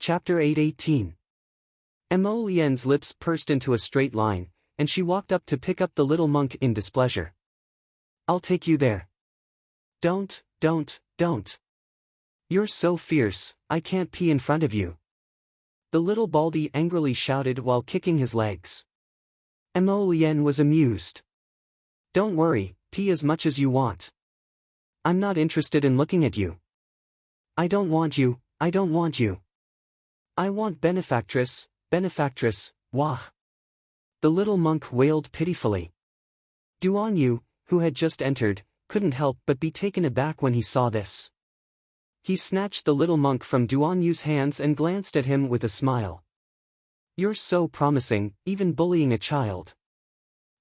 Chapter 8:18. Mo Lien's lips pursed into a straight line, and she walked up to pick up the little monk in displeasure. "I'll take you there." Don't. You're so fierce, I can't pee in front of you." The little baldy angrily shouted while kicking his legs. Mo Lien was amused. "Don't worry, pee as much as you want. I'm not interested in looking at you." I don't want you. I want benefactress, wah." The little monk wailed pitifully. Duan Yu, who had just entered, couldn't help but be taken aback when he saw this. He snatched the little monk from Duan Yu's hands and glanced at him with a smile. "You're so promising, even bullying a child."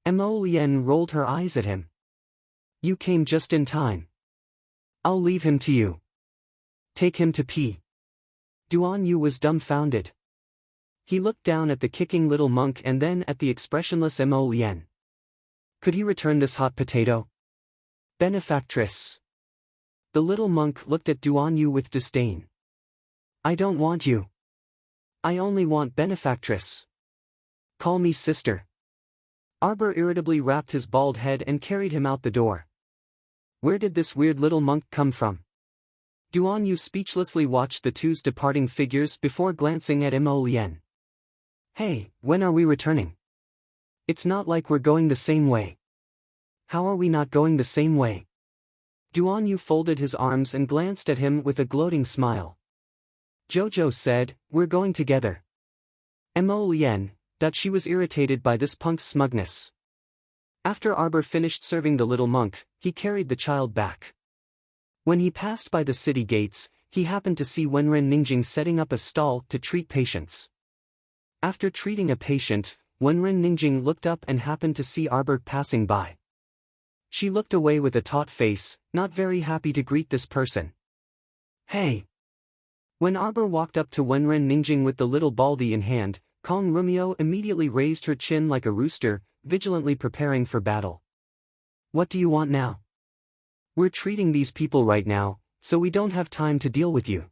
Mo Lien rolled her eyes at him. "You came just in time. I'll leave him to you. Take him to pee." Duan Yu was dumbfounded. He looked down at the kicking little monk and then at the expressionless Mo Lien. Could he return this hot potato? Benefactress. The little monk looked at Duan Yu with disdain. "I don't want you. I only want benefactress. Call me sister." Arbor irritably rapped his bald head and carried him out the door. Where did this weird little monk come from? Duan Yu speechlessly watched the two's departing figures before glancing at Mo Lien. "Hey, when are we returning? It's not like we're going the same way." "How are we not going the same way?" Duan Yu folded his arms and glanced at him with a gloating smile. Jojo said, "We're going together." Mo Lien, that she was irritated by this punk's smugness. After Arbor finished serving the little monk, he carried the child back. When he passed by the city gates, he happened to see Wenren Ningjing setting up a stall to treat patients. After treating a patient, Wenren Ningjing looked up and happened to see Arbor passing by. She looked away with a taut face, not very happy to greet this person. "Hey!" When Arbor walked up to Wenren Ningjing with the little baldy in hand, Kong Rumio immediately raised her chin like a rooster, vigilantly preparing for battle. "What do you want now?" "We're treating these people right now, so we don't have time to deal with you,"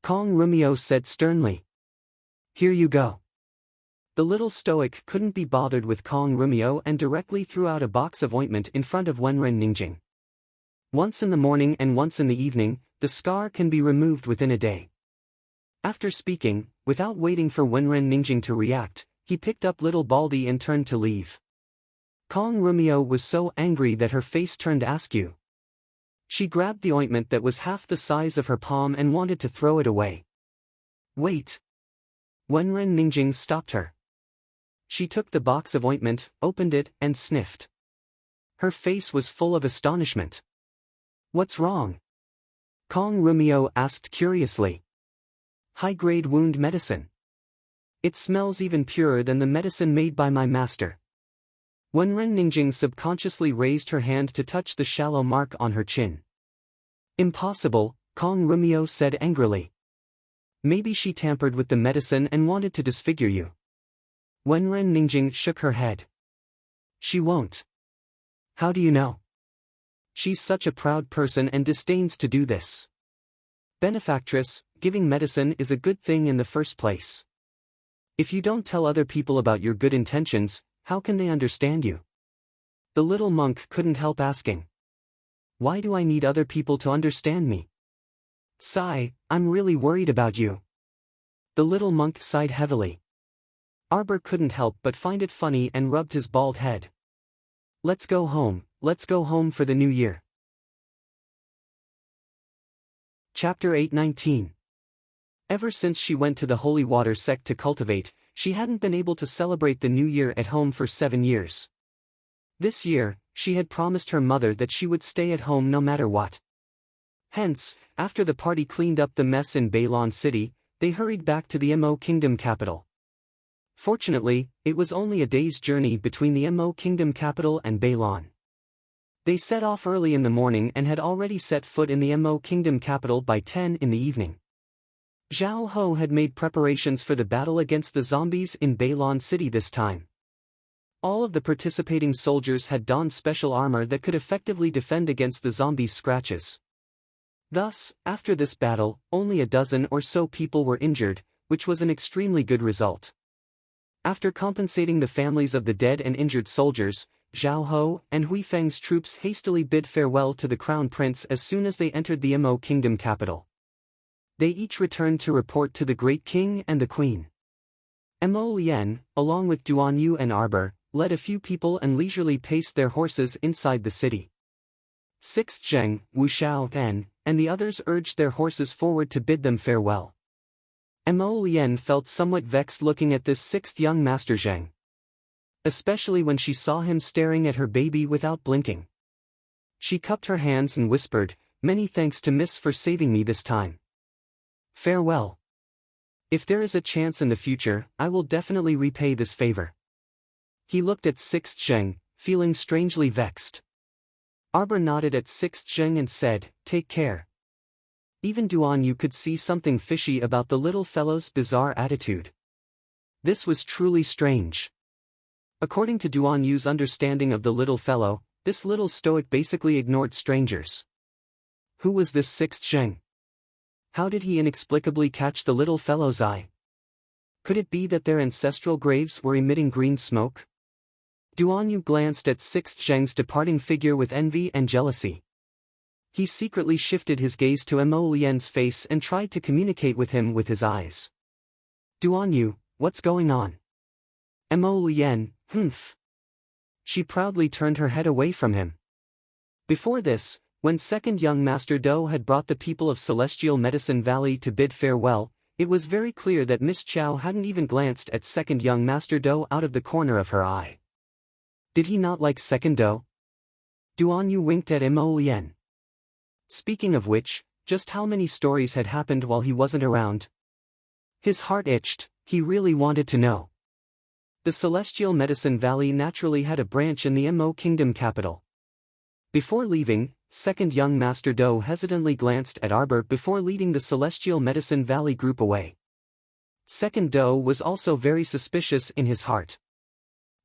Kong Rumio said sternly. "Here you go." The little stoic couldn't be bothered with Kong Rumio and directly threw out a box of ointment in front of Wenren Ningjing. Once in the morning and once in the evening, the scar can be removed within a day. After speaking, without waiting for Wenren Ningjing to react, he picked up little baldy and turned to leave. Kong Rumio was so angry that her face turned askew. She grabbed the ointment that was half the size of her palm and wanted to throw it away. "Wait!" Wenren Ningjing stopped her. She took the box of ointment, opened it, and sniffed. Her face was full of astonishment. "What's wrong?" Kong Rumio asked curiously. "High-grade wound medicine. It smells even purer than the medicine made by my master." Wenren Ningjing subconsciously raised her hand to touch the shallow mark on her chin. "Impossible," Kong Rumio said angrily. "Maybe she tampered with the medicine and wanted to disfigure you." Wenren Ningjing shook her head. "She won't." "How do you know?" "She's such a proud person and disdains to do this." "Benefactress, giving medicine is a good thing in the first place. If you don't tell other people about your good intentions, how can they understand you?" The little monk couldn't help asking. "Why do I need other people to understand me?" "Sigh, I'm really worried about you." The little monk sighed heavily. Arbor couldn't help but find it funny and rubbed his bald head. Let's go home for the new year." Chapter 8:19. Ever since she went to the holy water sect to cultivate, she hadn't been able to celebrate the new year at home for 7 years. This year, she had promised her mother that she would stay at home no matter what. Hence, after the party cleaned up the mess in Bailon City, they hurried back to the Mo Kingdom capital. Fortunately, it was only a day's journey between the Mo Kingdom capital and Bailon. They set off early in the morning and had already set foot in the Mo Kingdom capital by 10 in the evening. Zhao Ho had made preparations for the battle against the zombies in Bailon City this time. All of the participating soldiers had donned special armor that could effectively defend against the zombies' scratches. Thus, after this battle, only a dozen or so people were injured, which was an extremely good result. After compensating the families of the dead and injured soldiers, Zhao Ho and Hui Feng's troops hastily bid farewell to the crown prince as soon as they entered the Mo kingdom capital. They each returned to report to the great king and the queen. Mo Lien, along with Duan Yu and Arbor, led a few people and leisurely paced their horses inside the city. Sixth Zheng, Wu Xiao Then, and the others urged their horses forward to bid them farewell. Mo Lien felt somewhat vexed looking at this sixth young master Zheng. Especially when she saw him staring at her baby without blinking. She cupped her hands and whispered, "Many thanks to Miss for saving me this time. Farewell. If there is a chance in the future, I will definitely repay this favor." He looked at Sixth Zheng, feeling strangely vexed. Arbor nodded at Sixth Zheng and said, "Take care." Even Duan Yu could see something fishy about the little fellow's bizarre attitude. This was truly strange. According to Duan Yu's understanding of the little fellow, this little stoic basically ignored strangers. Who was this Sixth Zheng? How did he inexplicably catch the little fellow's eye? Could it be that their ancestral graves were emitting green smoke? Duan Yu glanced at Sixth Zheng's departing figure with envy and jealousy. He secretly shifted his gaze to Mo Lien's face and tried to communicate with him with his eyes. "Duan Yu, what's going on?" Mo Lien, humph. She proudly turned her head away from him. Before this, when second young Master Do had brought the people of Celestial Medicine Valley to bid farewell, it was very clear that Miss Chow hadn't even glanced at second young Master Do out of the corner of her eye. Did he not like second Do? Duan Yu winked at Mo Lien. Speaking of which, just how many stories had happened while he wasn't around? His heart itched, he really wanted to know. The Celestial Medicine Valley naturally had a branch in the Mo Kingdom capital. Before leaving, second young Master Do hesitantly glanced at Arbor before leading the Celestial Medicine Valley group away. Second Do was also very suspicious in his heart.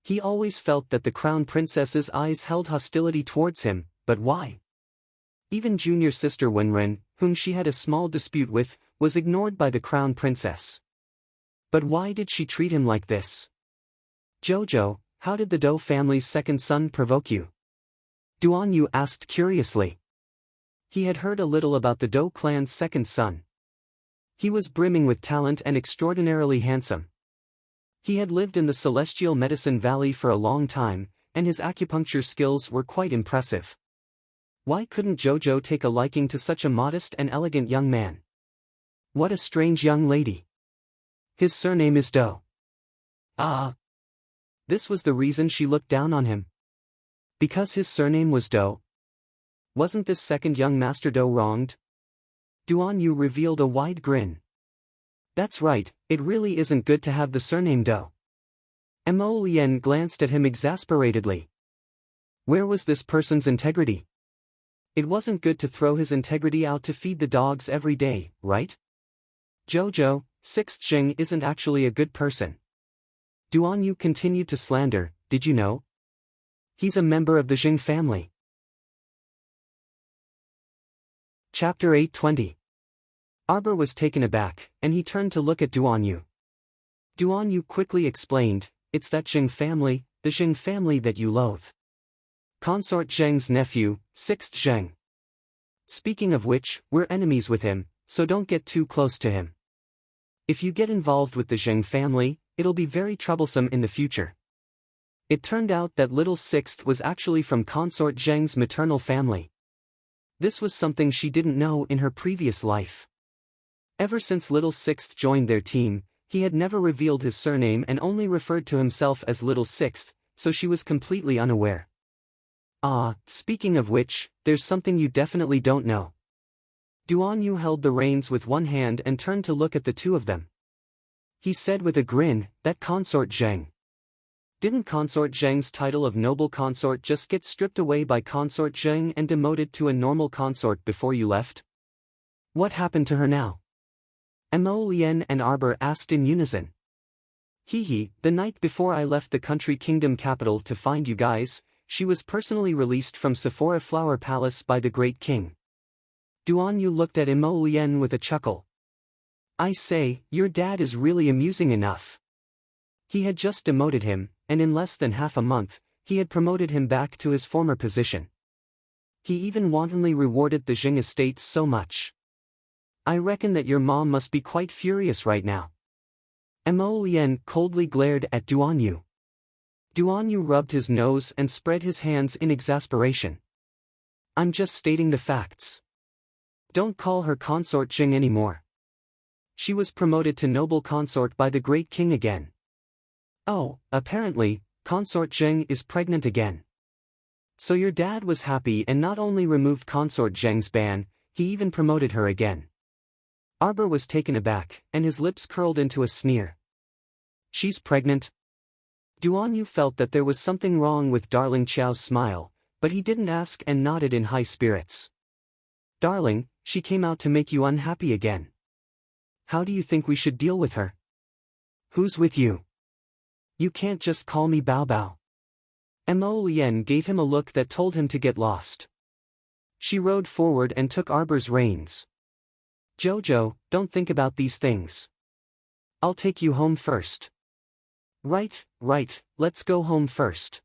He always felt that the Crown Princess's eyes held hostility towards him, but why? Even junior sister Wenren, whom she had a small dispute with, was ignored by the Crown Princess. But why did she treat him like this? "Jojo, how did the Do family's second son provoke you?" Duan Yu asked curiously. He had heard a little about the Do clan's second son. He was brimming with talent and extraordinarily handsome. He had lived in the Celestial Medicine Valley for a long time, and his acupuncture skills were quite impressive. Why couldn't Jojo take a liking to such a modest and elegant young man? What a strange young lady. His surname is Do. Ah. This was the reason she looked down on him. Because his surname was Do. Wasn't this second young Master Do wronged? Duan Yu revealed a wide grin. That's right, it really isn't good to have the surname Do. Mo Lien glanced at him exasperatedly. Where was this person's integrity? It wasn't good to throw his integrity out to feed the dogs every day, right? Jojo, Sixth Zheng isn't actually a good person. Duan Yu continued to slander, did you know? He's a member of the Zheng family. Chapter 820. Arbor was taken aback, and he turned to look at Duan Yu. Duan Yu quickly explained, it's that Zheng family, the Zheng family that you loathe. Consort Zheng's nephew, Sixth Zheng. Speaking of which, we're enemies with him, so don't get too close to him. If you get involved with the Zheng family, it'll be very troublesome in the future. It turned out that little Sixth was actually from Consort Zheng's maternal family. This was something she didn't know in her previous life. Ever since little Sixth joined their team, he had never revealed his surname and only referred to himself as little Sixth, so she was completely unaware. Ah, speaking of which, there's something you definitely don't know. Duan Yu held the reins with one hand and turned to look at the two of them. He said with a grin, that Consort Zheng. Didn't Consort Zheng's title of noble consort just get stripped away by Consort Zheng and demoted to a normal consort before you left? What happened to her now? Mo Lien and Arbor asked in unison. The night before I left the country kingdom capital to find you guys, she was personally released from Sephora Flower Palace by the great king. Duan Yu looked at Imo Lien with a chuckle. I say, your dad is really amusing enough. He had just demoted him, and in less than half a month, he had promoted him back to his former position. He even wantonly rewarded the Jing estate so much. I reckon that your mom must be quite furious right now. Imo Lien coldly glared at Duan Yu. Duan Yu rubbed his nose and spread his hands in exasperation. I'm just stating the facts. Don't call her Consort Jing anymore. She was promoted to noble consort by the great king again. Oh, apparently, Consort Jing is pregnant again. So your dad was happy and not only removed Consort Zheng's ban, he even promoted her again. Arbor was taken aback, and his lips curled into a sneer. She's pregnant? Duan Yu felt that there was something wrong with Darling Qiao's smile, but he didn't ask and nodded in high spirits. Darling, she came out to make you unhappy again. How do you think we should deal with her? Who's with you? You can't just call me Bao Bao. Mo Lien gave him a look that told him to get lost. She rode forward and took Arbor's reins. Jojo, don't think about these things. I'll take you home first. Right, let's go home first.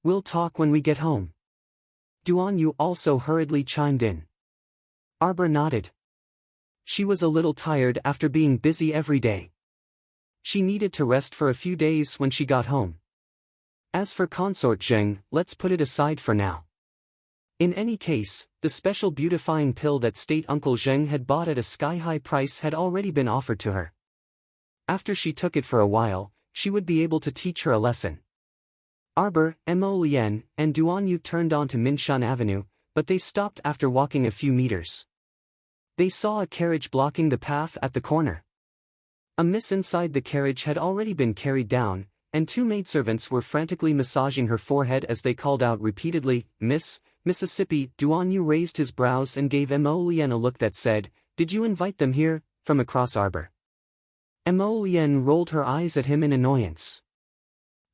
We'll talk when we get home. Duan Yu also hurriedly chimed in. Arbor nodded. She was a little tired after being busy every day. She needed to rest for a few days when she got home. As for Consort Zheng, let's put it aside for now. In any case, the special beautifying pill that State Uncle Zheng had bought at a sky-high price had already been offered to her. After she took it for a while, she would be able to teach her a lesson. Arbor, Mo Lien, and Duan Yu turned onto Minshan Avenue, but they stopped after walking a few meters. They saw a carriage blocking the path at the corner. A miss inside the carriage had already been carried down, and two maidservants were frantically massaging her forehead as they called out repeatedly, Miss, Mississippi. Duan Yu raised his brows and gave Mo Lien a look that said, Did you invite them here, from across Arbor? Mo Lien rolled her eyes at him in annoyance.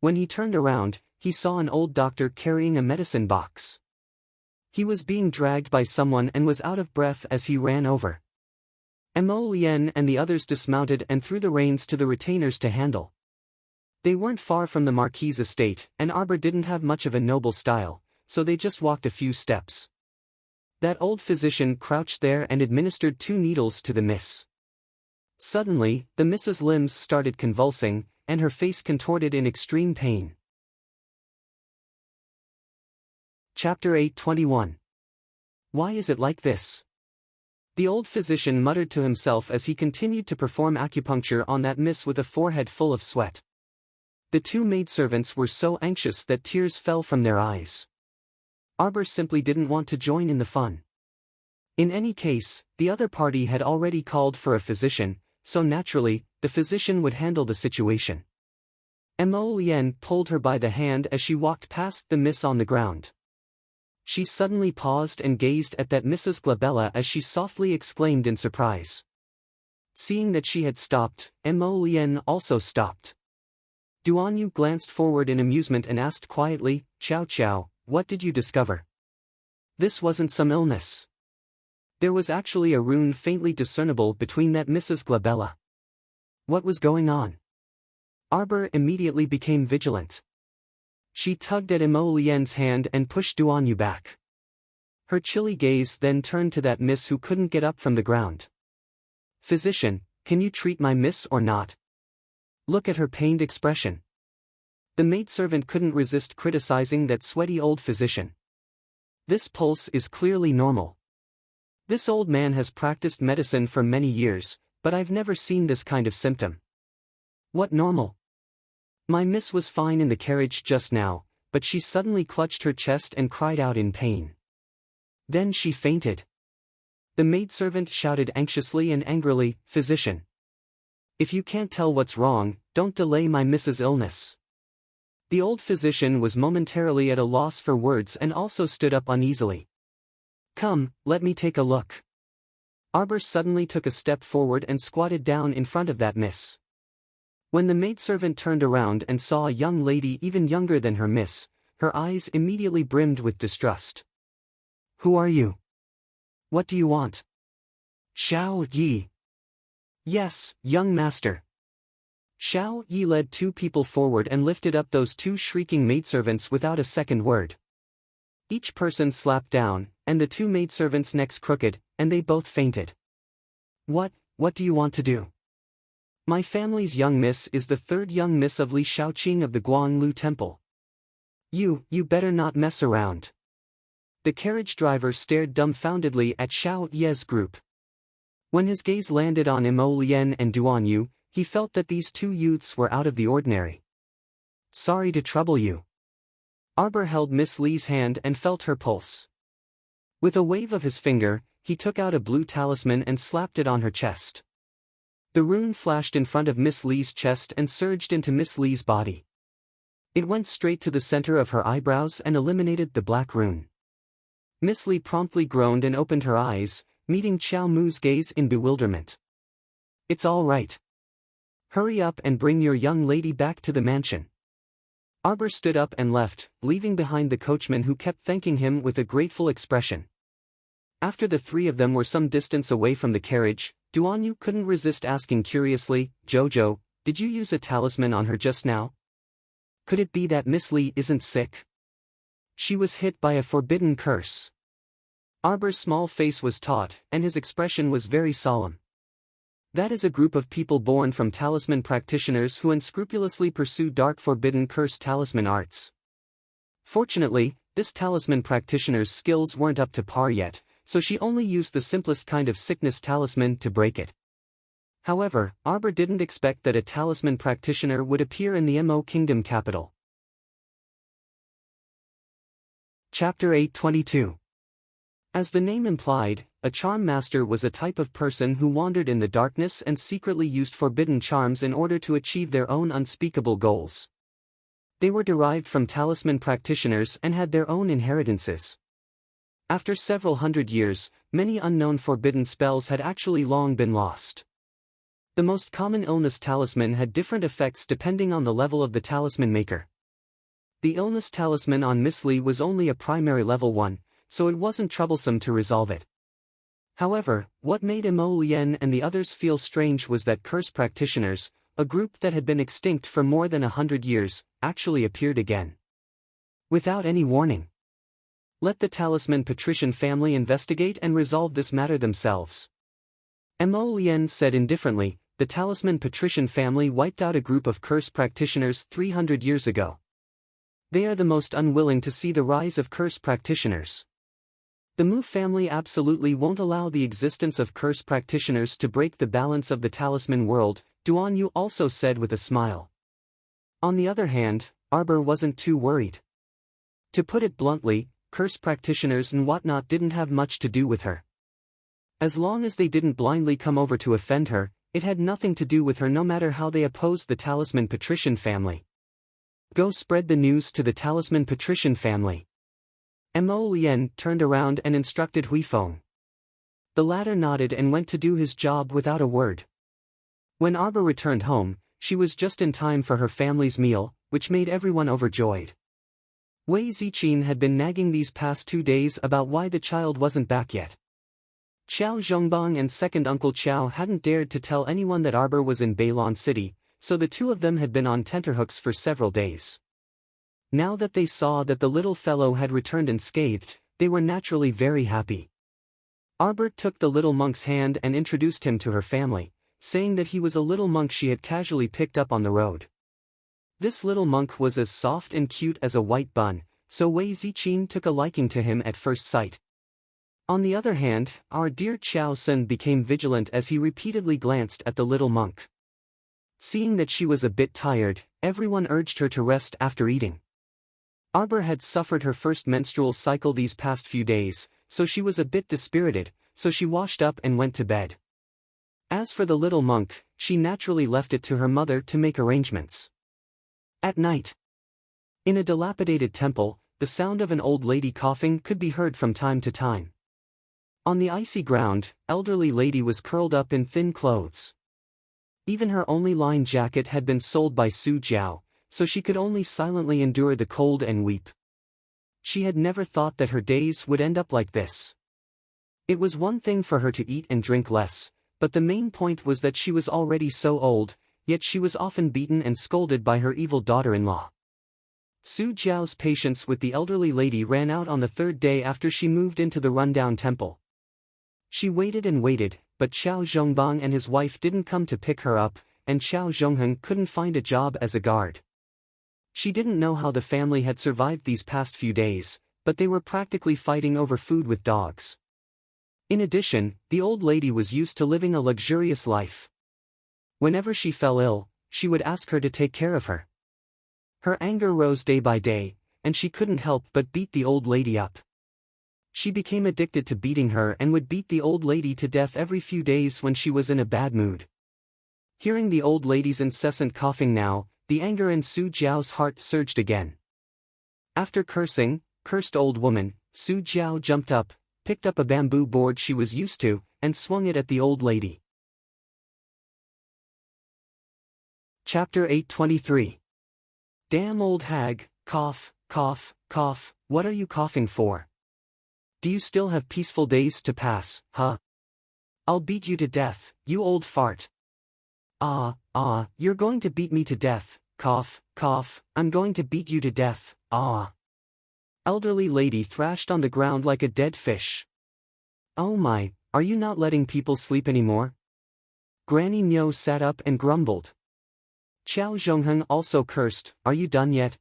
When he turned around, he saw an old doctor carrying a medicine box. He was being dragged by someone and was out of breath as he ran over. Mo Lien and the others dismounted and threw the reins to the retainers to handle. They weren't far from the Marquis' estate, and Arbor didn't have much of a noble style, so they just walked a few steps. That old physician crouched there and administered 2 needles to the miss. Suddenly, the miss's limbs started convulsing, and her face contorted in extreme pain. Chapter 8:21. Why is it like this? The old physician muttered to himself as he continued to perform acupuncture on that miss with a forehead full of sweat. The 2 maidservants were so anxious that tears fell from their eyes. Arbor simply didn't want to join in the fun. In any case, the other party had already called for a physician, so naturally, the physician would handle the situation. Mo Lien pulled her by the hand as she walked past the miss on the ground. She suddenly paused and gazed at that Mrs. Glabella as she softly exclaimed in surprise. Seeing that she had stopped, Mo Lien also stopped. Duan Yu glanced forward in amusement and asked quietly, Chow, what did you discover? This wasn't some illness. There was actually a rune faintly discernible between that Mrs. Glabella. What was going on? Arbor immediately became vigilant. She tugged at Mo Lien's hand and pushed Duan Yu back. Her chilly gaze then turned to that miss who couldn't get up from the ground. Physician, can you treat my miss or not? Look at her pained expression. The maidservant couldn't resist criticizing that sweaty old physician. This pulse is clearly normal. This old man has practiced medicine for many years, but I've never seen this kind of symptom. What normal? My miss was fine in the carriage just now, but she suddenly clutched her chest and cried out in pain. Then she fainted. The maidservant shouted anxiously and angrily, Physician! If you can't tell what's wrong, don't delay my miss's illness. The old physician was momentarily at a loss for words and also stood up uneasily. Come, let me take a look. Arbor suddenly took a step forward and squatted down in front of that miss. When the maidservant turned around and saw a young lady even younger than her miss, her eyes immediately brimmed with distrust. Who are you? What do you want? Xiao Yi. Yes, young master. Xiao Yi led two people forward and lifted up those two shrieking maidservants without a second word. Each person slapped down, and the two maidservants' necks crooked, and they both fainted. What do you want to do? My family's young miss is the third young miss of Li Shaoqing of the Guanglu Temple. You better not mess around. The carriage driver stared dumbfoundedly at Xiao Ye's group. When his gaze landed on Mo Lian and Duan Yu, he felt that these two youths were out of the ordinary. Sorry to trouble you. Arbor held Miss Li's hand and felt her pulse. With a wave of his finger, he took out a blue talisman and slapped it on her chest. The rune flashed in front of Miss Li's chest and surged into Miss Li's body. It went straight to the center of her eyebrows and eliminated the black rune. Miss Li promptly groaned and opened her eyes, meeting Qiao Mu's gaze in bewilderment. It's all right. Hurry up and bring your young lady back to the mansion. Arbor stood up and left, leaving behind the coachman who kept thanking him with a grateful expression. After the three of them were some distance away from the carriage, Duan Yu couldn't resist asking curiously, Jojo, did you use a talisman on her just now? Could it be that Miss Li isn't sick? She was hit by a forbidden curse. Arbor's small face was taut, and his expression was very solemn. That is a group of people born from talisman practitioners who unscrupulously pursue dark forbidden curse talisman arts. Fortunately, this talisman practitioner's skills weren't up to par yet, so she only used the simplest kind of sickness talisman to break it. However, Arbor didn't expect that a talisman practitioner would appear in the Mo Kingdom capital. Chapter 822. As the name implied, a charm master was a type of person who wandered in the darkness and secretly used forbidden charms in order to achieve their own unspeakable goals. They were derived from talisman practitioners and had their own inheritances. After several hundred years, many unknown forbidden spells had actually long been lost. The most common illness talisman had different effects depending on the level of the talisman maker. The illness talisman on Miss Li was only a primary level 1, so it wasn't troublesome to resolve it. However, what made Mo Lian and the others feel strange was that curse practitioners, a group that had been extinct for more than 100 years, actually appeared again. Without any warning. Let the talisman patrician family investigate and resolve this matter themselves. Mo Lian said indifferently, the talisman patrician family wiped out a group of curse practitioners 300 years ago. They are the most unwilling to see the rise of curse practitioners. The Mu family absolutely won't allow the existence of curse practitioners to break the balance of the talisman world, Duan Yu also said with a smile. On the other hand, Arbor wasn't too worried. To put it bluntly, curse practitioners and whatnot didn't have much to do with her. As long as they didn't blindly come over to offend her, it had nothing to do with her no matter how they opposed the talisman patrician family. Go spread the news to the talisman patrician family. Mo Lian turned around and instructed Huifeng. The latter nodded and went to do his job without a word. When Arbor returned home, she was just in time for her family's meal, which made everyone overjoyed. Wei Ziqin had been nagging these past 2 days about why the child wasn't back yet. Qiao Zhongbang and second uncle Qiao hadn't dared to tell anyone that Arbor was in Bailon City, so the two of them had been on tenterhooks for several days. Now that they saw that the little fellow had returned unscathed, they were naturally very happy. Arbor took the little monk's hand and introduced him to her family, saying that he was a little monk she had casually picked up on the road. This little monk was as soft and cute as a white bun, so Wei Ziqin took a liking to him at first sight. On the other hand, our dear Qiao Sun became vigilant as he repeatedly glanced at the little monk. Seeing that she was a bit tired, everyone urged her to rest after eating. Arbor had suffered her first menstrual cycle these past few days, so she was a bit dispirited, so she washed up and went to bed. As for the little monk, she naturally left it to her mother to make arrangements. At night, in a dilapidated temple, the sound of an old lady coughing could be heard from time to time. On the icy ground, elderly lady was curled up in thin clothes. Even her only line jacket had been sold by Su Jiao, so she could only silently endure the cold and weep. She had never thought that her days would end up like this. It was one thing for her to eat and drink less, but the main point was that she was already so old, yet she was often beaten and scolded by her evil daughter-in-law. Su Jiao's patience with the elderly lady ran out on the third day after she moved into the rundown temple. She waited and waited, but Qiao Zhongbang and his wife didn't come to pick her up, and Qiao Zhongheng couldn't find a job as a guard. She didn't know how the family had survived these past few days, but they were practically fighting over food with dogs. In addition, the old lady was used to living a luxurious life. Whenever she fell ill, she would ask her to take care of her. Her anger rose day by day, and she couldn't help but beat the old lady up. She became addicted to beating her and would beat the old lady to death every few days when she was in a bad mood. Hearing the old lady's incessant coughing now, the anger in Su Jiao's heart surged again. After cursing, "Cursed old woman," Su Jiao jumped up, picked up a bamboo board she was used to, and swung it at the old lady. Chapter 823. Damn old hag, cough, cough, cough, what are you coughing for? Do you still have peaceful days to pass, huh? I'll beat you to death, you old fart. You're going to beat me to death, cough, cough, I'm going to beat you to death, Elderly lady thrashed on the ground like a dead fish. Oh my, are you not letting people sleep anymore? Granny Nyo sat up and grumbled. Qiao Zhongheng also cursed, are you done yet?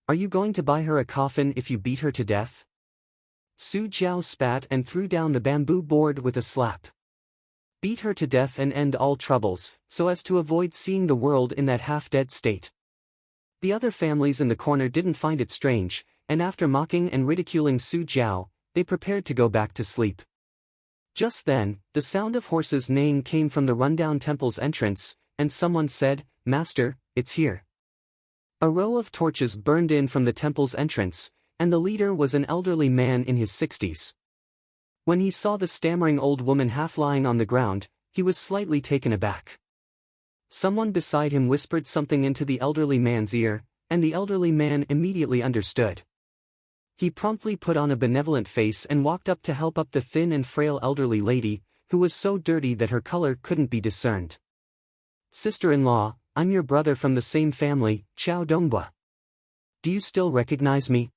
Are you going to buy her a coffin if you beat her to death? Su Jiao spat and threw down the bamboo board with a slap. Beat her to death and end all troubles, so as to avoid seeing the world in that half-dead state. The other families in the corner didn't find it strange, and after mocking and ridiculing Su Jiao, they prepared to go back to sleep. Just then, the sound of horses neighing came from the rundown temple's entrance, and someone said, "Master, it's here." A row of torches burned in from the temple's entrance, and the leader was an elderly man in his 60s. When he saw the stammering old woman half lying on the ground, he was slightly taken aback. Someone beside him whispered something into the elderly man's ear, and the elderly man immediately understood. He promptly put on a benevolent face and walked up to help up the thin and frail elderly lady, who was so dirty that her color couldn't be discerned. "Sister-in-law, I'm your brother from the same family, Qiao Dongbua. Do you still recognize me?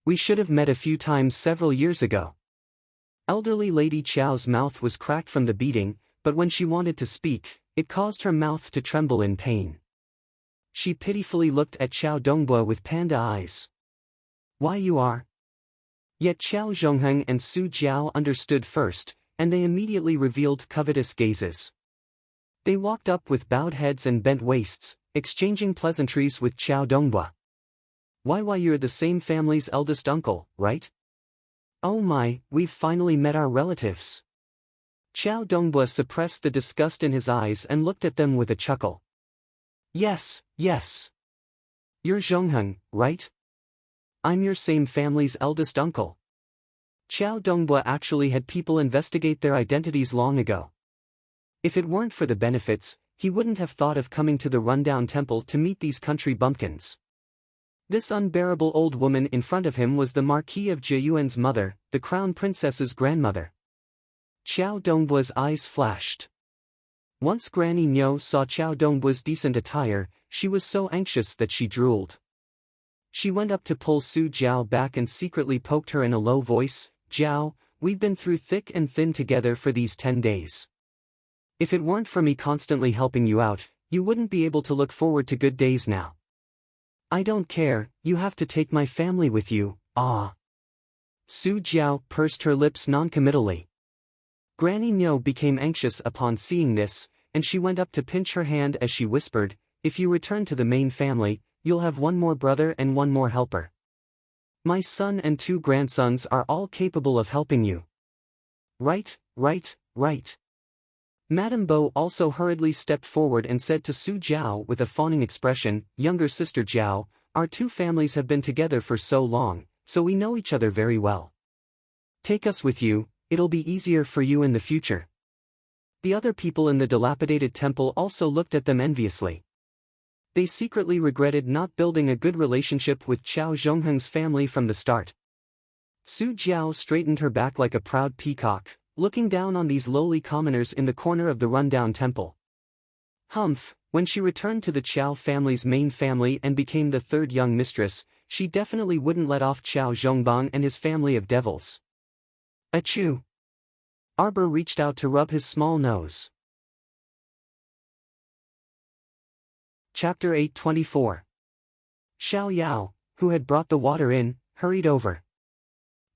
We should have met a few times several years ago." Elderly Lady Qiao's mouth was cracked from the beating, but when she wanted to speak, it caused her mouth to tremble in pain. She pitifully looked at Qiao Dongbua with panda eyes. "Why you are?" Yet Qiao Zhongheng and Su Jiao understood first, and they immediately revealed covetous gazes. They walked up with bowed heads and bent waists, exchanging pleasantries with Qiao Dongbua. Why you're the same family's eldest uncle, right? Oh my, we've finally met our relatives." Qiao Dongbua suppressed the disgust in his eyes and looked at them with a chuckle. Yes. You're Zhongheng, right? I'm your same family's eldest uncle." Qiao Dongbua actually had people investigate their identities long ago. If it weren't for the benefits, he wouldn't have thought of coming to the rundown temple to meet these country bumpkins. This unbearable old woman in front of him was the Marquis of Jiyuan's mother, the crown princess's grandmother. Qiao Dongbua's eyes flashed. Once Granny Nyo saw Qiao Dongbua's decent attire, she was so anxious that she drooled. She went up to pull Su Jiao back and secretly poked her in a low voice, "Jiao, we've been through thick and thin together for these 10 days. If it weren't for me constantly helping you out, you wouldn't be able to look forward to good days now. I don't care, you have to take my family with you, Su Jiao pursed her lips noncommittally. Granny Nyo became anxious upon seeing this, and she went up to pinch her hand as she whispered, "If you return to the main family, you'll have one more brother and one more helper. My son and 2 grandsons are all capable of helping you." Right. Madame Bo also hurriedly stepped forward and said to Su Jiao with a fawning expression, "Younger sister Jiao, our 2 families have been together for so long, so we know each other very well. Take us with you, it'll be easier for you in the future." The other people in the dilapidated temple also looked at them enviously. They secretly regretted not building a good relationship with Qiao Zhongheng's family from the start. Su Jiao straightened her back like a proud peacock, looking down on these lowly commoners in the corner of the rundown temple. Humph, when she returned to the Qiao family's main family and became the third young mistress, she definitely wouldn't let off Qiao Zhongbang and his family of devils. Achoo! Arbor reached out to rub his small nose. Chapter 824. Xiao Yao, who had brought the water in, hurried over.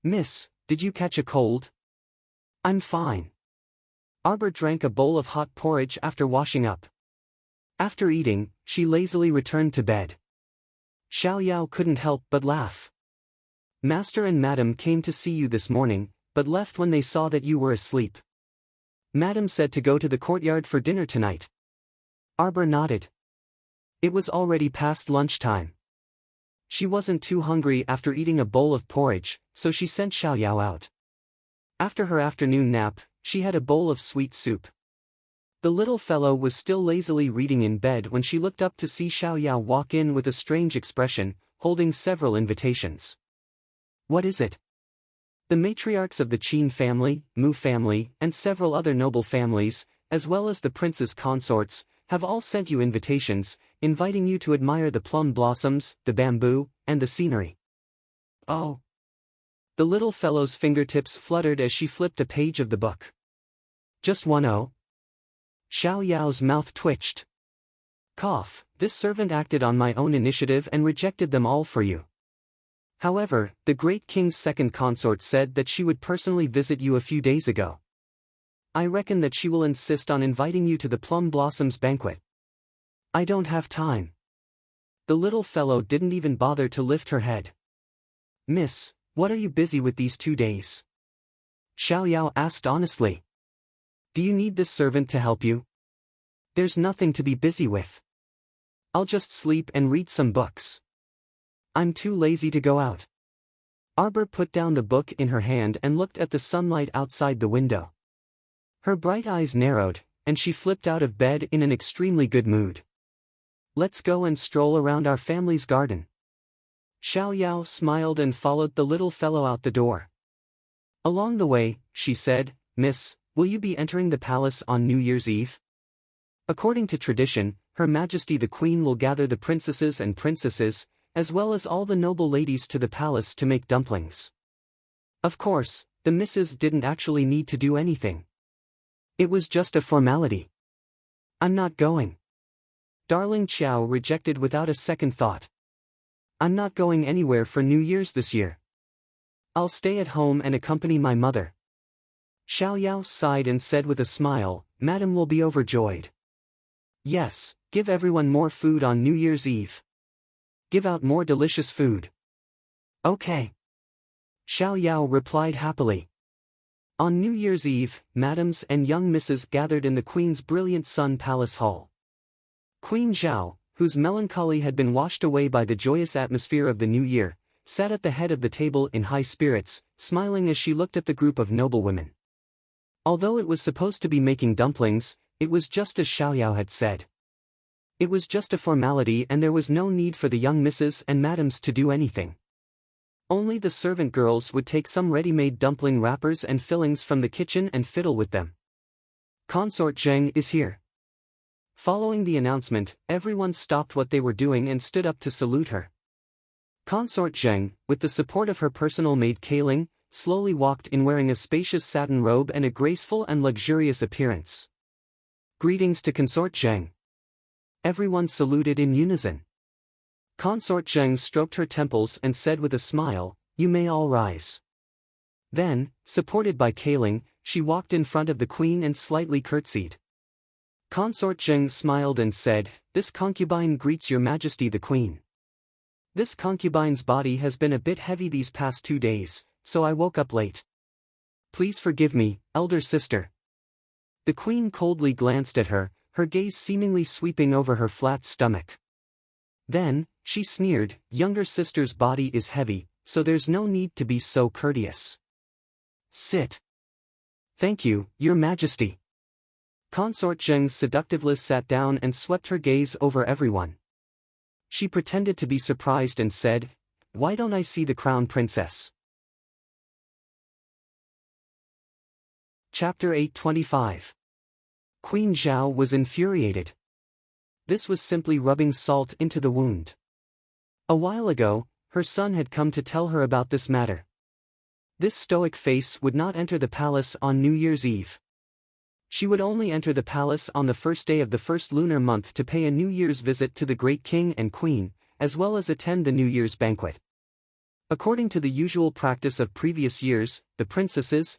Miss, did you catch a cold? I'm fine. Arbor drank a bowl of hot porridge after washing up. After eating, she lazily returned to bed. Xiao Yao couldn't help but laugh. Master and Madam came to see you this morning, but left when they saw that you were asleep. Madam said to go to the courtyard for dinner tonight. Arbor nodded. It was already past lunchtime. She wasn't too hungry after eating a bowl of porridge, so she sent Xiao Yao out. After her afternoon nap, she had a bowl of sweet soup. The little fellow was still lazily reading in bed when she looked up to see Xiao Yao walk in with a strange expression, holding several invitations. What is it? The matriarchs of the Qin family, Mu family, and several other noble families, as well as the prince's consorts, have all sent you invitations, inviting you to admire the plum blossoms, the bamboo, and the scenery. Oh! The little fellow's fingertips fluttered as she flipped a page of the book. Just one oh? Xiao Yao's mouth twitched. Cough, this servant acted on my own initiative and rejected them all for you. However, the great king's second consort said that she would personally visit you a few days ago. I reckon that she will insist on inviting you to the Plum Blossoms banquet. I don't have time. The little fellow didn't even bother to lift her head. Miss, what are you busy with these 2 days? Xiao Yao asked honestly. Do you need this servant to help you? There's nothing to be busy with. I'll just sleep and read some books. I'm too lazy to go out. Arbor put down the book in her hand and looked at the sunlight outside the window. Her bright eyes narrowed, and she flipped out of bed in an extremely good mood. Let's go and stroll around our family's garden. Xiao Yao smiled and followed the little fellow out the door. Along the way, she said, Miss, will you be entering the palace on New Year's Eve? According to tradition, Her Majesty the Queen will gather the princesses and princesses, as well as all the noble ladies to the palace to make dumplings. Of course, the missus didn't actually need to do anything. It was just a formality. I'm not going. Darling Qiao rejected without a second thought. I'm not going anywhere for New Year's this year. I'll stay at home and accompany my mother. Xiao Yao sighed and said with a smile, Madam will be overjoyed. Yes, give everyone more food on New Year's Eve. Give out more delicious food. Okay. Xiao Yao replied happily. On New Year's Eve, madams and young misses gathered in the Queen's brilliant Sun Palace Hall. Queen Zhao, whose melancholy had been washed away by the joyous atmosphere of the new year, sat at the head of the table in high spirits, smiling as she looked at the group of noble women. Although it was supposed to be making dumplings, it was just as Xiao Yao had said. It was just a formality and there was no need for the young misses and madams to do anything. Only the servant girls would take some ready-made dumpling wrappers and fillings from the kitchen and fiddle with them. Consort Zheng is here. Following the announcement, everyone stopped what they were doing and stood up to salute her. Consort Zheng, with the support of her personal maid Kailing, slowly walked in wearing a spacious satin robe and a graceful and luxurious appearance. Greetings to Consort Zheng. Everyone saluted in unison. Consort Zheng stroked her temples and said with a smile, You may all rise. Then, supported by Kailing, she walked in front of the queen and slightly curtsied. Consort Zheng smiled and said, This concubine greets your majesty the queen. This concubine's body has been a bit heavy these past 2 days, so I woke up late. Please forgive me, elder sister. The queen coldly glanced at her, her gaze seemingly sweeping over her flat stomach. Then, she sneered, Younger sister's body is heavy, so there's no need to be so courteous. Sit. Thank you, your majesty. Consort Zheng seductively sat down and swept her gaze over everyone. She pretended to be surprised and said, Why don't I see the crown princess? Chapter 825. Queen Zhao was infuriated. This was simply rubbing salt into the wound. A while ago, her son had come to tell her about this matter. This stoic face would not enter the palace on New Year's Eve. She would only enter the palace on the first day of the first lunar month to pay a New Year's visit to the great king and queen, as well as attend the New Year's banquet. According to the usual practice of previous years, the princesses,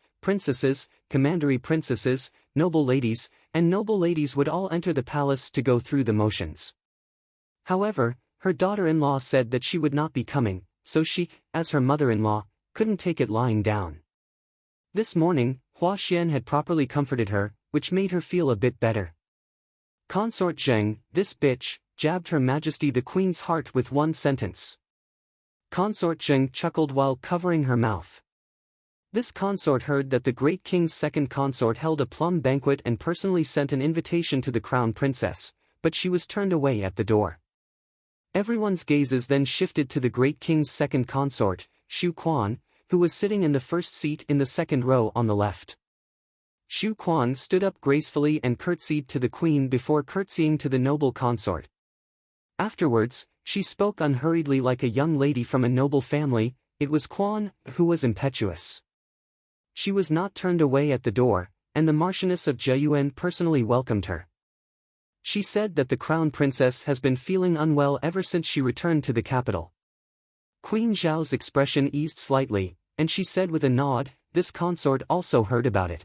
commandery princesses, noble ladies, and noble ladies would all enter the palace to go through the motions. However, her daughter-in-law said that she would not be coming, so she, as her mother-in-law, couldn't take it lying down. This morning, Hua Xian had properly comforted her, which made her feel a bit better. Consort Zheng, this bitch, jabbed Her Majesty the Queen's heart with one sentence. Consort Zheng chuckled while covering her mouth. This consort heard that the great king's second consort held a plum banquet and personally sent an invitation to the crown princess, but she was turned away at the door. Everyone's gazes then shifted to the great king's second consort, Xu Quan, who was sitting in the first seat in the second row on the left. Xu Quan stood up gracefully and curtsied to the queen before curtsying to the noble consort. Afterwards, she spoke unhurriedly like a young lady from a noble family. It was Quan, who was impetuous. She was not turned away at the door, and the Marchioness of Jiayuan personally welcomed her. She said that the crown princess has been feeling unwell ever since she returned to the capital. Queen Zhao's expression eased slightly, and she said with a nod, this consort also heard about it.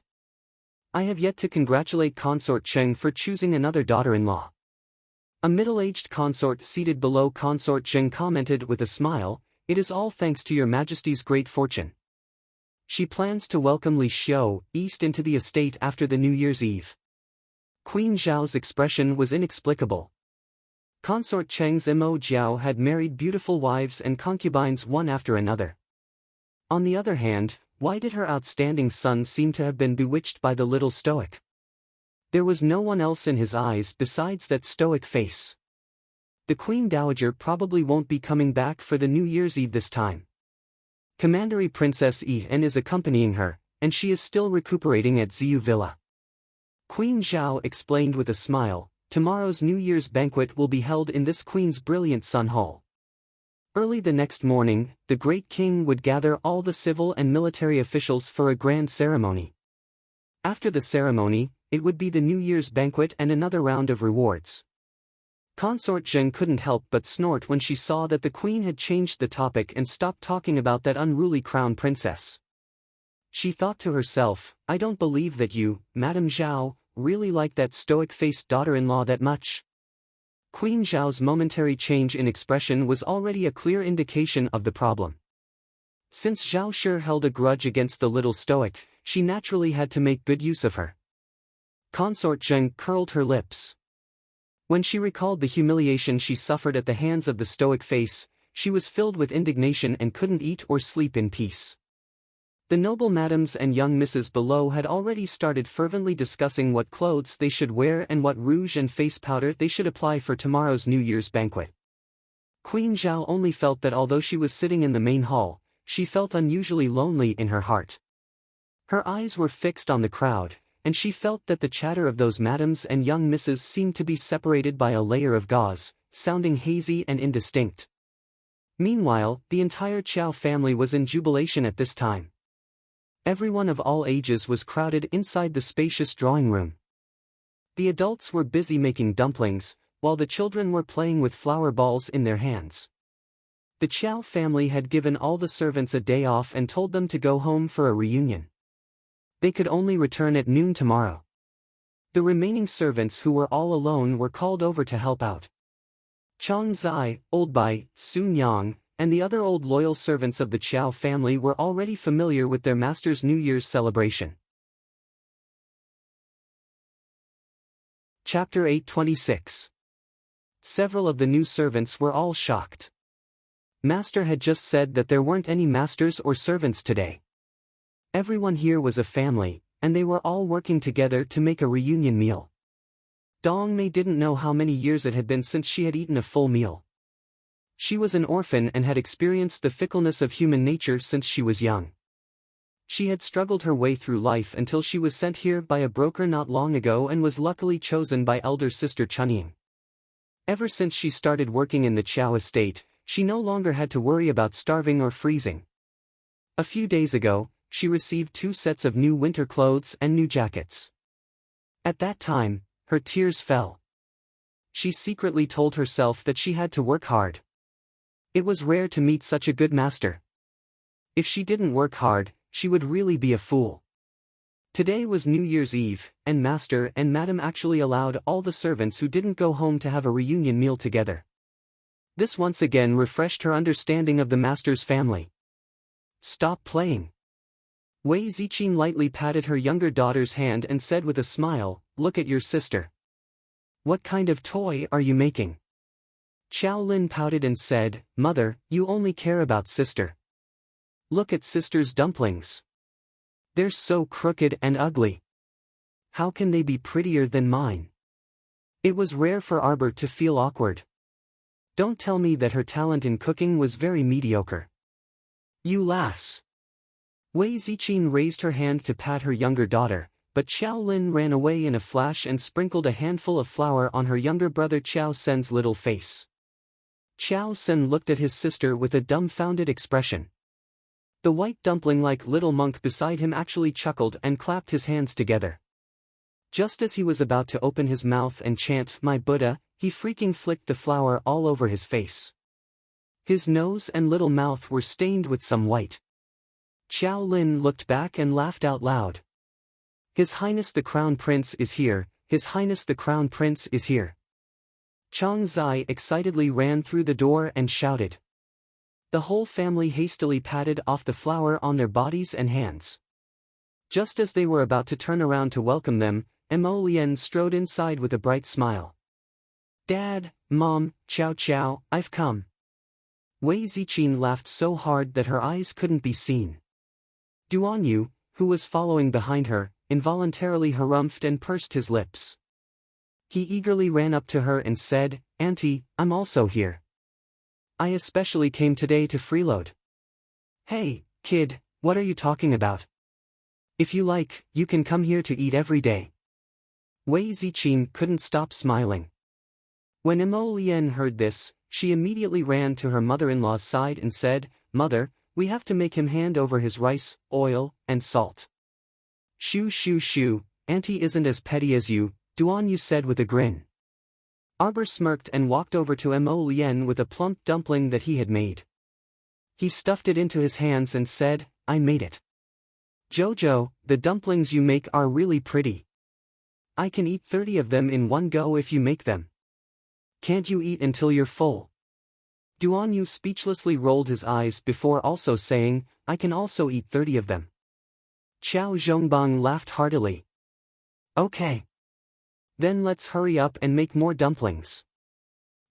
I have yet to congratulate Consort Cheng for choosing another daughter-in-law. A middle-aged consort seated below Consort Cheng commented with a smile, it is all thanks to your majesty's great fortune. She plans to welcome Li Xiu east into the estate after the New Year's Eve. Queen Zhao's expression was inexplicable. Consort Cheng's Mo Jiao had married beautiful wives and concubines one after another. On the other hand, why did her outstanding son seem to have been bewitched by the little stoic? There was no one else in his eyes besides that stoic face. The Queen Dowager probably won't be coming back for the New Year's Eve this time. Commandery Princess Yi-en is accompanying her, and she is still recuperating at Ziyu Villa. Queen Zhao explained with a smile, tomorrow's New Year's banquet will be held in this Queen's brilliant Sun Hall. Early the next morning, the great king would gather all the civil and military officials for a grand ceremony. After the ceremony, it would be the New Year's banquet and another round of rewards. Consort Zheng couldn't help but snort when she saw that the queen had changed the topic and stopped talking about that unruly crown princess. She thought to herself, I don't believe that you, Madame Zhao, really like that stoic-faced daughter-in-law that much. Queen Zhao's momentary change in expression was already a clear indication of the problem. Since Zhao Shi held a grudge against the little stoic, she naturally had to make good use of her. Consort Zheng curled her lips. When she recalled the humiliation she suffered at the hands of the stoic face, she was filled with indignation and couldn't eat or sleep in peace. The noble madams and young misses below had already started fervently discussing what clothes they should wear and what rouge and face powder they should apply for tomorrow's New Year's banquet. Queen Zhao only felt that although she was sitting in the main hall, she felt unusually lonely in her heart. Her eyes were fixed on the crowd, and she felt that the chatter of those madams and young misses seemed to be separated by a layer of gauze, sounding hazy and indistinct. Meanwhile, the entire Qiao family was in jubilation at this time. Everyone of all ages was crowded inside the spacious drawing room. The adults were busy making dumplings, while the children were playing with flower balls in their hands. The Qiao family had given all the servants a day off and told them to go home for a reunion. They could only return at noon tomorrow. The remaining servants who were all alone were called over to help out. Chang Zai, Old Bai, Sun Yang, and the other old loyal servants of the Qiao family were already familiar with their master's New Year's celebration. Chapter 826. Several of the new servants were all shocked. Master had just said that there weren't any masters or servants today. Everyone here was a family, and they were all working together to make a reunion meal. Dong Mei didn't know how many years it had been since she had eaten a full meal. She was an orphan and had experienced the fickleness of human nature since she was young. She had struggled her way through life until she was sent here by a broker not long ago and was luckily chosen by elder sister Chunying. Ever since she started working in the Chow estate, she no longer had to worry about starving or freezing. A few days ago, she received 2 sets of new winter clothes and new jackets. At that time, her tears fell. She secretly told herself that she had to work hard. It was rare to meet such a good master. If she didn't work hard, she would really be a fool. Today was New Year's Eve, and Master and Madam actually allowed all the servants who didn't go home to have a reunion meal together. This once again refreshed her understanding of the Master's family. Stop playing. Wei Ziqin lightly patted her younger daughter's hand and said with a smile, "Look at your sister. What kind of toy are you making?" Xiao Lin pouted and said, "Mother, you only care about sister. Look at sister's dumplings. They're so crooked and ugly. How can they be prettier than mine?" It was rare for Arbor to feel awkward. Don't tell me that her talent in cooking was very mediocre. You lass. Wei Ziqin raised her hand to pat her younger daughter, but Xiao Lin ran away in a flash and sprinkled a handful of flour on her younger brother Qiao Sen's little face. Qiao Sen looked at his sister with a dumbfounded expression. The white dumpling-like little monk beside him actually chuckled and clapped his hands together. Just as he was about to open his mouth and chant, "My Buddha," he freaking flicked the flour all over his face. His nose and little mouth were stained with some white. Xiao Lin looked back and laughed out loud. "His Highness the Crown Prince is here, His Highness the Crown Prince is here." Chang Zai excitedly ran through the door and shouted. The whole family hastily patted off the flour on their bodies and hands. Just as they were about to turn around to welcome them, Mo Lien strode inside with a bright smile. "Dad, Mom, Chow Chow, I've come." Wei Ziqin laughed so hard that her eyes couldn't be seen. Duan Yu, who was following behind her, involuntarily harumphed and pursed his lips. He eagerly ran up to her and said, "Auntie, I'm also here. I especially came today to freeload." "Hey, kid, what are you talking about? If you like, you can come here to eat every day." Wei Ziqin couldn't stop smiling. When Mo Lien heard this, she immediately ran to her mother-in-law's side and said, "Mother, we have to make him hand over his rice, oil, and salt." "Shoo shoo shoo, Auntie isn't as petty as you," Duan Yu said with a grin. Arbor smirked and walked over to Mo Lien with a plump dumpling that he had made. He stuffed it into his hands and said, "I made it. Jojo, the dumplings you make are really pretty. I can eat 30 of them in one go if you make them. Can't you eat until you're full?" Duan Yu speechlessly rolled his eyes before also saying, "I can also eat 30 of them." Qiao Zhongbang laughed heartily. "Okay. Then let's hurry up and make more dumplings.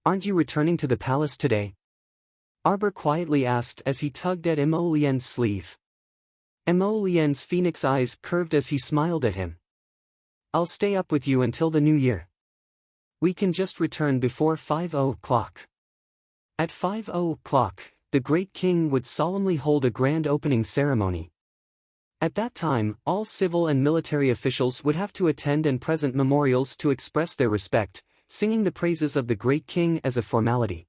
Aren't you returning to the palace today?" Arbor quietly asked as he tugged at Mo Lien's sleeve. Mo Lien's phoenix eyes curved as he smiled at him. "I'll stay up with you until the new year. We can just return before 5 o'clock. At 5 o'clock, the great king would solemnly hold a grand opening ceremony. At that time, all civil and military officials would have to attend and present memorials to express their respect, singing the praises of the great king as a formality.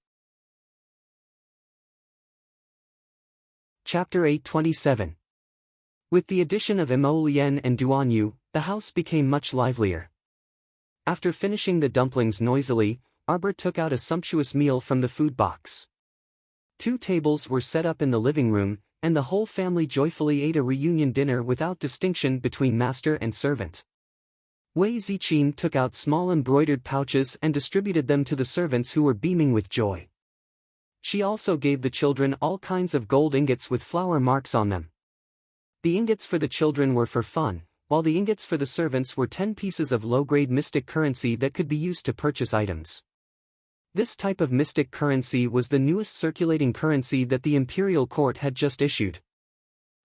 Chapter 827. With the addition of Mo Lien and Duan Yu, the house became much livelier. After finishing the dumplings noisily, Arbor took out a sumptuous meal from the food box. 2 tables were set up in the living room, and the whole family joyfully ate a reunion dinner without distinction between master and servant. Wei Ziqin took out small embroidered pouches and distributed them to the servants who were beaming with joy. She also gave the children all kinds of gold ingots with flower marks on them. The ingots for the children were for fun, while the ingots for the servants were 10 pieces of low-grade mystic currency that could be used to purchase items. This type of mystic currency was the newest circulating currency that the imperial court had just issued.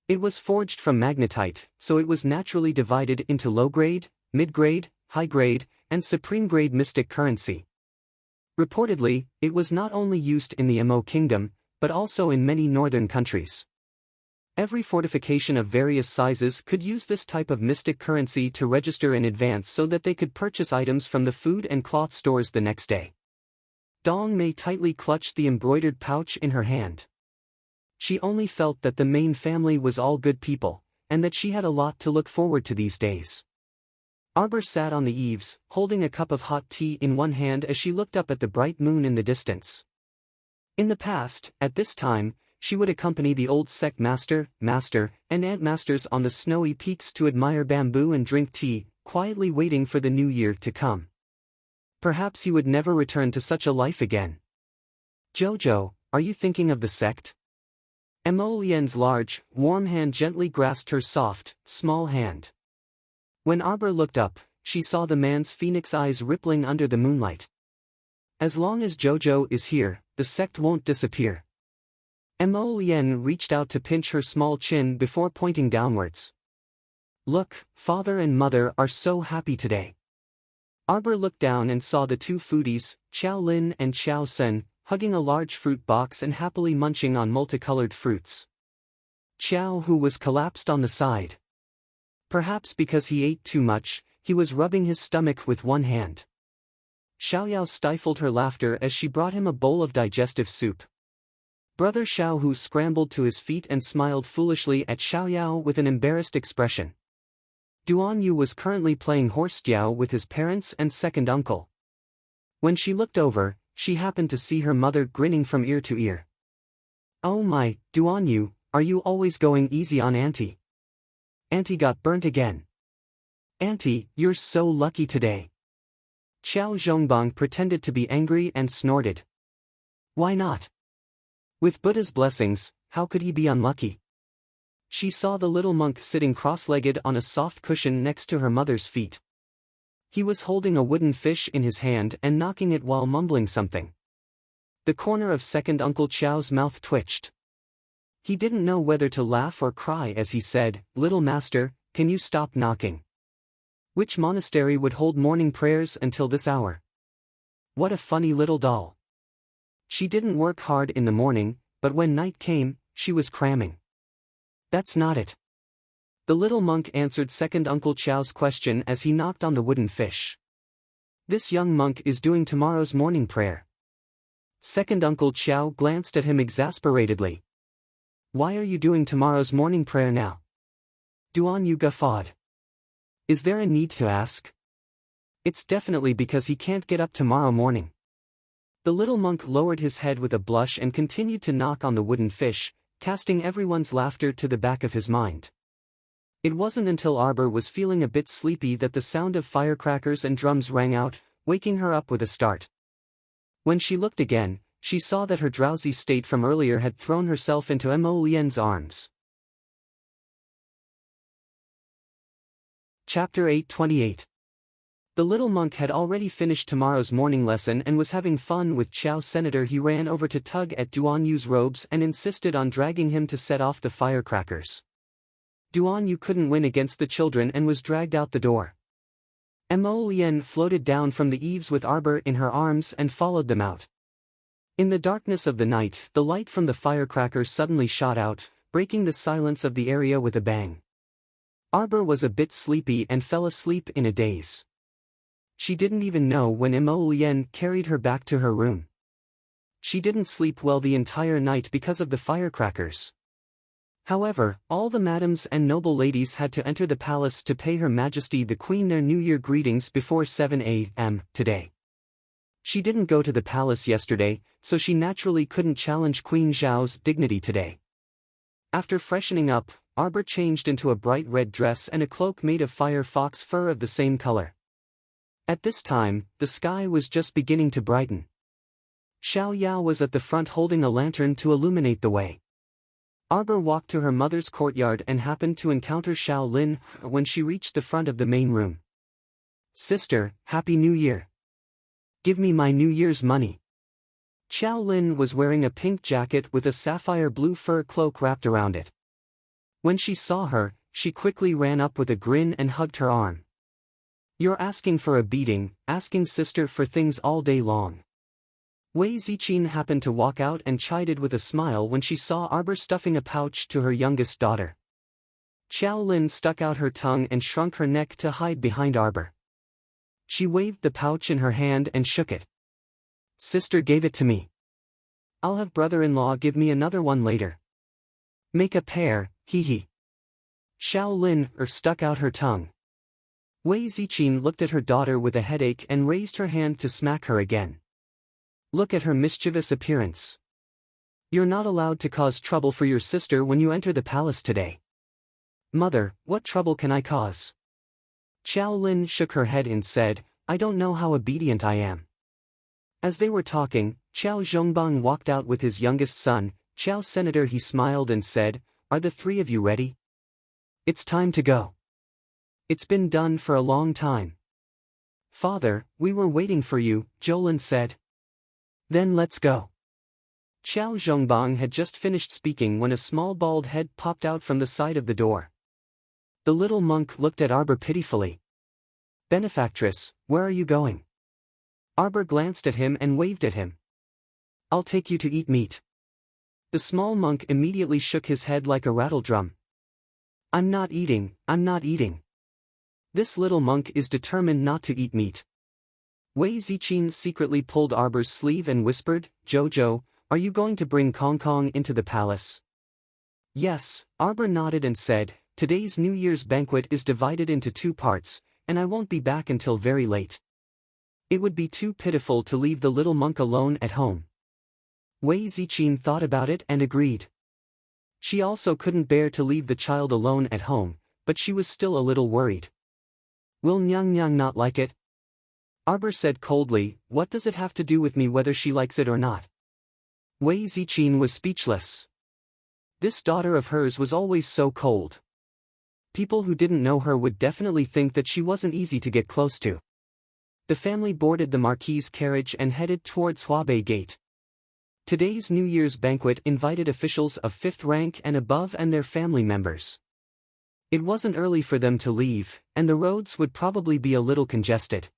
It was forged from magnetite, so it was naturally divided into low-grade, mid-grade, high-grade, and supreme-grade mystic currency. Reportedly, it was not only used in the Mo Kingdom, but also in many northern countries. Every fortification of various sizes could use this type of mystic currency to register in advance so that they could purchase items from the food and cloth stores the next day. Dong Mei tightly clutched the embroidered pouch in her hand. She only felt that the main family was all good people, and that she had a lot to look forward to these days. Arbor sat on the eaves, holding a cup of hot tea in one hand as she looked up at the bright moon in the distance. In the past, at this time, she would accompany the old sect master, and aunt masters on the snowy peaks to admire bamboo and drink tea, quietly waiting for the new year to come. Perhaps he would never return to such a life again. Jojo, are you thinking of the sect? Mo Lien's large, warm hand gently grasped her soft, small hand. When Arbor looked up, she saw the man's phoenix eyes rippling under the moonlight. As long as Jojo is here, the sect won't disappear. Mo Lien reached out to pinch her small chin before pointing downwards. Look, father and mother are so happy today. Arbor looked down and saw the two foodies, Xiao Lin and Xiao Sen, hugging a large fruit box and happily munching on multicolored fruits. Xiao, who was collapsed on the side. Perhaps because he ate too much, he was rubbing his stomach with one hand. Xiaoyao stifled her laughter as she brought him a bowl of digestive soup. Brother Xiaohu scrambled to his feet and smiled foolishly at Xiaoyao with an embarrassed expression. Duan Yu was currently playing horse-jiao with his parents and second uncle. When she looked over, she happened to see her mother grinning from ear to ear. Oh my, Duan Yu, are you always going easy on Auntie? Auntie got burnt again. Auntie, you're so lucky today. Qiao Zhongbang pretended to be angry and snorted. Why not? With Buddha's blessings, how could he be unlucky? She saw the little monk sitting cross-legged on a soft cushion next to her mother's feet. He was holding a wooden fish in his hand and knocking it while mumbling something. The corner of second Uncle Qiao's mouth twitched. He didn't know whether to laugh or cry as he said, "Little master, can you stop knocking? Which monastery would hold morning prayers until this hour? What a funny little doll." She didn't work hard in the morning, but when night came, she was cramming. That's not it. The little monk answered second Uncle Qiao's question as he knocked on the wooden fish. This young monk is doing tomorrow's morning prayer. Second Uncle Qiao glanced at him exasperatedly. Why are you doing tomorrow's morning prayer now? Duan Yu guffawed. Is there a need to ask? It's definitely because he can't get up tomorrow morning. The little monk lowered his head with a blush and continued to knock on the wooden fish, casting everyone's laughter to the back of his mind. It wasn't until Arbor was feeling a bit sleepy that the sound of firecrackers and drums rang out, waking her up with a start. When she looked again, she saw that her drowsy state from earlier had thrown herself into Mo Lien's arms. Chapter 828. The little monk had already finished tomorrow's morning lesson and was having fun with Qiao Senator. He ran over to tug at Duan Yu's robes and insisted on dragging him to set off the firecrackers. Duan Yu couldn't win against the children and was dragged out the door. Mo Lien floated down from the eaves with Arbor in her arms and followed them out. In the darkness of the night, the light from the firecracker suddenly shot out, breaking the silence of the area with a bang. Arbor was a bit sleepy and fell asleep in a daze. She didn't even know when Mo Lien carried her back to her room. She didn't sleep well the entire night because of the firecrackers. However, all the madams and noble ladies had to enter the palace to pay Her Majesty the Queen their New Year greetings before 7 a.m. today. She didn't go to the palace yesterday, so she naturally couldn't challenge Queen Zhao's dignity today. After freshening up, Arbor changed into a bright red dress and a cloak made of fire fox fur of the same color. At this time, the sky was just beginning to brighten. Xiao Yao was at the front holding a lantern to illuminate the way. Arbor walked to her mother's courtyard and happened to encounter Xiao Lin when she reached the front of the main room. "Sister, Happy New Year. Give me my New Year's money." Xiao Lin was wearing a pink jacket with a sapphire blue fur cloak wrapped around it. When she saw her, she quickly ran up with a grin and hugged her arm. "You're asking for a beating, asking sister for things all day long. Wei Ziqin happened to walk out and chided with a smile when she saw Arbor stuffing a pouch to her youngest daughter. Xiao Lin stuck out her tongue and shrunk her neck to hide behind Arbor. She waved the pouch in her hand and shook it. Sister gave it to me. I'll have brother-in-law give me another one later. Make a pair, hee hee. Xiao Lin stuck out her tongue. Wei Ziqin looked at her daughter with a headache and raised her hand to smack her again. Look at her mischievous appearance. You're not allowed to cause trouble for your sister when you enter the palace today. Mother, what trouble can I cause? Xiao Lin shook her head and said, I don't know how obedient I am. As they were talking, Qiao Zhongbang walked out with his youngest son, Qiao Senator. He smiled and said, Are the three of you ready? It's time to go. It's been done for a long time. Father, we were waiting for you, Jolin said. Then let's go. Qiao Zhongbang had just finished speaking when a small bald head popped out from the side of the door. The little monk looked at Arbor pitifully. Benefactress, where are you going? Arbor glanced at him and waved at him. I'll take you to eat meat. The small monk immediately shook his head like a rattledrum. I'm not eating, I'm not eating. This little monk is determined not to eat meat. Wei Ziqin secretly pulled Arbor's sleeve and whispered, Jojo, are you going to bring Kong Kong into the palace? Yes, Arbor nodded and said, today's New Year's banquet is divided into 2 parts, and I won't be back until very late. It would be too pitiful to leave the little monk alone at home. Wei Ziqin thought about it and agreed. She also couldn't bear to leave the child alone at home, but she was still a little worried. Will Nyang Nyang not like it? Arbor said coldly, what does it have to do with me whether she likes it or not? Wei Ziqin was speechless. This daughter of hers was always so cold. People who didn't know her would definitely think that she wasn't easy to get close to. The family boarded the marquis's carriage and headed towards Huabei Gate. Today's New Year's banquet invited officials of 5th rank and above and their family members. It wasn't early for them to leave, and the roads would probably be a little congested.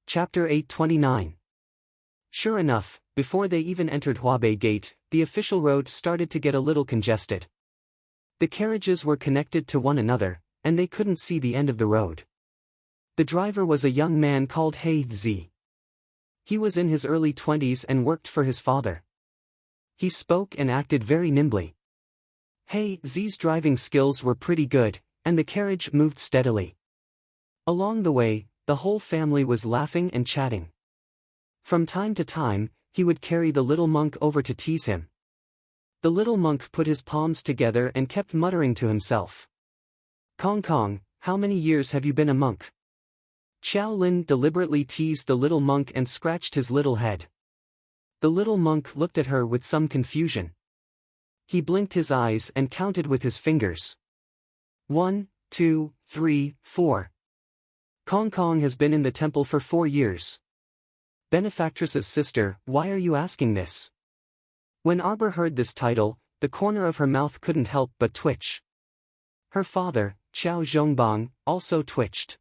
Chapter 829. Sure enough, before they even entered Huabei Gate, the official road started to get a little congested. The carriages were connected to one another, and they couldn't see the end of the road. The driver was a young man called He Zi. He was in his early 20s and worked for his father. He spoke and acted very nimbly. He Zi's driving skills were pretty good, and the carriage moved steadily. Along the way, the whole family was laughing and chatting. From time to time, he would carry the little monk over to tease him. The little monk put his palms together and kept muttering to himself. Kong Kong, how many years have you been a monk? Xiao Lin deliberately teased the little monk and scratched his little head. The little monk looked at her with some confusion. He blinked his eyes and counted with his fingers. 1, 2, 3, 4. Kong Kong has been in the temple for 4 years. Benefactress's sister, why are you asking this? When Arbor heard this title, the corner of her mouth couldn't help but twitch. Her father, Qiao Zhongbang, also twitched.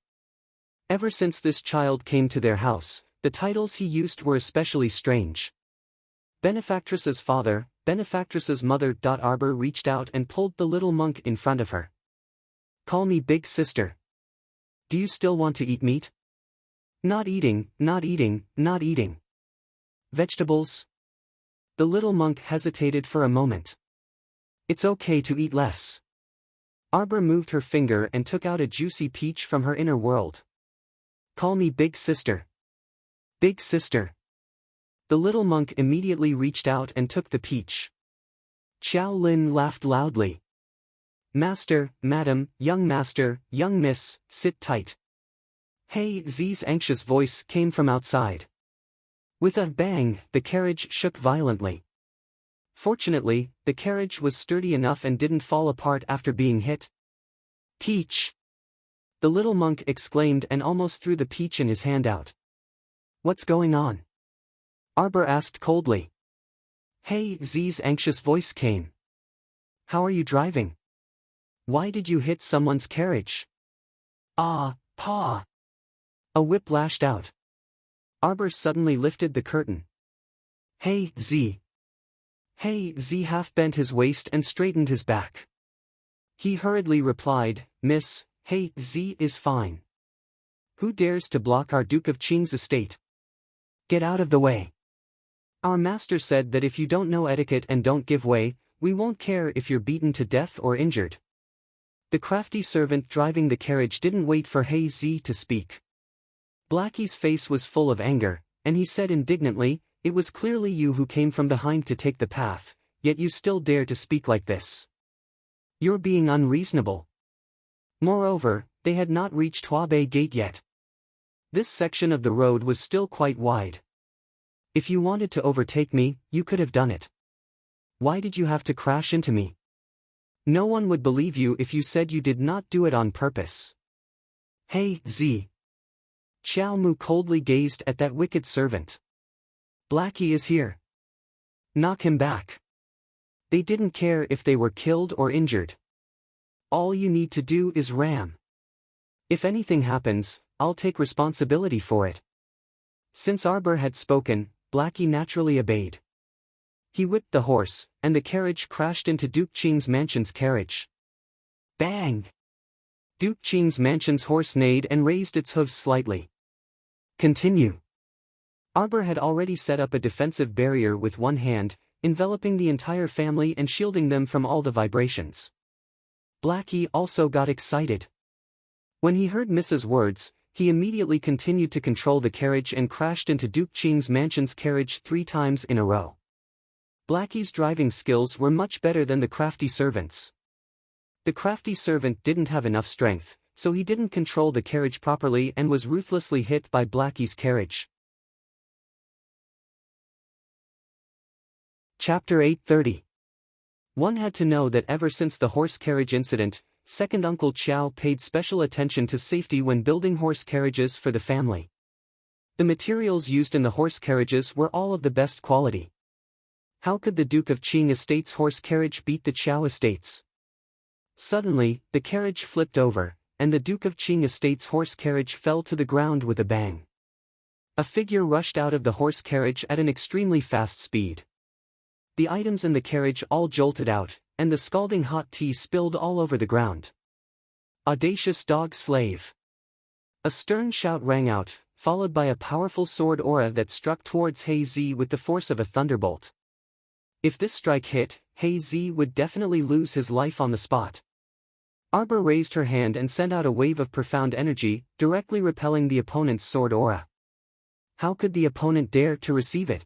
Ever since this child came to their house, the titles he used were especially strange. Benefactress's father, benefactress's mother. Arbor reached out and pulled the little monk in front of her. Call me big sister. Do you still want to eat meat? Not eating, not eating, not eating. Vegetables? The little monk hesitated for a moment. It's okay to eat less. Arbor moved her finger and took out a juicy peach from her inner world. Call me big sister. Big sister. The little monk immediately reached out and took the peach. Xiao Lin laughed loudly. Master, madam, young master, young miss, sit tight. He Zi's anxious voice came from outside. With a bang, the carriage shook violently. Fortunately, the carriage was sturdy enough and didn't fall apart after being hit. Peach! The little monk exclaimed and almost threw the peach in his hand out. What's going on? Arbor asked coldly. He Zi's anxious voice came. How are you driving? Why did you hit someone's carriage? Ah, Pa! A whip lashed out. Arbor suddenly lifted the curtain. Hey, Z. Hey, Z half bent his waist and straightened his back. He hurriedly replied, Miss, Hey, Z is fine. Who dares to block our Duke of Qing's estate? Get out of the way. Our master said that if you don't know etiquette and don't give way, we won't care if you're beaten to death or injured. The crafty servant driving the carriage didn't wait for Hey Z to speak. Blackie's face was full of anger, and he said indignantly, It was clearly you who came from behind to take the path, yet you still dare to speak like this. You're being unreasonable. Moreover, they had not reached Huabei Gate yet. This section of the road was still quite wide. If you wanted to overtake me, you could have done it. Why did you have to crash into me? No one would believe you if you said you did not do it on purpose. Hey, Z. Xiao Mu coldly gazed at that wicked servant. Blackie is here. Knock him back. They didn't care if they were killed or injured. All you need to do is ram. If anything happens, I'll take responsibility for it. Since Arbor had spoken, Blackie naturally obeyed. He whipped the horse, and the carriage crashed into Duke Qing's mansion's carriage. Bang! Duke Qing's mansion's horse neighed and raised its hooves slightly. Continue. Arbor had already set up a defensive barrier with one hand, enveloping the entire family and shielding them from all the vibrations. Blackie also got excited. When he heard Mrs. words, he immediately continued to control the carriage and crashed into Duke Qing's mansion's carriage 3 times in a row. Blackie's driving skills were much better than the crafty servant's. The crafty servant didn't have enough strength, so he didn't control the carriage properly and was ruthlessly hit by Blackie's carriage. Chapter 830. One had to know that ever since the horse carriage incident, Second Uncle Qiao paid special attention to safety when building horse carriages for the family. The materials used in the horse carriages were all of the best quality. How could the Duke of Qing Estate's horse carriage beat the Qiao Estate's? Suddenly, the carriage flipped over, and the Duke of Qing Estate's horse carriage fell to the ground with a bang. A figure rushed out of the horse carriage at an extremely fast speed. The items in the carriage all jolted out, and the scalding hot tea spilled all over the ground. Audacious dog slave! A stern shout rang out, followed by a powerful sword aura that struck towards He Zi with the force of a thunderbolt. If this strike hit, He Zi would definitely lose his life on the spot. Arbor raised her hand and sent out a wave of profound energy, directly repelling the opponent's sword aura. How could the opponent dare to receive it?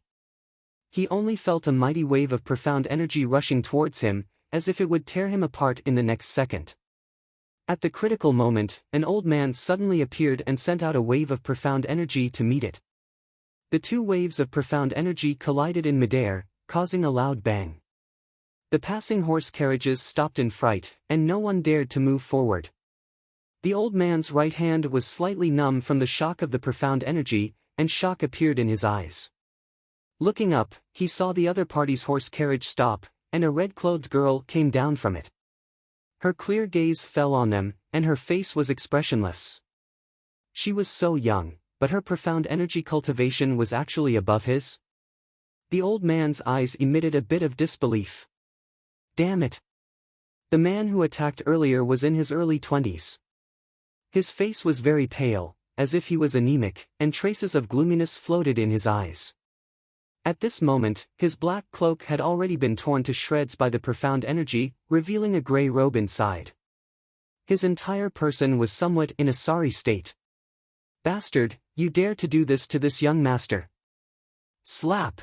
He only felt a mighty wave of profound energy rushing towards him, as if it would tear him apart in the next second. At the critical moment, an old man suddenly appeared and sent out a wave of profound energy to meet it. The 2 waves of profound energy collided in midair, causing a loud bang. The passing horse carriages stopped in fright, and no one dared to move forward. The old man's right hand was slightly numb from the shock of the profound energy, and shock appeared in his eyes. Looking up, he saw the other party's horse carriage stop, and a red-clothed girl came down from it. Her clear gaze fell on them, and her face was expressionless. She was so young, but her profound energy cultivation was actually above his. The old man's eyes emitted a bit of disbelief. Damn it! The man who attacked earlier was in his early 20s. His face was very pale, as if he was anemic, and traces of gloominess floated in his eyes. At this moment, his black cloak had already been torn to shreds by the profound energy, revealing a grey robe inside. His entire person was somewhat in a sorry state. Bastard, you dare to do this to this young master. Slap!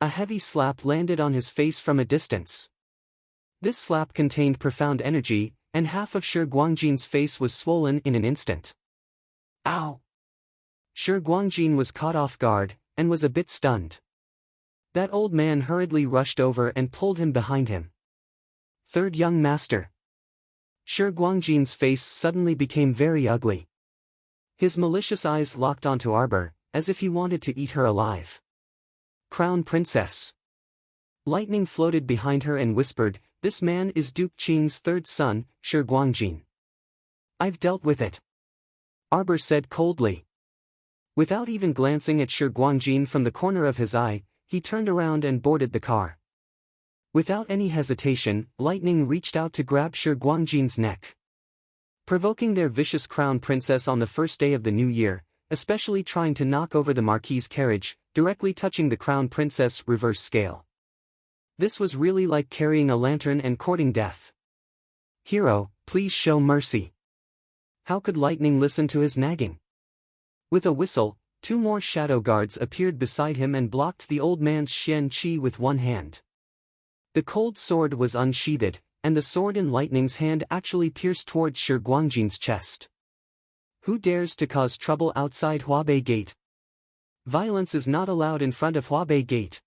A heavy slap landed on his face from a distance. This slap contained profound energy, and half of Shi Guangjin's face was swollen in an instant. Ow! Shi Guangjin was caught off guard, and was a bit stunned. That old man hurriedly rushed over and pulled him behind him. Third young master. Shi Guangjin's face suddenly became very ugly. His malicious eyes locked onto Arbor, as if he wanted to eat her alive. Crown Princess. Lightning floated behind her and whispered, "This man is Duke Qing's 3rd son, Shi Guangjin." "I've dealt with it," Arbor said coldly. Without even glancing at Shi Guangjin from the corner of his eye, he turned around and boarded the car. Without any hesitation, Lightning reached out to grab Shi Guangjin's neck. Provoking their vicious crown princess on the first day of the new year, especially trying to knock over the marquis's carriage, directly touching the crown princess reverse scale. This was really like carrying a lantern and courting death. Hero, please show mercy. How could Lightning listen to his nagging? With a whistle, 2 more shadow guards appeared beside him and blocked the old man's Xian Qi with one hand. The cold sword was unsheathed, and the sword in Lightning's hand actually pierced towards Shi Guangjin's chest. Who dares to cause trouble outside Huabei Gate? Violence is not allowed in front of Huabei Gate.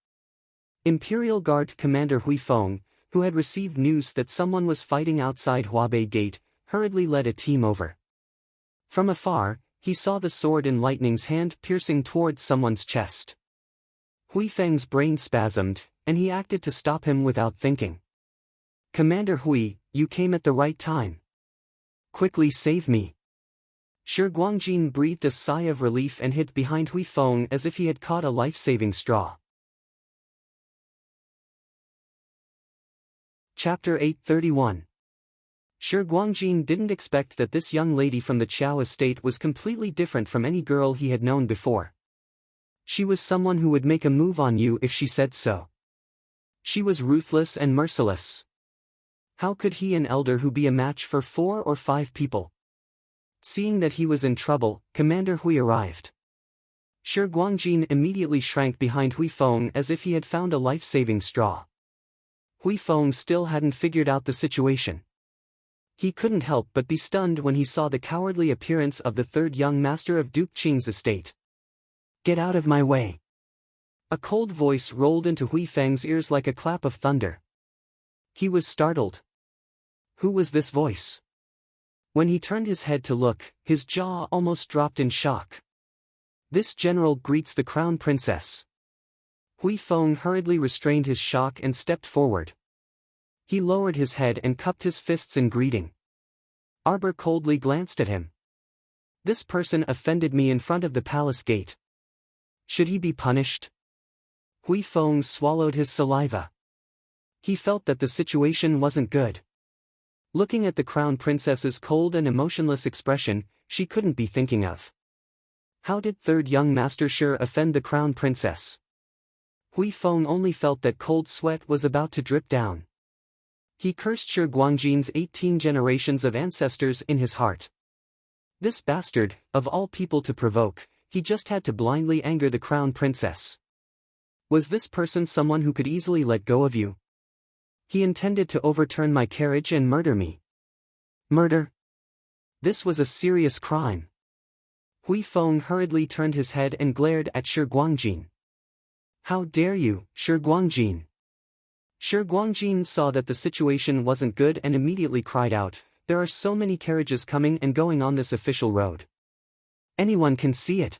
Imperial Guard Commander Hui Feng, who had received news that someone was fighting outside Huabei Gate, hurriedly led a team over. From afar, he saw the sword in Lightning's hand piercing towards someone's chest. Hui Feng's brain spasmed, and he acted to stop him without thinking. Commander Hui, you came at the right time. Quickly save me. Shi Guangjin breathed a sigh of relief and hid behind Hui Feng as if he had caught a life-saving straw. Chapter 831. Shi Guangjin didn't expect that this young lady from the Qiao estate was completely different from any girl he had known before. She was someone who would make a move on you if she said so. She was ruthless and merciless. How could he, an elder who, be a match for 4 or 5 people? Seeing that he was in trouble, Commander Hui arrived. Shi Guangjin immediately shrank behind Hui Feng as if he had found a life-saving straw. Hui Feng still hadn't figured out the situation. He couldn't help but be stunned when he saw the cowardly appearance of the 3rd young master of Duke Qing's estate. Get out of my way. A cold voice rolled into Hui Feng's ears like a clap of thunder. He was startled. Who was this voice? When he turned his head to look, his jaw almost dropped in shock. This general greets the crown princess. Hui Feng hurriedly restrained his shock and stepped forward. He lowered his head and cupped his fists in greeting. Arbor coldly glanced at him. This person offended me in front of the palace gate. Should he be punished? Hui Feng swallowed his saliva. He felt that the situation wasn't good. Looking at the crown princess's cold and emotionless expression, she couldn't be thinking of. How did 3rd young master Shi offend the crown princess? Hui Feng only felt that cold sweat was about to drip down. He cursed Shi Guangjin's 18 generations of ancestors in his heart. This bastard, of all people to provoke, he just had to blindly anger the crown princess. Was this person someone who could easily let go of you? He intended to overturn my carriage and murder me. Murder? This was a serious crime. Hui Feng hurriedly turned his head and glared at Shi Guangjin. How dare you, Shi Guangjin? Shi Guangjin saw that the situation wasn't good and immediately cried out, there are so many carriages coming and going on this official road. Anyone can see it.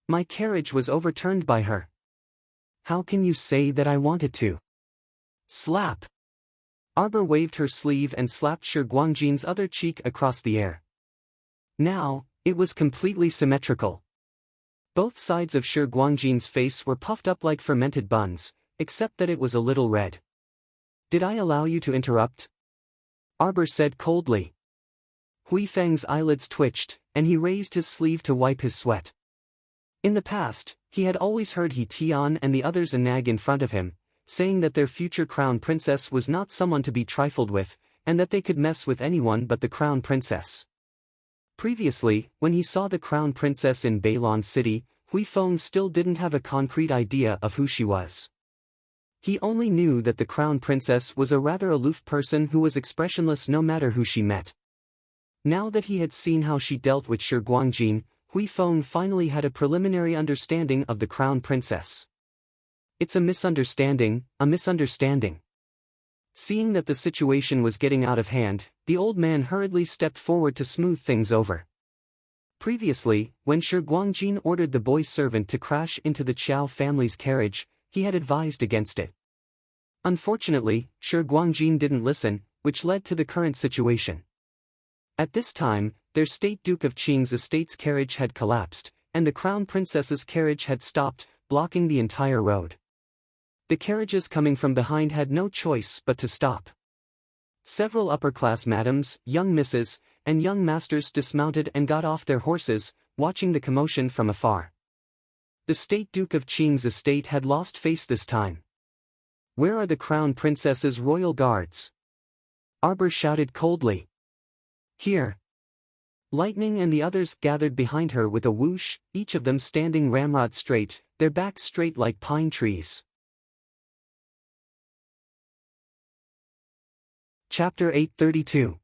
My carriage was overturned by her. How can you say that I wanted to? Slap! Arbor waved her sleeve and slapped Shi Guangjin's other cheek across the air. Now, it was completely symmetrical. Both sides of Shi Guangjin's face were puffed up like fermented buns, except that it was a little red. Did I allow you to interrupt? Arbor said coldly. Hui Feng's eyelids twitched, and he raised his sleeve to wipe his sweat. In the past, he had always heard He Tian and the others nag in front of him, saying that their future crown princess was not someone to be trifled with, and that they could mess with anyone but the crown princess. Previously, when he saw the crown princess in Beilon City, Hui Feng still didn't have a concrete idea of who she was. He only knew that the crown princess was a rather aloof person who was expressionless no matter who she met. Now that he had seen how she dealt with Shi Guangjin, Hui Feng finally had a preliminary understanding of the crown princess. It's a misunderstanding, a misunderstanding. Seeing that the situation was getting out of hand, the old man hurriedly stepped forward to smooth things over. Previously, when Shi Guangjin ordered the boy servant to crash into the Qiao family's carriage, he had advised against it. Unfortunately, Shi Guangjin didn't listen, which led to the current situation. At this time, their state Duke of Qing's estate's carriage had collapsed, and the crown princess's carriage had stopped, blocking the entire road. The carriages coming from behind had no choice but to stop. Several upper-class madams, young misses, and young masters dismounted and got off their horses, watching the commotion from afar. The State Duke of Qing's estate had lost face this time. "Where are the crown princess's royal guards?" Arbor shouted coldly. "Here." Lightning and the others gathered behind her with a whoosh, each of them standing ramrod straight, their backs straight like pine trees. Chapter 832.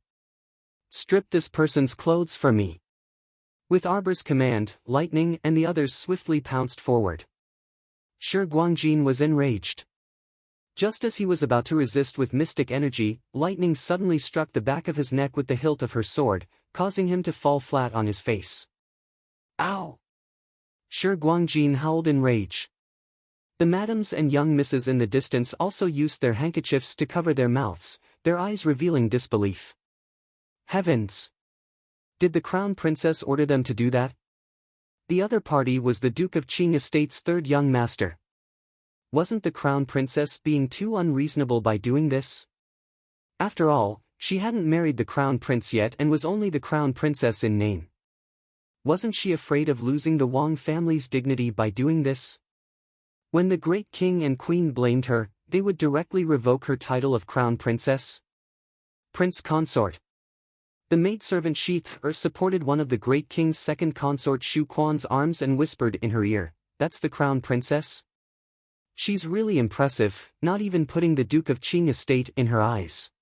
Strip this person's clothes for me. With Arbor's command, Lightning and the others swiftly pounced forward. Shi Guangjin was enraged. Just as he was about to resist with mystic energy, Lightning suddenly struck the back of his neck with the hilt of her sword, causing him to fall flat on his face. "Ow!" Shi Guangjin howled in rage. The madams and young misses in the distance also used their handkerchiefs to cover their mouths, their eyes revealing disbelief. Heavens! Did the crown princess order them to do that? The other party was the Duke of Qing Estate's third young master. Wasn't the crown princess being too unreasonable by doing this? After all, she hadn't married the crown prince yet and was only the crown princess in name. Wasn't she afraid of losing the Wang family's dignity by doing this? When the great king and queen blamed her, they would directly revoke her title of crown princess. Prince Consort. The maidservant Shi supported one of the great king's second consort Shu Quan's arms and whispered in her ear, "That's the crown princess? She's really impressive, not even putting the Duke of Qing estate in her eyes."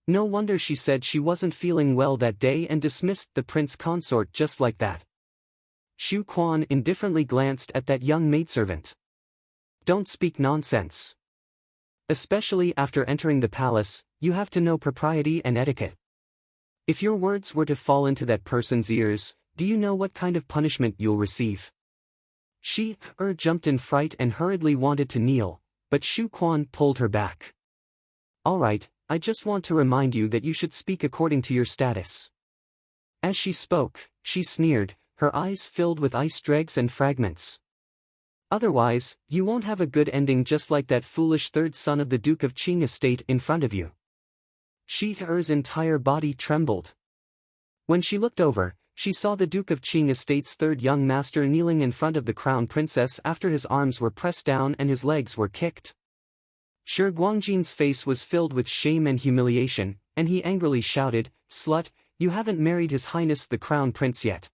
No wonder she said she wasn't feeling well that day and dismissed the prince consort just like that. Shu Quan indifferently glanced at that young maidservant. "Don't speak nonsense. Especially after entering the palace, you have to know propriety and etiquette. If your words were to fall into that person's ears, do you know what kind of punishment you'll receive?" Shi jumped in fright and hurriedly wanted to kneel, but Shu Quan pulled her back. "All right, I just want to remind you that you should speak according to your status." As she spoke, she sneered, her eyes filled with ice dregs and fragments. "Otherwise, you won't have a good ending just like that foolish third son of the Duke of Qing estate in front of you." Shi-er's entire body trembled. When she looked over, she saw the Duke of Qing estate's third young master kneeling in front of the crown princess after his arms were pressed down and his legs were kicked. Shi Guangjin's face was filled with shame and humiliation, and he angrily shouted, "Slut, you haven't married His Highness the Crown Prince yet.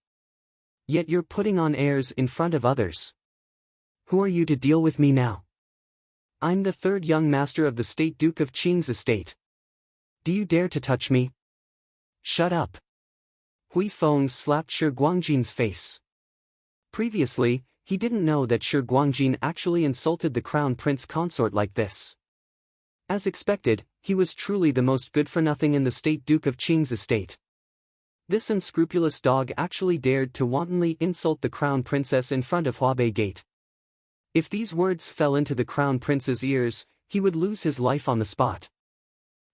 Yet you're putting on airs in front of others. Who are you to deal with me now? I'm the third young master of the State Duke of Qing's estate. Do you dare to touch me?" "Shut up." Hui Feng slapped Shi Guangjin's face. Previously, he didn't know that Shi Guangjin actually insulted the crown prince consort like this. As expected, he was truly the most good-for-nothing in the State Duke of Qing's estate. This unscrupulous dog actually dared to wantonly insult the crown princess in front of Huabei Gate. If these words fell into the crown prince's ears, he would lose his life on the spot.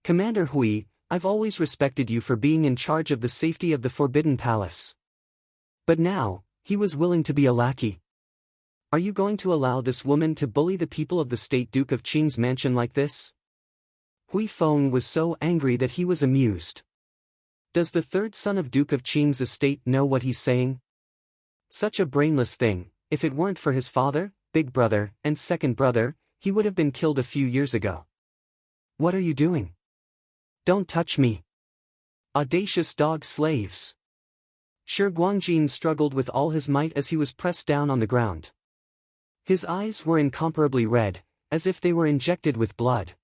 "Commander Hui, I've always respected you for being in charge of the safety of the Forbidden Palace. But now, he was willing to be a lackey. Are you going to allow this woman to bully the people of the State Duke of Qing's mansion like this?" Hui Feng was so angry that he was amused. Does the third son of Duke of Qing's estate know what he's saying? Such a brainless thing, if it weren't for his father, big brother, and second brother, he would have been killed a few years ago. "What are you doing? Don't touch me. Audacious dog slaves." Shi Guangjin struggled with all his might as he was pressed down on the ground. His eyes were incomparably red, as if they were injected with blood.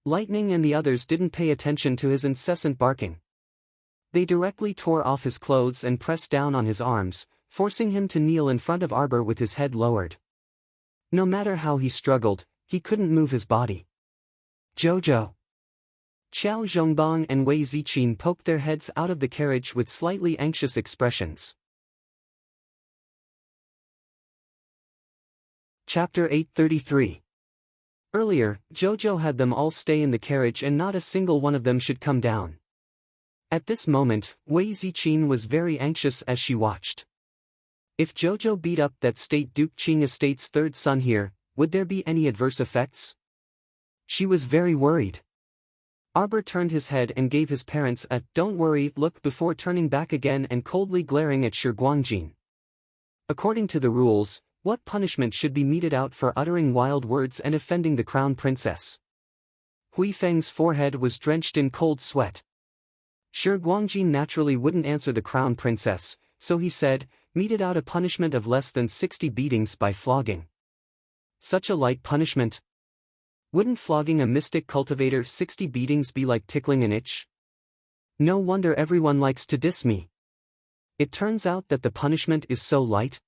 Lightning and the others didn't pay attention to his incessant barking. They directly tore off his clothes and pressed down on his arms, forcing him to kneel in front of Arbor with his head lowered. No matter how he struggled, he couldn't move his body. "Jojo!" Qiao Zhongbang and Wei Ziqin poked their heads out of the carriage with slightly anxious expressions. Chapter 833. Earlier, Jojo had them all stay in the carriage and not a single one of them should come down. At this moment, Wei Ziqin was very anxious as she watched. If Jojo beat up that state Duke Qing estate's third son here, would there be any adverse effects? She was very worried. Arbor turned his head and gave his parents a "don't worry" look before turning back again and coldly glaring at Shi Guangjin. According to the rules, what punishment should be meted out for uttering wild words and offending the crown princess? Hui Feng's forehead was drenched in cold sweat. Shi Guangjin naturally wouldn't answer the crown princess, so he said, meted out a punishment of less than 60 beatings by flogging. Such a light punishment? Wouldn't flogging a mystic cultivator 60 beatings be like tickling an itch? No wonder everyone likes to diss me. It turns out that the punishment is so light?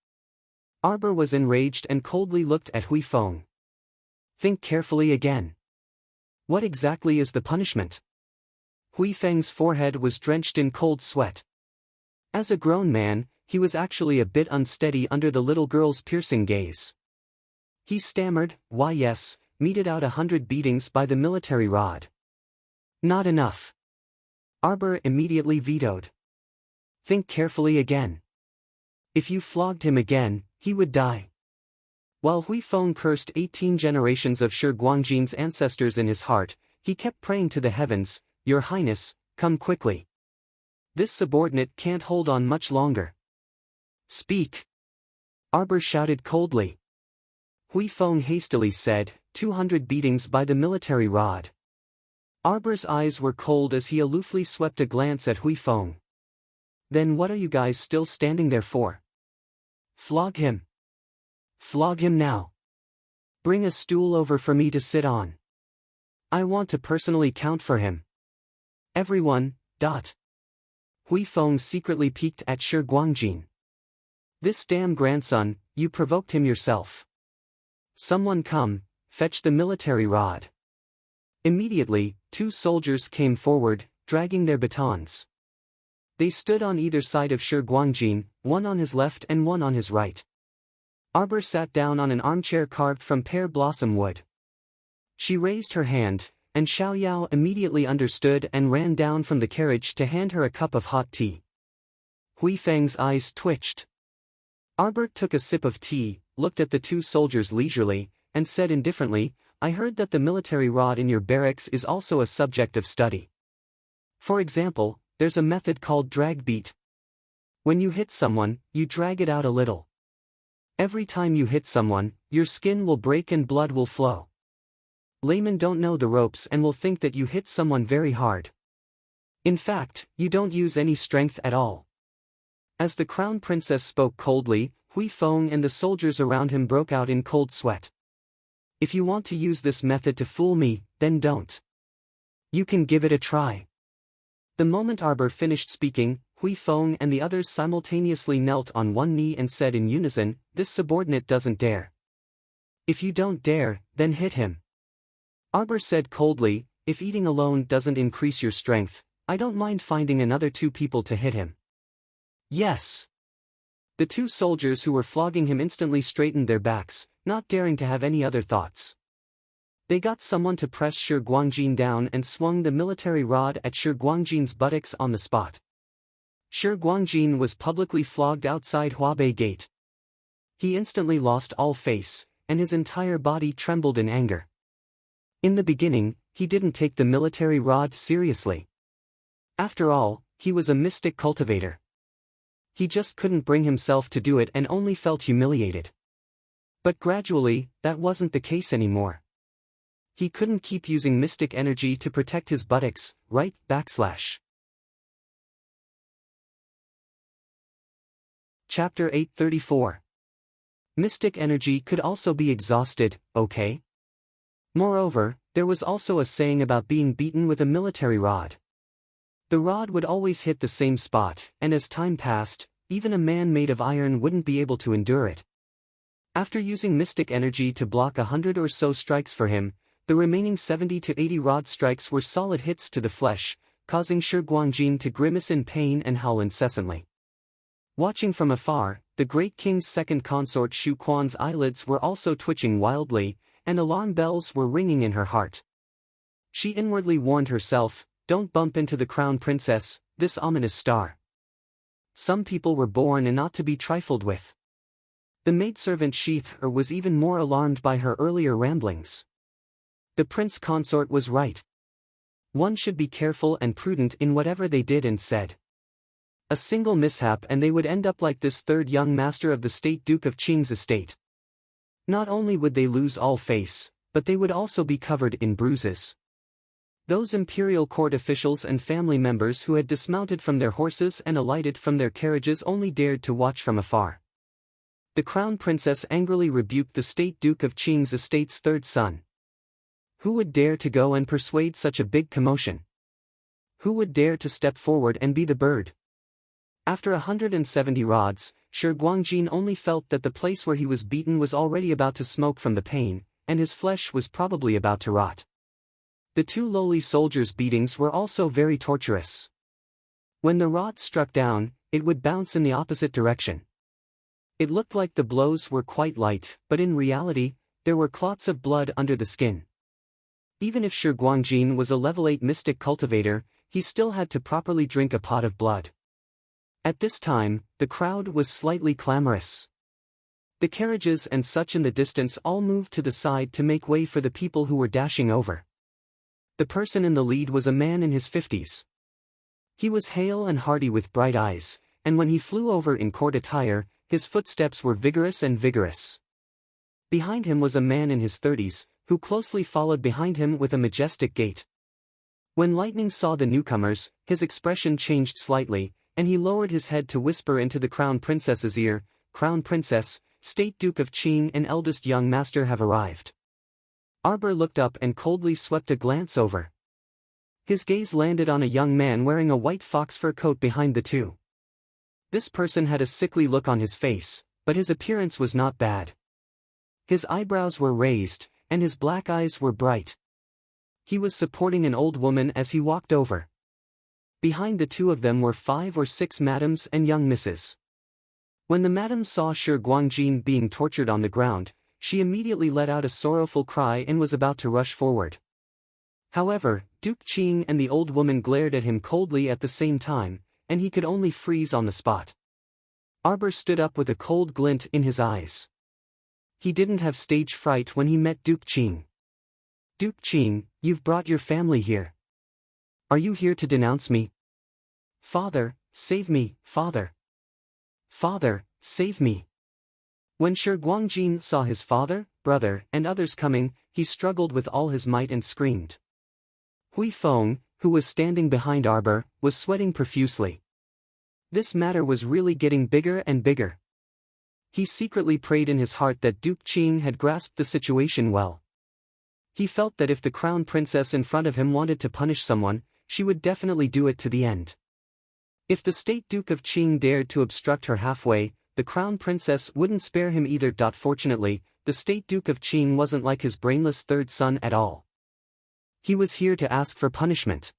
Arbor was enraged and coldly looked at Hui Feng. Think carefully again. What exactly is the punishment? Hui Feng's forehead was drenched in cold sweat. As a grown man, he was actually a bit unsteady under the little girl's piercing gaze. He stammered, "Why yes, meted out 100 beatings by the military rod." Not enough. Arbor immediately vetoed. Think carefully again. If you flogged him again, he would die. While Hui Feng cursed 18 generations of Shi Guangjin's ancestors in his heart, he kept praying to the heavens, "Your Highness, come quickly. This subordinate can't hold on much longer." Speak! Arbor shouted coldly. Hui Feng hastily said, 200 beatings by the military rod. Arbor's eyes were cold as he aloofly swept a glance at Hui Feng. Then what are you guys still standing there for? Flog him. Flog him now. Bring a stool over for me to sit on. I want to personally count for him. Everyone, Hui Feng secretly peeked at Shi Guangjin. This damn grandson, you provoked him yourself. Someone come, fetch the military rod. Immediately, 2 soldiers came forward, dragging their batons. They stood on either side of Shi Guangjin, one on his left and one on his right. Arbor sat down on an armchair carved from pear blossom wood. She raised her hand, and Xiaoyao immediately understood and ran down from the carriage to hand her a cup of hot tea. Hui Feng's eyes twitched. Arbor took a sip of tea, looked at the 2 soldiers leisurely, and said indifferently, "I heard that the military rod in your barracks is also a subject of study. For example, there's a method called drag beat. When you hit someone, you drag it out a little. Every time you hit someone, your skin will break and blood will flow. Laymen don't know the ropes and will think that you hit someone very hard. In fact, you don't use any strength at all." As the crown princess spoke coldly, Hui Feng and the soldiers around him broke out in cold sweat. If you want to use this method to fool me, then don't. You can give it a try. The moment Arbor finished speaking, Hui Feng and the others simultaneously knelt on one knee and said in unison, "This subordinate doesn't dare." "If you don't dare, then hit him." Arbor said coldly, "If eating alone doesn't increase your strength, I don't mind finding another 2 people to hit him." "Yes." The 2 soldiers who were flogging him instantly straightened their backs, not daring to have any other thoughts. They got someone to press Shi Guangjin down and swung the military rod at Shi Guangjin's buttocks on the spot. Shi Guangjin was publicly flogged outside Huabei Gate. He instantly lost all face, and his entire body trembled in anger. In the beginning, he didn't take the military rod seriously. After all, he was a mystic cultivator. He just couldn't bring himself to do it and only felt humiliated. But gradually, that wasn't the case anymore. He couldn't keep using mystic energy to protect his buttocks, right? Chapter 834. Mystic energy could also be exhausted, okay? Moreover, there was also a saying about being beaten with a military rod. The rod would always hit the same spot, and as time passed, even a man made of iron wouldn't be able to endure it. After using mystic energy to block 100 or so strikes for him, the remaining 70 to 80 rod strikes were solid hits to the flesh, causing Shi Guangjin to grimace in pain and howl incessantly. Watching from afar, the great king's second consort Shu Quan's eyelids were also twitching wildly, and alarm bells were ringing in her heart. She inwardly warned herself, "Don't bump into the crown princess, this ominous star. Some people were born and not to be trifled with." The maidservant Sheep was even more alarmed by her earlier ramblings. The Prince Consort was right. One should be careful and prudent in whatever they did and said. A single mishap and they would end up like this third young master of the state Duke of Qing's estate. Not only would they lose all face, but they would also be covered in bruises. Those imperial court officials and family members who had dismounted from their horses and alighted from their carriages only dared to watch from afar. The crown princess angrily rebuked the state Duke of Qing's estate's third son. Who would dare to go and persuade such a big commotion? Who would dare to step forward and be the bird? After 170 rods, Shi Guangjin only felt that the place where he was beaten was already about to smoke from the pain, and his flesh was probably about to rot. The two lowly soldiers' beatings were also very torturous. When the rod struck down, it would bounce in the opposite direction. It looked like the blows were quite light, but in reality, there were clots of blood under the skin. Even if Shi Guangjin was a level 8 mystic cultivator, he still had to properly drink a pot of blood. At this time, the crowd was slightly clamorous. The carriages and such in the distance all moved to the side to make way for the people who were dashing over. The person in the lead was a man in his 50s. He was hale and hearty with bright eyes, and when he flew over in court attire, his footsteps were vigorous and vigorous. Behind him was a man in his 30s, who closely followed behind him with a majestic gait. When Lightning saw the newcomers, his expression changed slightly, and he lowered his head to whisper into the Crown Princess's ear, "Crown Princess, State Duke of Qing and eldest young master have arrived." Arbor looked up and coldly swept a glance over. His gaze landed on a young man wearing a white fox fur coat behind the two. This person had a sickly look on his face, but his appearance was not bad. His eyebrows were raised, and his black eyes were bright. He was supporting an old woman as he walked over. Behind the two of them were 5 or 6 madams and young misses. When the madam saw Shi Guangjin being tortured on the ground, she immediately let out a sorrowful cry and was about to rush forward. However, Duke Qing and the old woman glared at him coldly at the same time, and he could only freeze on the spot. Arbor stood up with a cold glint in his eyes. He didn't have stage fright when he met Duke Qing. "Duke Qing, you've brought your family here. Are you here to denounce me? Father, save me, father. Father, save me." When Shi Guangjin saw his father, brother, and others coming, he struggled with all his might and screamed. Hui Feng, who was standing behind Arbor, was sweating profusely. This matter was really getting bigger and bigger. He secretly prayed in his heart that Duke Qing had grasped the situation well. He felt that if the crown princess in front of him wanted to punish someone, she would definitely do it to the end. If the state Duke of Qing dared to obstruct her halfway, the crown princess wouldn't spare him either. Fortunately, the state Duke of Qing wasn't like his brainless third son at all. He was here to ask for punishment.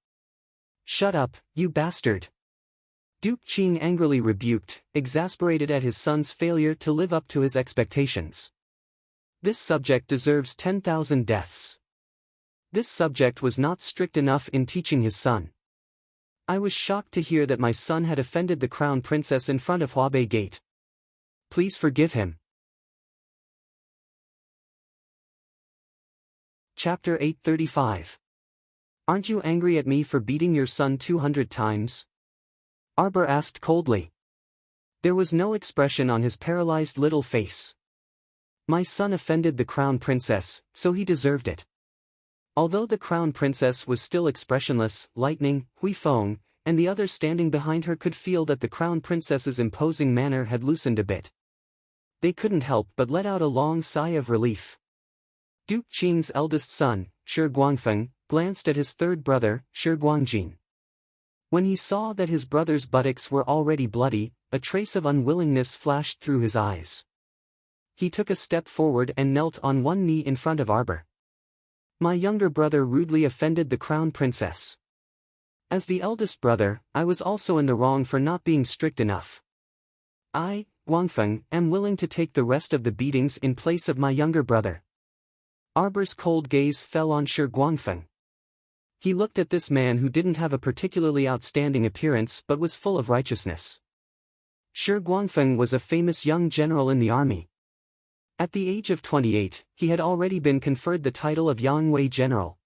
"Shut up, you bastard!" Duke Qing angrily rebuked, exasperated at his son's failure to live up to his expectations. This subject deserves 10,000 deaths. This subject was not strict enough in teaching his son. I was shocked to hear that my son had offended the crown princess in front of Huabei Gate. Please forgive him. Chapter 835. Aren't you angry at me for beating your son 200 times? Arbor asked coldly. There was no expression on his paralyzed little face. My son offended the crown princess, so he deserved it. Although the crown princess was still expressionless, Lightning, Hui Feng, and the others standing behind her could feel that the crown princess's imposing manner had loosened a bit. They couldn't help but let out a long sigh of relief. Duke Qing's eldest son, Shi Guangfeng, glanced at his third brother, Shi Guangjin. When he saw that his brother's buttocks were already bloody, a trace of unwillingness flashed through his eyes. He took a step forward and knelt on one knee in front of Arbor. My younger brother rudely offended the crown princess. As the eldest brother, I was also in the wrong for not being strict enough. I, Guangfeng, am willing to take the rest of the beatings in place of my younger brother. Arbor's cold gaze fell on Shi Guangfeng. He looked at this man who didn't have a particularly outstanding appearance but was full of righteousness. Shi Guangfeng was a famous young general in the army. At the age of 28, he had already been conferred the title of Yangwei General.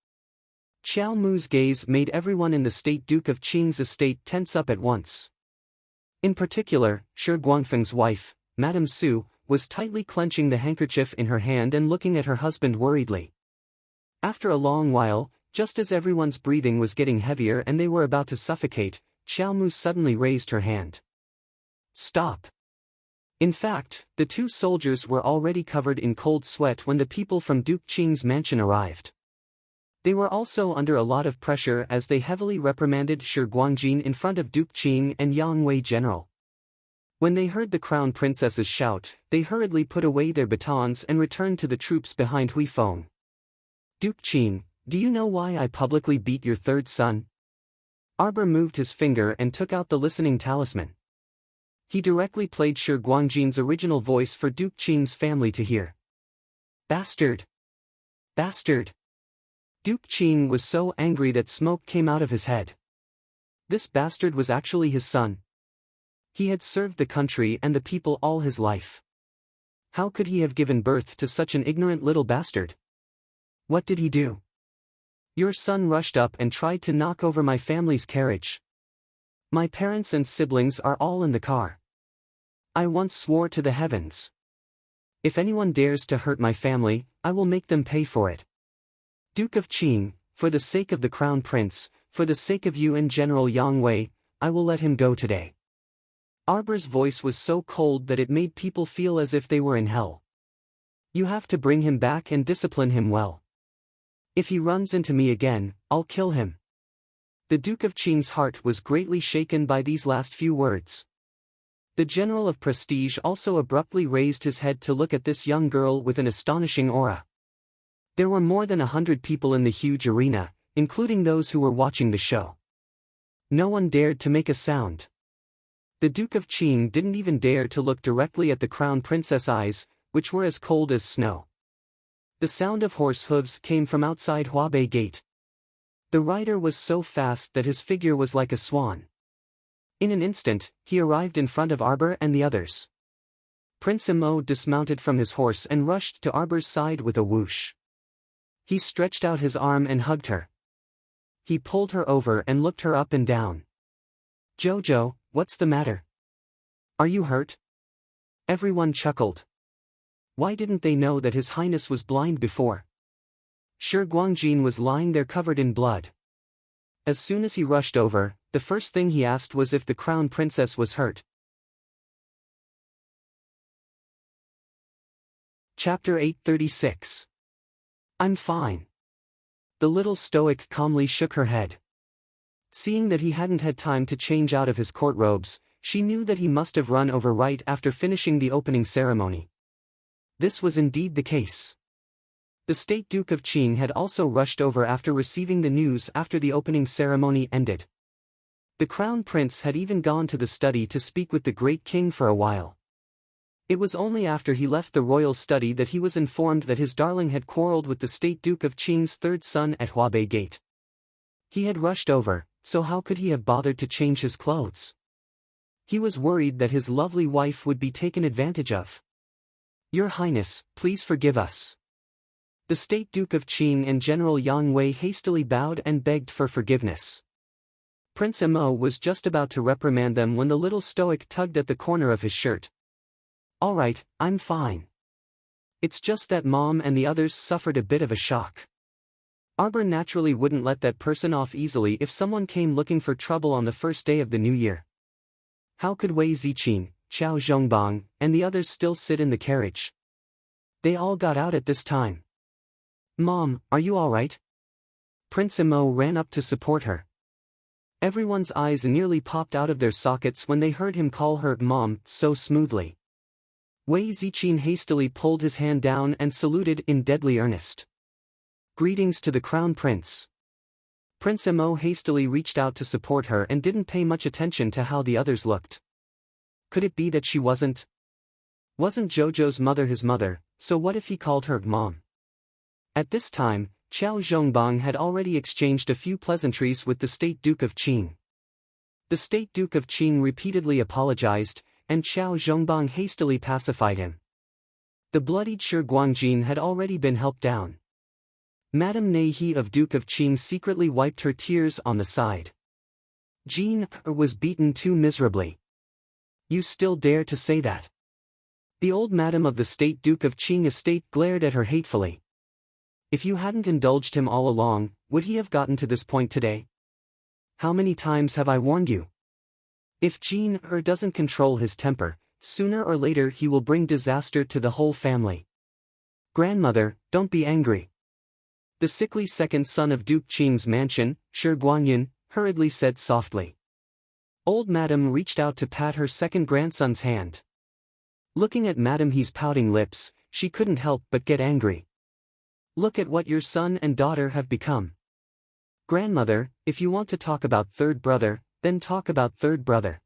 Qiao Mu's gaze made everyone in the State Duke of Qing's estate tense up at once. In particular, Shi Guangfeng's wife, Madame Su, was tightly clenching the handkerchief in her hand and looking at her husband worriedly. After a long while, just as everyone's breathing was getting heavier and they were about to suffocate, Qiao Mu suddenly raised her hand. Stop! In fact, the two soldiers were already covered in cold sweat when the people from Duke Qing's mansion arrived. They were also under a lot of pressure as they heavily reprimanded Shi Guangjin in front of Duke Qing and Yangwei General. When they heard the crown princess's shout, they hurriedly put away their batons and returned to the troops behind Hui Feng. Duke Qing, do you know why I publicly beat your third son? Arbor moved his finger and took out the listening talisman. He directly played Shi Guangjin's original voice for Duke Qing's family to hear. Bastard! Bastard! Duke Qing was so angry that smoke came out of his head. This bastard was actually his son. He had served the country and the people all his life. How could he have given birth to such an ignorant little bastard? What did he do? Your son rushed up and tried to knock over my family's carriage. My parents and siblings are all in the car. I once swore to the heavens. If anyone dares to hurt my family, I will make them pay for it. Duke of Qing, for the sake of the crown prince, for the sake of you and General Yang Wei, I will let him go today. Arbor's voice was so cold that it made people feel as if they were in hell. You have to bring him back and discipline him well. If he runs into me again, I'll kill him. The Duke of Qing's heart was greatly shaken by these last few words. The General of Prestige also abruptly raised his head to look at this young girl with an astonishing aura. There were more than 100 people in the huge arena, including those who were watching the show. No one dared to make a sound. The Duke of Qing didn't even dare to look directly at the crown princess' eyes, which were as cold as snow. The sound of horse hooves came from outside Huabei Gate. The rider was so fast that his figure was like a swan. In an instant, he arrived in front of Arbor and the others. Prince Imo dismounted from his horse and rushed to Arbor's side with a whoosh. He stretched out his arm and hugged her. He pulled her over and looked her up and down. Jojo, what's the matter? Are you hurt? Everyone chuckled. Why didn't they know that His Highness was blind before? Shi Guangjin was lying there covered in blood. As soon as he rushed over, the first thing he asked was if the crown princess was hurt. Chapter 836. I'm fine. The little stoic calmly shook her head. Seeing that he hadn't had time to change out of his court robes, she knew that he must have run over right after finishing the opening ceremony. This was indeed the case. The State Duke of Qing had also rushed over after receiving the news after the opening ceremony ended. The Crown Prince had even gone to the study to speak with the Great King for a while. It was only after he left the royal study that he was informed that his darling had quarreled with the State Duke of Qing's third son at Huabei Gate. He had rushed over, so how could he have bothered to change his clothes? He was worried that his lovely wife would be taken advantage of. Your Highness, please forgive us. The State Duke of Qing and General Yang Wei hastily bowed and begged for forgiveness. Prince Imo was just about to reprimand them when the little stoic tugged at the corner of his shirt. All right, I'm fine. It's just that Mom and the others suffered a bit of a shock. Arbor naturally wouldn't let that person off easily if someone came looking for trouble on the first day of the new year. How could Wei Ziqin, Qiao Zhongbang, and the others still sit in the carriage? They all got out at this time. Mom, are you all right? Prince Imo ran up to support her. Everyone's eyes nearly popped out of their sockets when they heard him call her Mom so smoothly. Wei Ziqin hastily pulled his hand down and saluted in deadly earnest. Greetings to the Crown Prince. Prince Imo hastily reached out to support her and didn't pay much attention to how the others looked. Could it be that she wasn't Jojo's mother his mother, so what if he called her Mom? At this time, Qiao Zhongbang had already exchanged a few pleasantries with the State Duke of Qing. The State Duke of Qing repeatedly apologized, and Qiao Zhongbang hastily pacified him. The bloodied Shi Guangjin had already been helped down. Madame Neihe of Duke of Qing secretly wiped her tears on the side. Jean was beaten too miserably. You still dare to say that? The old madam of the state Duke of Qing estate glared at her hatefully. If you hadn't indulged him all along, would he have gotten to this point today? How many times have I warned you? If Jean doesn't control his temper, sooner or later he will bring disaster to the whole family. Grandmother, don't be angry. The sickly second son of Duke Qing's mansion, Shi Guanyin, hurriedly said softly. Old Madame reached out to pat her second grandson's hand. Looking at Madame He's pouting lips, she couldn't help but get angry. Look at what your son and daughter have become. Grandmother, if you want to talk about third brother, then talk about third brother.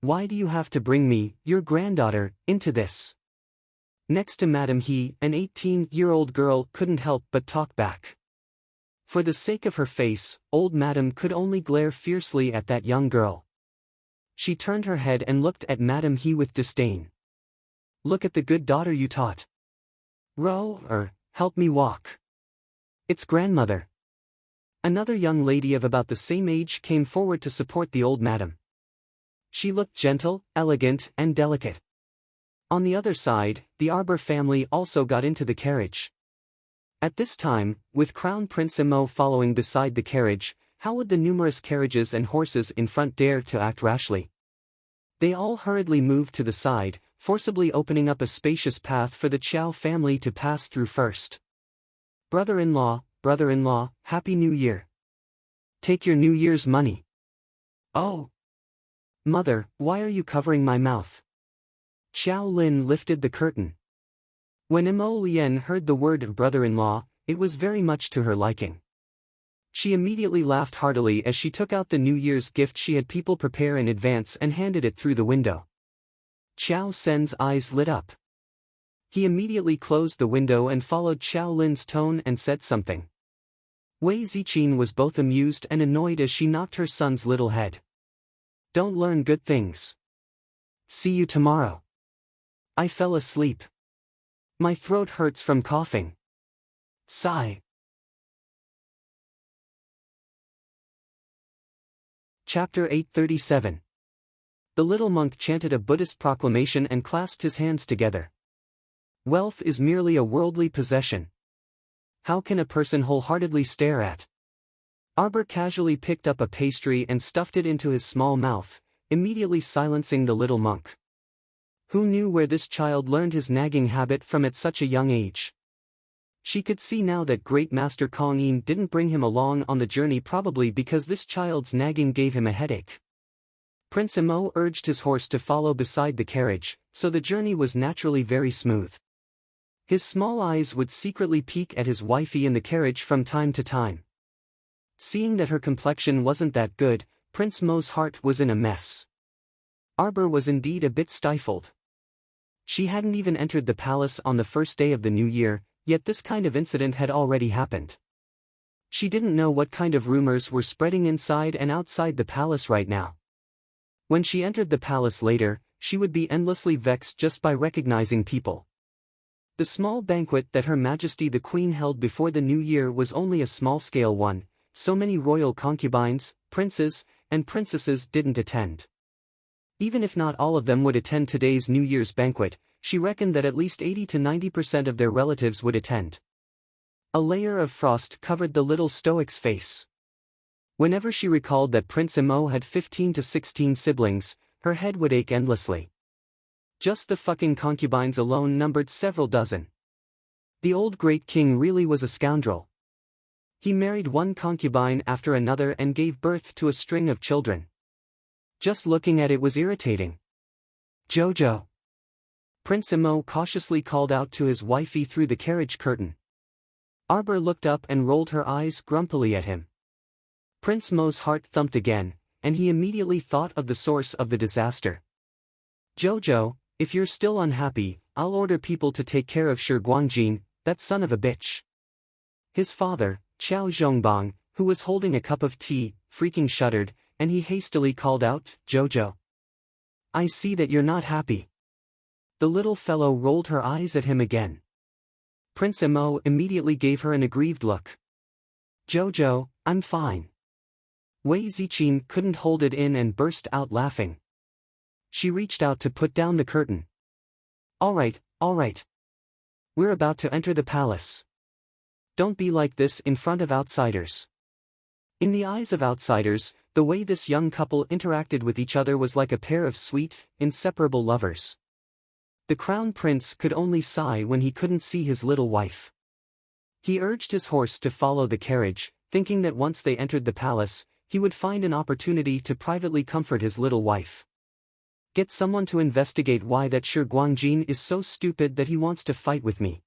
Why do you have to bring me, your granddaughter, into this? Next to Madame He, an 18-year-old girl couldn't help but talk back. For the sake of her face, old Madame could only glare fiercely at that young girl. She turned her head and looked at Madame He with disdain. Look at the good daughter you taught. Help me walk. It's grandmother. Another young lady of about the same age came forward to support the old madam. She looked gentle, elegant, and delicate. On the other side, the Arbor family also got into the carriage. At this time, with Crown Prince Imo following beside the carriage, how would the numerous carriages and horses in front dare to act rashly? They all hurriedly moved to the side, forcibly opening up a spacious path for the Chow family to pass through first. Brother-in-law, Happy New Year. Take your New Year's money. Oh! Mother, why are you covering my mouth? Chow Lin lifted the curtain. When Imo Lien heard the word brother-in-law, it was very much to her liking. She immediately laughed heartily as she took out the New Year's gift she had people prepare in advance and handed it through the window. Chow Sen's eyes lit up. He immediately closed the window and followed Chow Lin's tone and said something. Wei Ziqin was both amused and annoyed as she knocked her son's little head. Don't learn good things. See you tomorrow. I fell asleep. My throat hurts from coughing. Sigh. Chapter 837. The little monk chanted a Buddhist proclamation and clasped his hands together. Wealth is merely a worldly possession. How can a person wholeheartedly stare at? Arbor casually picked up a pastry and stuffed it into his small mouth, immediately silencing the little monk. Who knew where this child learned his nagging habit from at such a young age? She could see now that Great Master Kong Yin didn't bring him along on the journey, probably because this child's nagging gave him a headache. Prince Imo urged his horse to follow beside the carriage, so the journey was naturally very smooth. His small eyes would secretly peek at his wifey in the carriage from time to time. Seeing that her complexion wasn't that good, Prince Mo's heart was in a mess. Arbor was indeed a bit stifled. She hadn't even entered the palace on the first day of the new year, yet this kind of incident had already happened. She didn't know what kind of rumors were spreading inside and outside the palace right now. When she entered the palace later, she would be endlessly vexed just by recognizing people. The small banquet that Her Majesty the Queen held before the new year was only a small-scale one. So many royal concubines, princes, and princesses didn't attend. Even if not all of them would attend today's New Year's banquet, she reckoned that at least 80 to 90% of their relatives would attend. A layer of frost covered the little stoic's face. Whenever she recalled that Prince Imo had 15 to 16 siblings, her head would ache endlessly. Just the fucking concubines alone numbered several dozen. The old great king really was a scoundrel. He married one concubine after another and gave birth to a string of children. Just looking at it was irritating. Jojo. Prince Imo cautiously called out to his wifey through the carriage curtain. Arbor looked up and rolled her eyes grumpily at him. Prince Mo's heart thumped again, and he immediately thought of the source of the disaster. Jojo, if you're still unhappy, I'll order people to take care of Shi Guangjin, that son of a bitch. His father, Qiao Zhongbang, who was holding a cup of tea, freaking shuddered, and he hastily called out, Jojo. I see that you're not happy. The little fellow rolled her eyes at him again. Prince Mo immediately gave her an aggrieved look. "Jojo, I'm fine." Wei Ziqin couldn't hold it in and burst out laughing. She reached out to put down the curtain. All right. We're about to enter the palace. Don't be like this in front of outsiders." In the eyes of outsiders, the way this young couple interacted with each other was like a pair of sweet, inseparable lovers. The crown prince could only sigh when he couldn't see his little wife. He urged his horse to follow the carriage, thinking that once they entered the palace, he would find an opportunity to privately comfort his little wife. Get someone to investigate why that Shi Guangjin is so stupid that he wants to fight with me.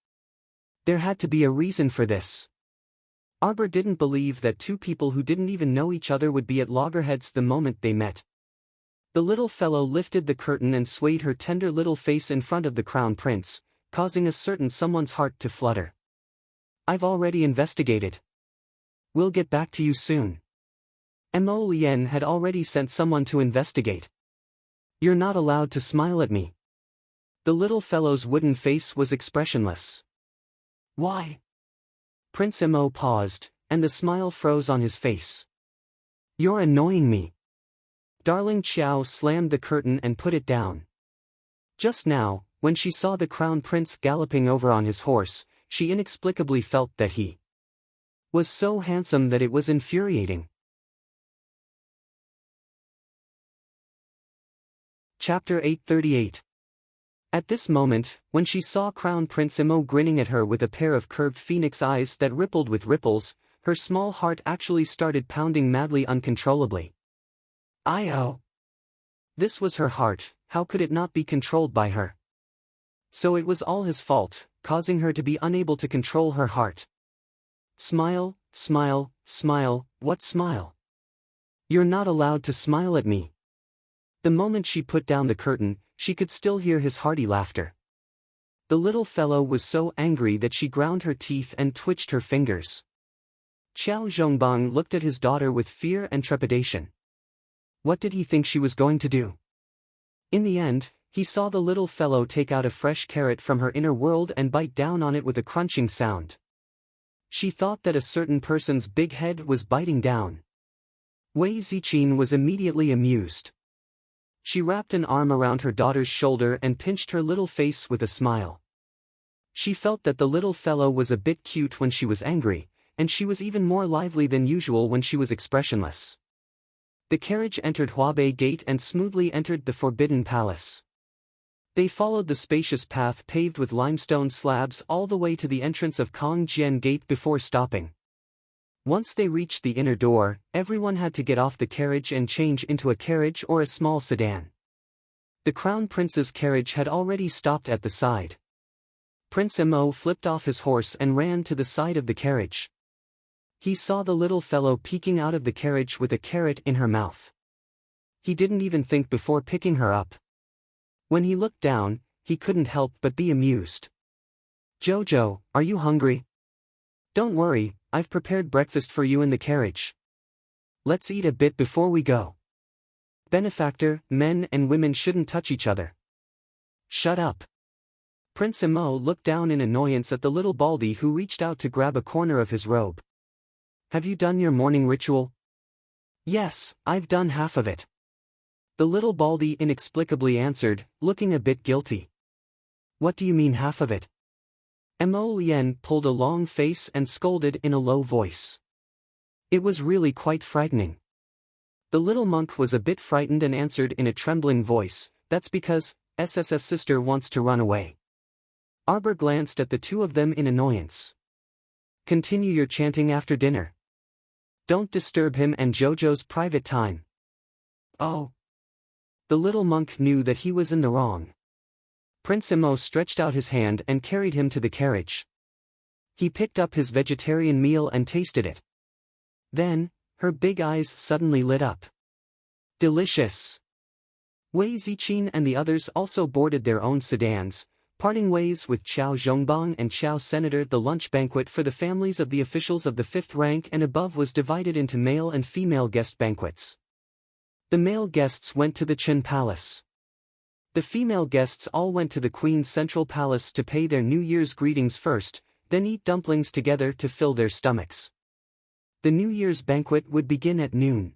There had to be a reason for this. Arbor didn't believe that two people who didn't even know each other would be at loggerheads the moment they met. The little fellow lifted the curtain and swayed her tender little face in front of the crown prince, causing a certain someone's heart to flutter. "I've already investigated. We'll get back to you soon." Mo Lien had already sent someone to investigate. "You're not allowed to smile at me." The little fellow's wooden face was expressionless. "Why?" Prince Mo paused, and the smile froze on his face. "You're annoying me." Darling Qiao slammed the curtain and put it down. Just now, when she saw the crown prince galloping over on his horse, she inexplicably felt that he was so handsome that it was infuriating. Chapter 838. At this moment, when she saw Crown Prince Mo grinning at her with a pair of curved phoenix eyes that rippled with ripples, her small heart actually started pounding madly uncontrollably. "I-oh." This was her heart, how could it not be controlled by her? So it was all his fault, causing her to be unable to control her heart. "Smile, smile, smile, what smile? You're not allowed to smile at me." The moment she put down the curtain, she could still hear his hearty laughter. The little fellow was so angry that she ground her teeth and twitched her fingers. Qiao Zhongbang looked at his daughter with fear and trepidation. What did he think she was going to do? In the end, he saw the little fellow take out a fresh carrot from her inner world and bite down on it with a crunching sound. She thought that a certain person's big head was biting down. Wei Ziqin was immediately amused. She wrapped an arm around her daughter's shoulder and pinched her little face with a smile. She felt that the little fellow was a bit cute when she was angry, and she was even more lively than usual when she was expressionless. The carriage entered Huabei Gate and smoothly entered the Forbidden Palace. They followed the spacious path paved with limestone slabs all the way to the entrance of Kongjian Gate before stopping. Once they reached the inner door, everyone had to get off the carriage and change into a carriage or a small sedan. The Crown Prince's carriage had already stopped at the side. Prince Mo flipped off his horse and ran to the side of the carriage. He saw the little fellow peeking out of the carriage with a carrot in her mouth. He didn't even think before picking her up. When he looked down, he couldn't help but be amused. "Jojo, are you hungry? Don't worry, I've prepared breakfast for you in the carriage. Let's eat a bit before we go." Benefactor, men and women shouldn't touch each other. "Shut up." Prince Mo looked down in annoyance at the little baldy who reached out to grab a corner of his robe. "Have you done your morning ritual?" "Yes, I've done half of it." The little baldy inexplicably answered, looking a bit guilty. "What do you mean half of it?" Mo Lien pulled a long face and scolded in a low voice. It was really quite frightening. The little monk was a bit frightened and answered in a trembling voice, "That's because SS's sister wants to run away." Arbor glanced at the two of them in annoyance. "Continue your chanting after dinner. Don't disturb him and Jojo's private time." "Oh." The little monk knew that he was in the wrong. Prince Mo stretched out his hand and carried him to the carriage. He picked up his vegetarian meal and tasted it. Then, her big eyes suddenly lit up. Delicious! Wei Ziqin and the others also boarded their own sedans, parting ways with Qiao Zhongbang and Qiao Senator. The lunch banquet for the families of the officials of the 5th rank and above was divided into male and female guest banquets. The male guests went to the Qin Palace. The female guests all went to the queen's central palace to pay their New Year's greetings first, then eat dumplings together to fill their stomachs. The New Year's banquet would begin at noon.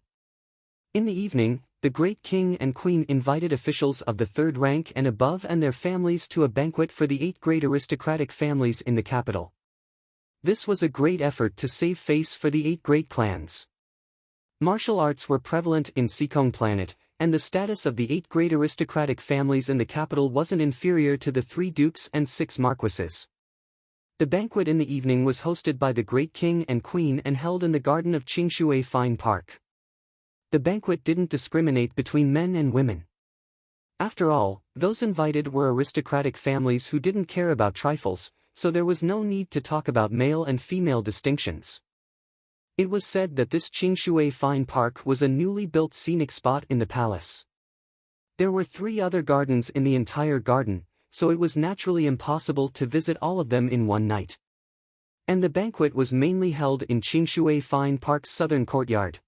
In the evening, the great king and queen invited officials of the third rank and above and their families to a banquet for the 8 great aristocratic families in the capital. This was a great effort to save face for the 8 great clans. Martial arts were prevalent in Seekong Planet, and the status of the 8 great aristocratic families in the capital wasn't inferior to the 3 dukes and 6 marquises. The banquet in the evening was hosted by the great king and queen and held in the garden of Qingshui Fine Park. The banquet didn't discriminate between men and women. After all, those invited were aristocratic families who didn't care about trifles, so there was no need to talk about male and female distinctions. It was said that this Qingshui Fine Park was a newly built scenic spot in the palace. There were 3 other gardens in the entire garden, so it was naturally impossible to visit all of them in one night. And the banquet was mainly held in Qingshui Fine Park's southern courtyard.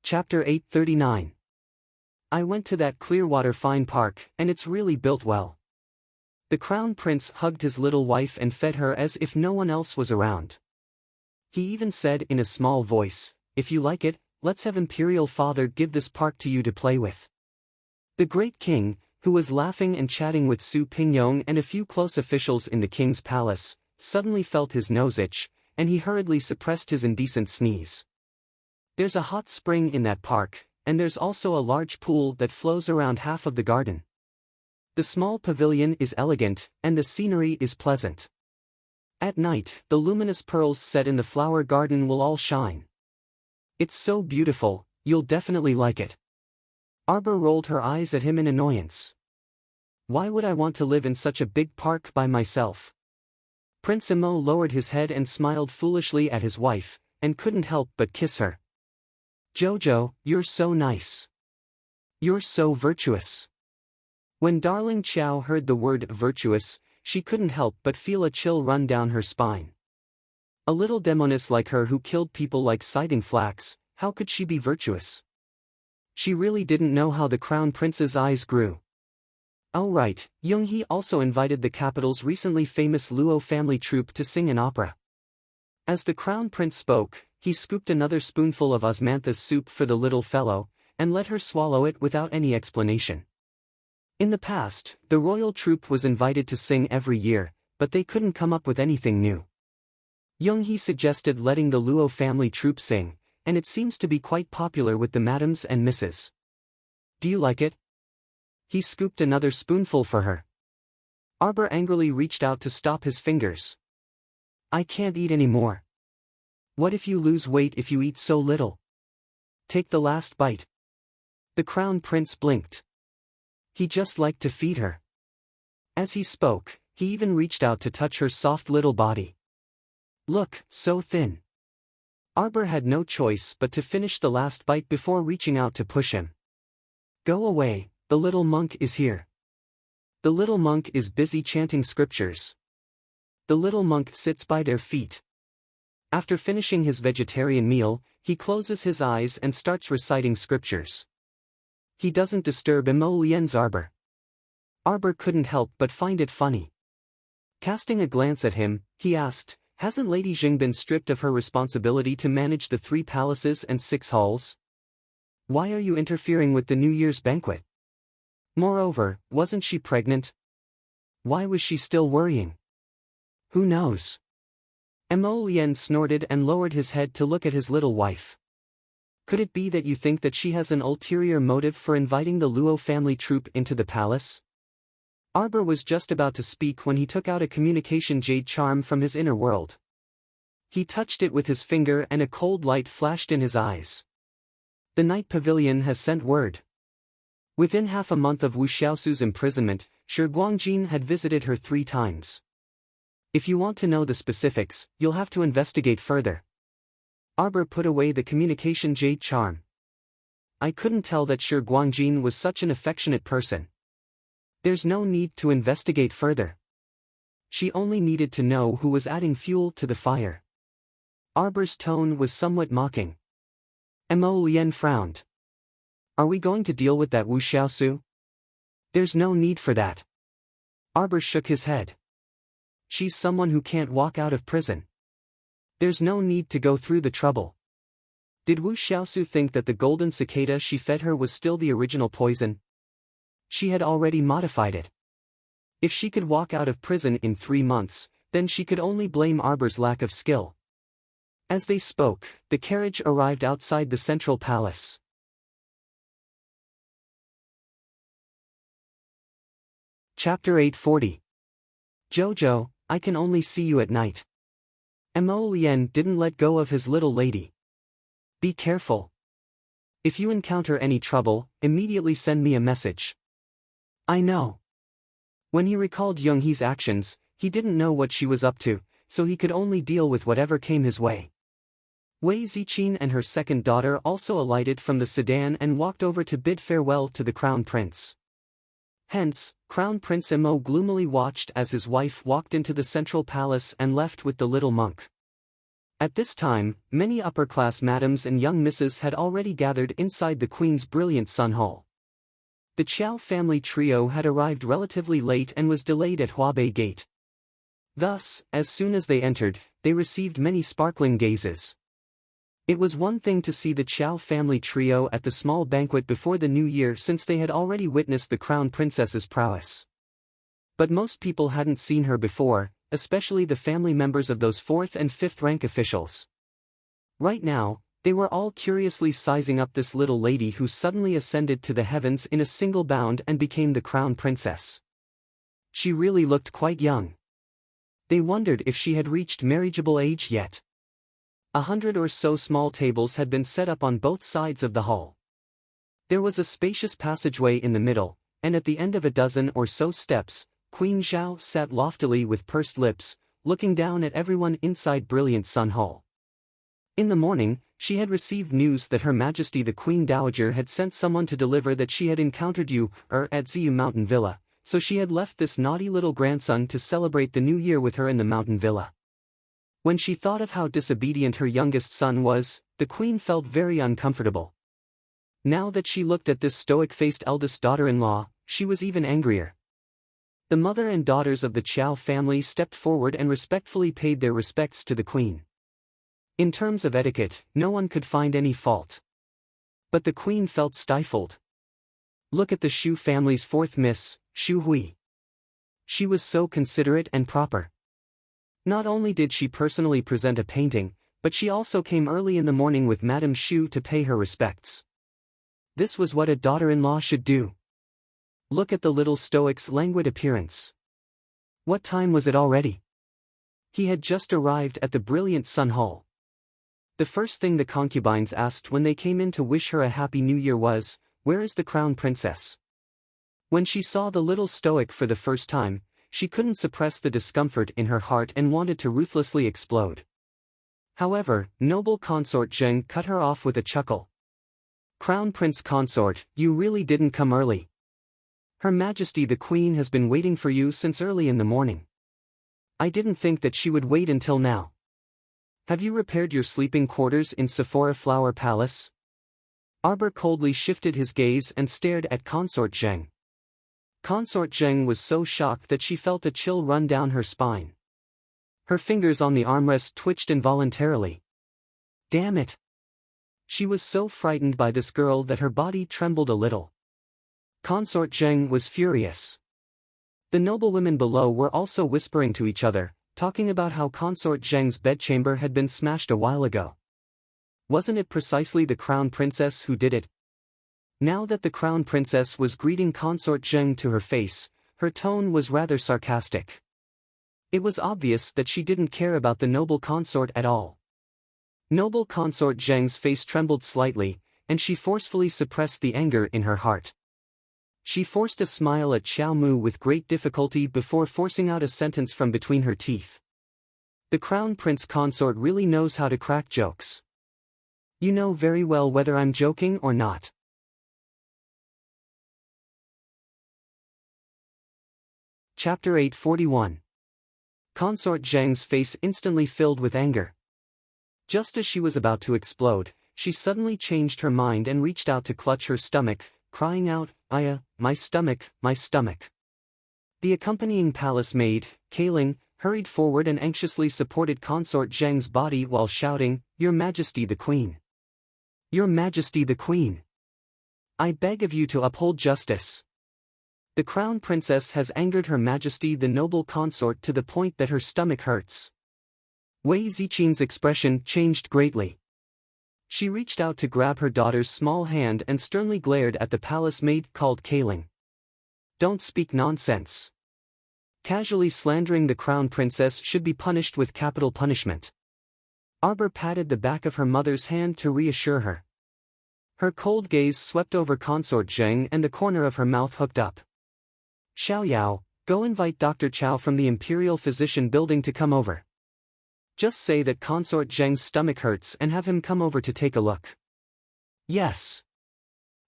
Chapter 839. I went to that Clearwater Fine Park, and it's really built well. The crown prince hugged his little wife and fed her as if no one else was around. He even said in a small voice, "If you like it, let's have Imperial Father give this park to you to play with." The great king, who was laughing and chatting with Su Pingyong and a few close officials in the king's palace, suddenly felt his nose itch, and he hurriedly suppressed his indecent sneeze. There's a hot spring in that park, and there's also a large pool that flows around half of the garden. The small pavilion is elegant, and the scenery is pleasant. At night, the luminous pearls set in the flower garden will all shine. It's so beautiful, you'll definitely like it. Arbor rolled her eyes at him in annoyance. Why would I want to live in such a big park by myself? Prince Imo lowered his head and smiled foolishly at his wife, and couldn't help but kiss her. Jojo, you're so nice. You're so virtuous. When darling Chow heard the word virtuous, she couldn't help but feel a chill run down her spine. A little demoness like her who killed people like scything flax, how could she be virtuous? She really didn't know how the crown prince's eyes grew. Oh right, Yoonghee also invited the capital's recently famous Luo family troupe to sing an opera. As the crown prince spoke, he scooped another spoonful of osmanthus soup for the little fellow, and let her swallow it without any explanation. In the past, the royal troupe was invited to sing every year, but they couldn't come up with anything new. Yoonghee suggested letting the Luo family troupe sing, and it seems to be quite popular with the madams and misses. Do you like it? He scooped another spoonful for her. Arbor angrily reached out to stop his fingers. I can't eat any more. What if you lose weight if you eat so little? Take the last bite. The crown prince blinked. He just liked to feed her. As he spoke, he even reached out to touch her soft little body. Look, so thin. Arbor had no choice but to finish the last bite before reaching out to push him. Go away, the little monk is here. The little monk is busy chanting scriptures. The little monk sits by their feet. After finishing his vegetarian meal, he closes his eyes and starts reciting scriptures. He doesn't disturb Imo Lien's Arbor. Arbor couldn't help but find it funny. Casting a glance at him, he asked, hasn't Lady Jing been stripped of her responsibility to manage the 3 palaces and 6 halls? Why are you interfering with the New Year's banquet? Moreover, wasn't she pregnant? Why was she still worrying? Who knows? Imo Lien snorted and lowered his head to look at his little wife. Could it be that you think that she has an ulterior motive for inviting the Luo family troupe into the palace? Arbor was just about to speak when he took out a communication jade charm from his inner world. He touched it with his finger and a cold light flashed in his eyes. The Night Pavilion has sent word. Within half a month of Wu Xiaosu's imprisonment, Shi Guangjin had visited her 3 times. If you want to know the specifics, you'll have to investigate further. Arbor put away the communication jade charm. I couldn't tell that Shi Guangjin was such an affectionate person. There's no need to investigate further. She only needed to know who was adding fuel to the fire. Arbor's tone was somewhat mocking. Imo Lien frowned. Are we going to deal with that Wu Xiaosu? There's no need for that. Arbor shook his head. She's someone who can't walk out of prison. There's no need to go through the trouble. Did Wu Xiaosu think that the golden cicada she fed her was still the original poison? She had already modified it. If she could walk out of prison in 3 months, then she could only blame Arbor's lack of skill. As they spoke, the carriage arrived outside the central palace. Chapter 840. Jojo, I can only see you at night. Mo Lien didn't let go of his little lady. Be careful. If you encounter any trouble, immediately send me a message. I know. When he recalled Younghee's actions, he didn't know what she was up to, so he could only deal with whatever came his way. Wei Ziqin and her second daughter also alighted from the sedan and walked over to bid farewell to the Crown Prince. Hence, Crown Prince Mo gloomily watched as his wife walked into the central palace and left with the little monk. At this time, many upper-class madams and young misses had already gathered inside the Queen's brilliant Sun Hall. The Qiao family trio had arrived relatively late and was delayed at Huabei Gate. Thus, as soon as they entered, they received many sparkling gazes. It was one thing to see the Qiao family trio at the small banquet before the new year since they had already witnessed the crown princess's prowess. But most people hadn't seen her before, especially the family members of those 4th and 5th rank officials. Right now, they were all curiously sizing up this little lady who suddenly ascended to the heavens in a single bound and became the crown princess. She really looked quite young. They wondered if she had reached marriageable age yet. 100 or so small tables had been set up on both sides of the hall. There was a spacious passageway in the middle, and at the end of a dozen or so steps, Queen Zhao sat loftily with pursed lips, looking down at everyone inside brilliant Sun Hall. In the morning, she had received news that Her Majesty the Queen Dowager had sent someone to deliver that she had encountered you, at Ziyu Mountain Villa, so she had left this naughty little grandson to celebrate the new year with her in the mountain villa. When she thought of how disobedient her youngest son was, the queen felt very uncomfortable. Now that she looked at this stoic-faced eldest daughter-in-law, she was even angrier. The mother and daughters of the Qiao family stepped forward and respectfully paid their respects to the queen. In terms of etiquette, no one could find any fault. But the queen felt stifled. Look at the Shu family's 4th miss, Shu Hui. She was so considerate and proper. Not only did she personally present a painting, but she also came early in the morning with Madame Shu to pay her respects. This was what a daughter-in-law should do. Look at the little stoic's languid appearance. What time was it already? He had just arrived at the brilliant Sun Hall. The first thing the concubines asked when they came in to wish her a happy new year was, "Where is the crown princess?" When she saw the little stoic for the first time, she couldn't suppress the discomfort in her heart and wanted to ruthlessly explode. However, noble consort Zheng cut her off with a chuckle. "Crown Prince Consort, you really didn't come early. Her Majesty the Queen has been waiting for you since early in the morning. I didn't think that she would wait until now. Have you repaired your sleeping quarters in Sephora Flower Palace?" Arbor coldly shifted his gaze and stared at Consort Zheng. Consort Zheng was so shocked that she felt a chill run down her spine. Her fingers on the armrest twitched involuntarily. Damn it! She was so frightened by this girl that her body trembled a little. Consort Zheng was furious. The noblewomen below were also whispering to each other, talking about how Consort Zheng's bedchamber had been smashed a while ago. Wasn't it precisely the crown princess who did it? Now that the crown princess was greeting Consort Zheng to her face, her tone was rather sarcastic. It was obvious that she didn't care about the noble consort at all. Noble consort Zheng's face trembled slightly, and she forcefully suppressed the anger in her heart. She forced a smile at Xiao Mu with great difficulty before forcing out a sentence from between her teeth. The crown prince consort really knows how to crack jokes. You know very well whether I'm joking or not. Chapter 841. Consort Zheng's face instantly filled with anger. Just as she was about to explode, she suddenly changed her mind and reached out to clutch her stomach, crying out, "Aya, my stomach, my stomach." The accompanying palace maid, Kaling, hurried forward and anxiously supported Consort Zheng's body while shouting, "Your Majesty the Queen! Your Majesty the Queen! I beg of you to uphold justice. The Crown Princess has angered Her Majesty the noble consort to the point that her stomach hurts." Wei Ziqing's expression changed greatly. She reached out to grab her daughter's small hand and sternly glared at the palace maid called Kaling. "Don't speak nonsense. Casually slandering the Crown Princess should be punished with capital punishment." Arbor patted the back of her mother's hand to reassure her. Her cold gaze swept over Consort Zheng and the corner of her mouth hooked up. "Xiaoyao, go invite Dr. Chow from the Imperial Physician Building to come over. Just say that Consort Zheng's stomach hurts and have him come over to take a look." "Yes."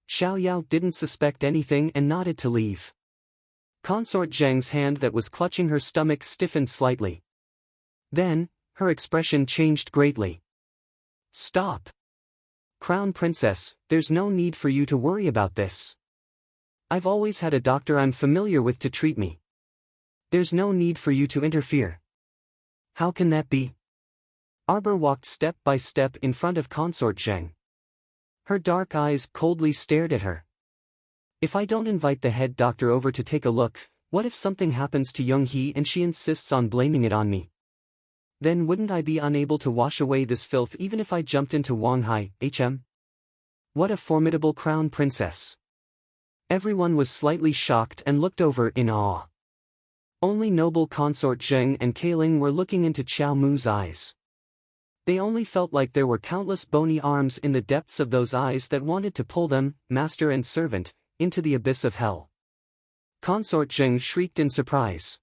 Xiaoyao didn't suspect anything and nodded to leave. Consort Zheng's hand that was clutching her stomach stiffened slightly. Then, her expression changed greatly. "Stop. Crown Princess, there's no need for you to worry about this. I've always had a doctor I'm familiar with to treat me. There's no need for you to interfere." "How can that be?" Arbor walked step by step in front of Consort Zheng. Her dark eyes coldly stared at her. "If I don't invite the head doctor over to take a look, what if something happens to Young He and she insists on blaming it on me? Then wouldn't I be unable to wash away this filth even if I jumped into Wang Hai, What a formidable crown princess." Everyone was slightly shocked and looked over in awe. Only noble consort Zheng and Kaling were looking into Qiao Mu's eyes. They only felt like there were countless bony arms in the depths of those eyes that wanted to pull them, master and servant, into the abyss of hell. Consort Zheng shrieked in surprise.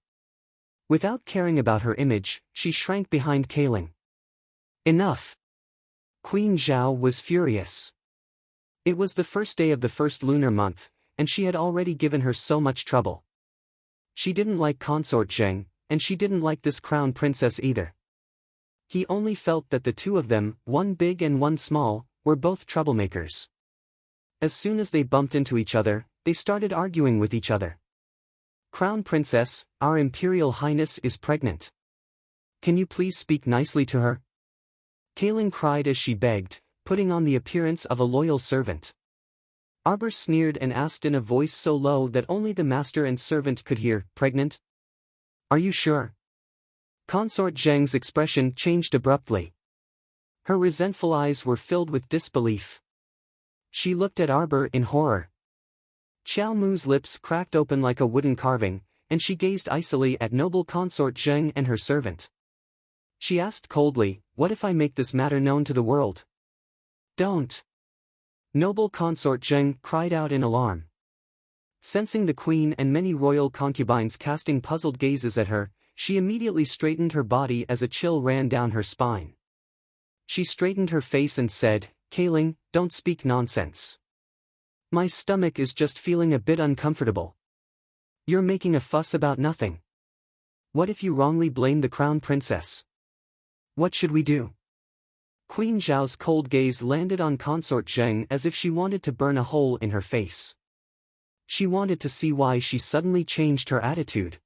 Without caring about her image, she shrank behind Kaling. "Enough!" Queen Zhao was furious. It was the first day of the first lunar month, and she had already given her so much trouble. She didn't like Consort Zheng, and she didn't like this crown princess either. He only felt that the two of them, one big and one small, were both troublemakers. As soon as they bumped into each other, they started arguing with each other. "Crown Princess, our Imperial Highness is pregnant. Can you please speak nicely to her?" Kaling cried as she begged, putting on the appearance of a loyal servant. Arbor sneered and asked in a voice so low that only the master and servant could hear, "Pregnant? Are you sure?" Consort Zheng's expression changed abruptly. Her resentful eyes were filled with disbelief. She looked at Arbor in horror. Qiao Mu's lips cracked open like a wooden carving, and she gazed icily at noble Consort Zheng and her servant. She asked coldly, "What if I make this matter known to the world?" "Don't!" Noble Consort Zheng cried out in alarm. Sensing the queen and many royal concubines casting puzzled gazes at her, she immediately straightened her body as a chill ran down her spine. She straightened her face and said, "Kaling, don't speak nonsense. My stomach is just feeling a bit uncomfortable. You're making a fuss about nothing. What if you wrongly blame the crown princess? What should we do?" Queen Zhao's cold gaze landed on Consort Zheng as if she wanted to burn a hole in her face. She wanted to see why she suddenly changed her attitude.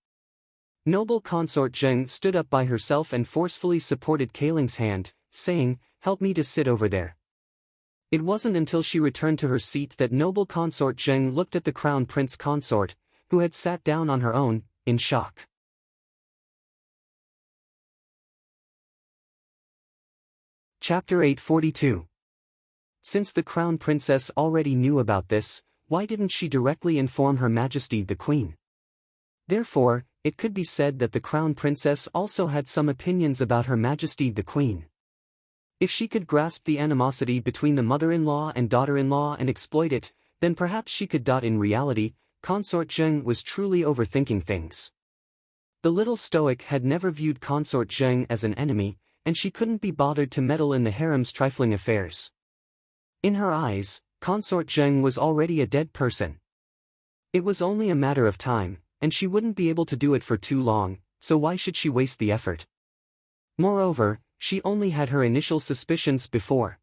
Noble Consort Zheng stood up by herself and forcefully supported Kaling's hand, saying, "Help me to sit over there." It wasn't until she returned to her seat that noble Consort Zheng looked at the crown prince consort, who had sat down on her own, in shock. Chapter 842. Since the crown princess already knew about this, why didn't she directly inform Her Majesty the Queen? Therefore, it could be said that the crown princess also had some opinions about Her Majesty the Queen. If she could grasp the animosity between the mother-in-law and daughter-in-law and exploit it, then perhaps she could. In reality, Consort Zheng was truly overthinking things. The little stoic had never viewed Consort Zheng as an enemy, and she couldn't be bothered to meddle in the harem's trifling affairs. In her eyes, Consort Zheng was already a dead person. It was only a matter of time, and she wouldn't be able to do it for too long, so why should she waste the effort? Moreover, she only had her initial suspicions before.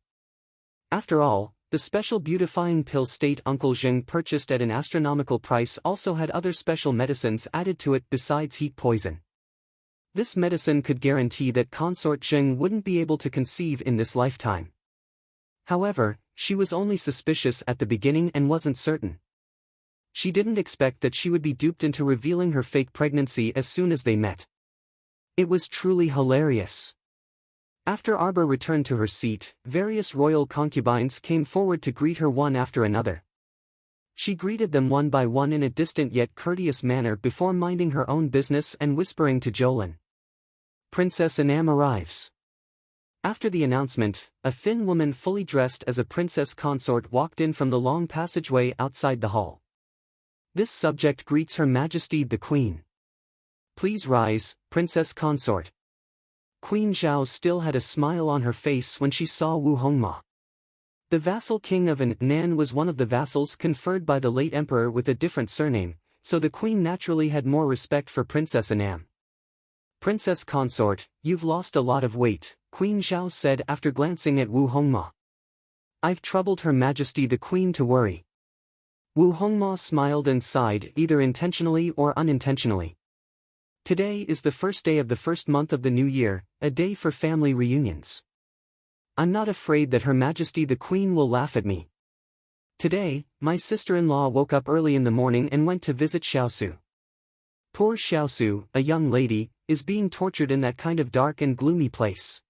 After all, the special beautifying pill state Uncle Zheng purchased at an astronomical price also had other special medicines added to it besides heat poison. This medicine could guarantee that Consort Zheng wouldn't be able to conceive in this lifetime. However, she was only suspicious at the beginning and wasn't certain. She didn't expect that she would be duped into revealing her fake pregnancy as soon as they met. It was truly hilarious. After Arbor returned to her seat, various royal concubines came forward to greet her one after another. She greeted them one by one in a distant yet courteous manner before minding her own business and whispering to Jolin. Princess Anam arrives. After the announcement, a thin woman fully dressed as a princess consort walked in from the long passageway outside the hall. This subject greets Her Majesty the Queen. Please rise, Princess Consort. Queen Zhao still had a smile on her face when she saw Wu Hongma. The vassal king of Nan was one of the vassals conferred by the late emperor with a different surname, so the queen naturally had more respect for Princess Anam. Princess Consort, you've lost a lot of weight, Queen Zhao said after glancing at Wu Hongma. I've troubled Her Majesty the Queen to worry. Wu Hongma smiled and sighed, either intentionally or unintentionally. Today is the first day of the first month of the new year, a day for family reunions. I'm not afraid that Her Majesty the Queen will laugh at me. Today, my sister-in-law woke up early in the morning and went to visit Xiaosu. Poor Xiaosu, a young lady, is being tortured in that kind of dark and gloomy place.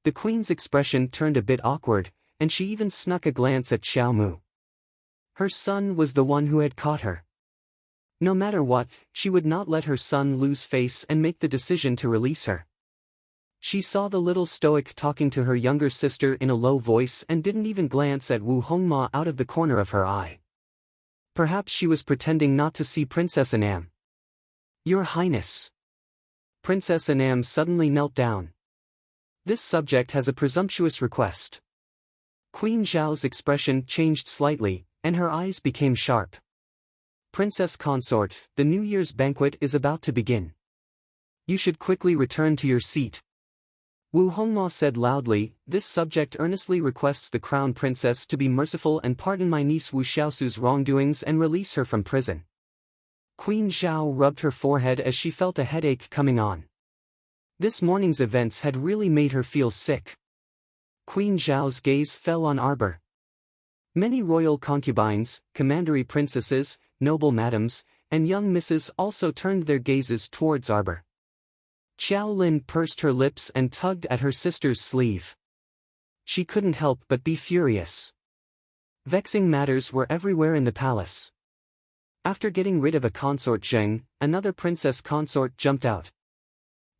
The Queen's expression turned a bit awkward, and she even snuck a glance at Xiao Mu. Her son was the one who had caught her. No matter what, she would not let her son lose face and make the decision to release her. She saw the little stoic talking to her younger sister in a low voice and didn't even glance at Wu Hongma out of the corner of her eye. Perhaps she was pretending not to see Princess Anam. Your Highness. Princess Anam suddenly knelt down. This subject has a presumptuous request. Queen Zhao's expression changed slightly, and her eyes became sharp. Princess Consort, the New Year's banquet is about to begin. You should quickly return to your seat. Wu Hongma said loudly, this subject earnestly requests the crown princess to be merciful and pardon my niece Wu Xiaosu's wrongdoings and release her from prison. Queen Zhao rubbed her forehead as she felt a headache coming on. This morning's events had really made her feel sick. Queen Zhao's gaze fell on Arbor. Many royal concubines, commandery princesses, noble madams, and young misses also turned their gazes towards Arbor. Xiao Lin pursed her lips and tugged at her sister's sleeve. She couldn't help but be furious. Vexing matters were everywhere in the palace. After getting rid of a consort Zheng, another princess consort jumped out.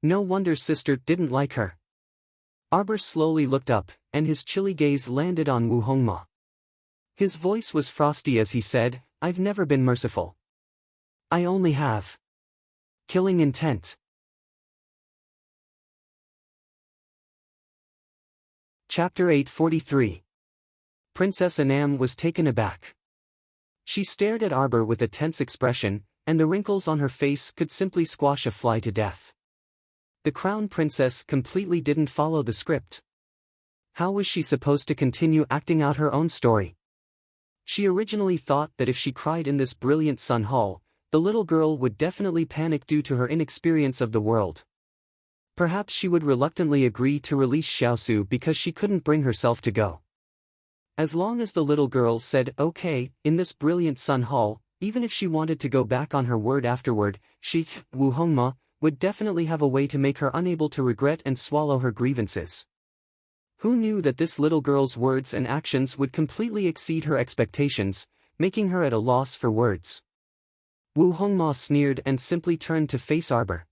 No wonder sister didn't like her. Arbor slowly looked up, and his chilly gaze landed on Wu Hongma. His voice was frosty as he said, I've never been merciful. I only have killing intent. Chapter 843. Princess Anam was taken aback. She stared at Arbor with a tense expression, and the wrinkles on her face could simply squash a fly to death. The crown princess completely didn't follow the script. How was she supposed to continue acting out her own story? She originally thought that if she cried in this brilliant sun hall, the little girl would definitely panic due to her inexperience of the world. Perhaps she would reluctantly agree to release Xiaosu because she couldn't bring herself to go. As long as the little girl said okay in this brilliant sun hall, even if she wanted to go back on her word afterward, she, Wu Hongma, would definitely have a way to make her unable to regret and swallow her grievances. Who knew that this little girl's words and actions would completely exceed her expectations, making her at a loss for words? Wu Hongma sneered and simply turned to face Arbor.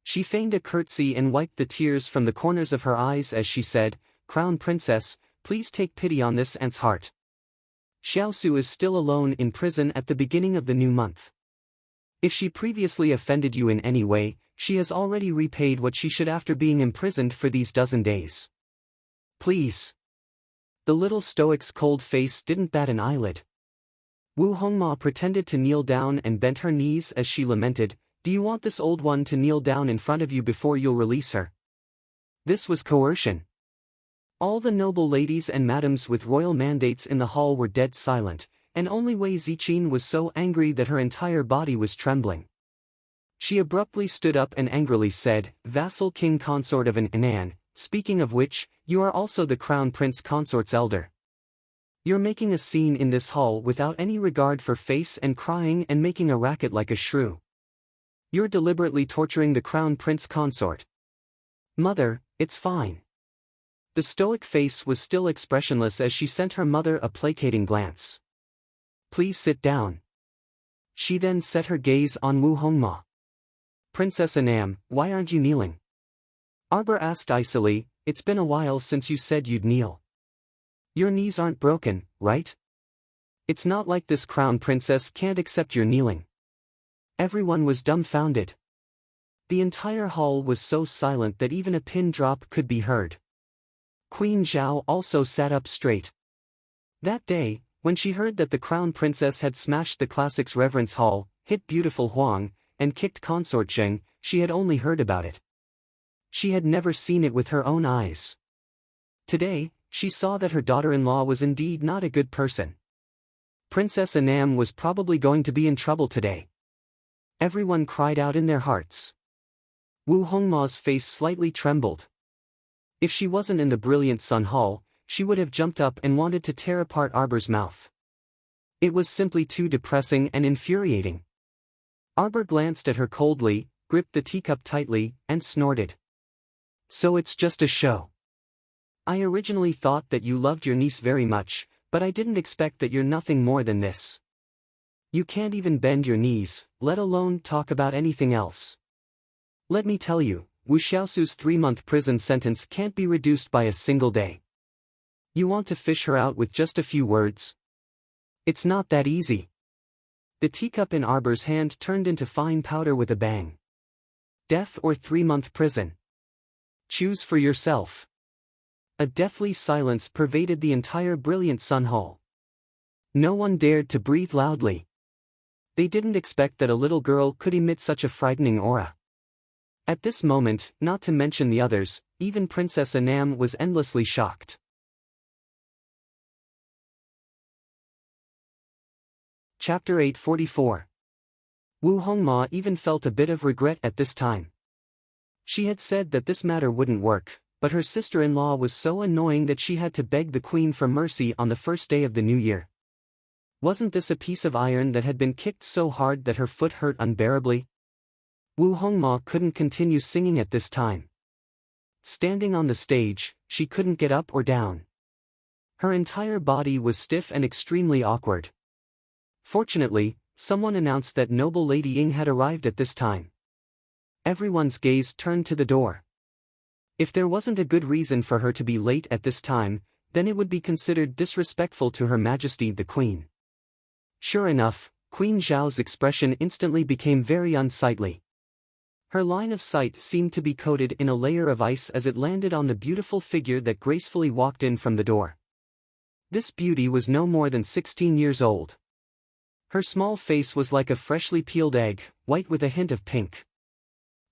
She feigned a curtsy and wiped the tears from the corners of her eyes as she said, Crown Princess, please take pity on this aunt's heart. Xiaosu is still alone in prison at the beginning of the new month. If she previously offended you in any way, she has already repaid what she should after being imprisoned for these dozen days. Please. The little stoic's cold face didn't bat an eyelid. Wu Hongma pretended to kneel down and bent her knees as she lamented, do you want this old one to kneel down in front of you before you'll release her? This was coercion. All the noble ladies and madams with royal mandates in the hall were dead silent, and only Wei Ziqin was so angry that her entire body was trembling. She abruptly stood up and angrily said, "Vassal king consort of an Anan, speaking of which, you are also the crown prince consort's elder. You're making a scene in this hall without any regard for face and crying and making a racket like a shrew. You're deliberately torturing the crown prince consort." "Mother, it's fine." The stoic face was still expressionless as she sent her mother a placating glance. "Please sit down." She then set her gaze on Wu Hongma. "Princess Anam, why aren't you kneeling?" Arbor asked icily. "It's been a while since you said you'd kneel. Your knees aren't broken, right? It's not like this crown princess can't accept your kneeling." Everyone was dumbfounded. The entire hall was so silent that even a pin drop could be heard. Queen Zhao also sat up straight. That day, when she heard that the crown princess had smashed the classics reverence hall, hit beautiful Huang, and kicked consort Zheng, she had only heard about it. She had never seen it with her own eyes. Today, she saw that her daughter-in-law was indeed not a good person. Princess Anam was probably going to be in trouble today. Everyone cried out in their hearts. Wu Hongma's face slightly trembled. If she wasn't in the brilliant Sun Hall, she would have jumped up and wanted to tear apart Arbor's mouth. It was simply too depressing and infuriating. Arbor glanced at her coldly, gripped the teacup tightly, and snorted. "So it's just a show. I originally thought that you loved your niece very much, but I didn't expect that you're nothing more than this. You can't even bend your knees, let alone talk about anything else. Let me tell you, Wu Xiaosu's 3-month prison sentence can't be reduced by a single day. You want to fish her out with just a few words? It's not that easy." The teacup in Arbor's hand turned into fine powder with a bang. "Death or 3-month prison? Choose for yourself." A deathly silence pervaded the entire brilliant Sun Hall. No one dared to breathe loudly. They didn't expect that a little girl could emit such a frightening aura. At this moment, not to mention the others, even Princess Anam was endlessly shocked. Chapter 844. Wu Hongma even felt a bit of regret at this time. She had said that this matter wouldn't work, but her sister-in-law was so annoying that she had to beg the queen for mercy on the first day of the new year. Wasn't this a piece of iron that had been kicked so hard that her foot hurt unbearably? Wu Hongma couldn't continue singing at this time. Standing on the stage, she couldn't get up or down. Her entire body was stiff and extremely awkward. Fortunately, someone announced that noble Lady Ying had arrived at this time. Everyone's gaze turned to the door. If there wasn't a good reason for her to be late at this time, then it would be considered disrespectful to Her Majesty the Queen. Sure enough, Queen Zhao's expression instantly became very unsightly. Her line of sight seemed to be coated in a layer of ice as it landed on the beautiful figure that gracefully walked in from the door. This beauty was no more than 16 years old. Her small face was like a freshly peeled egg, white with a hint of pink.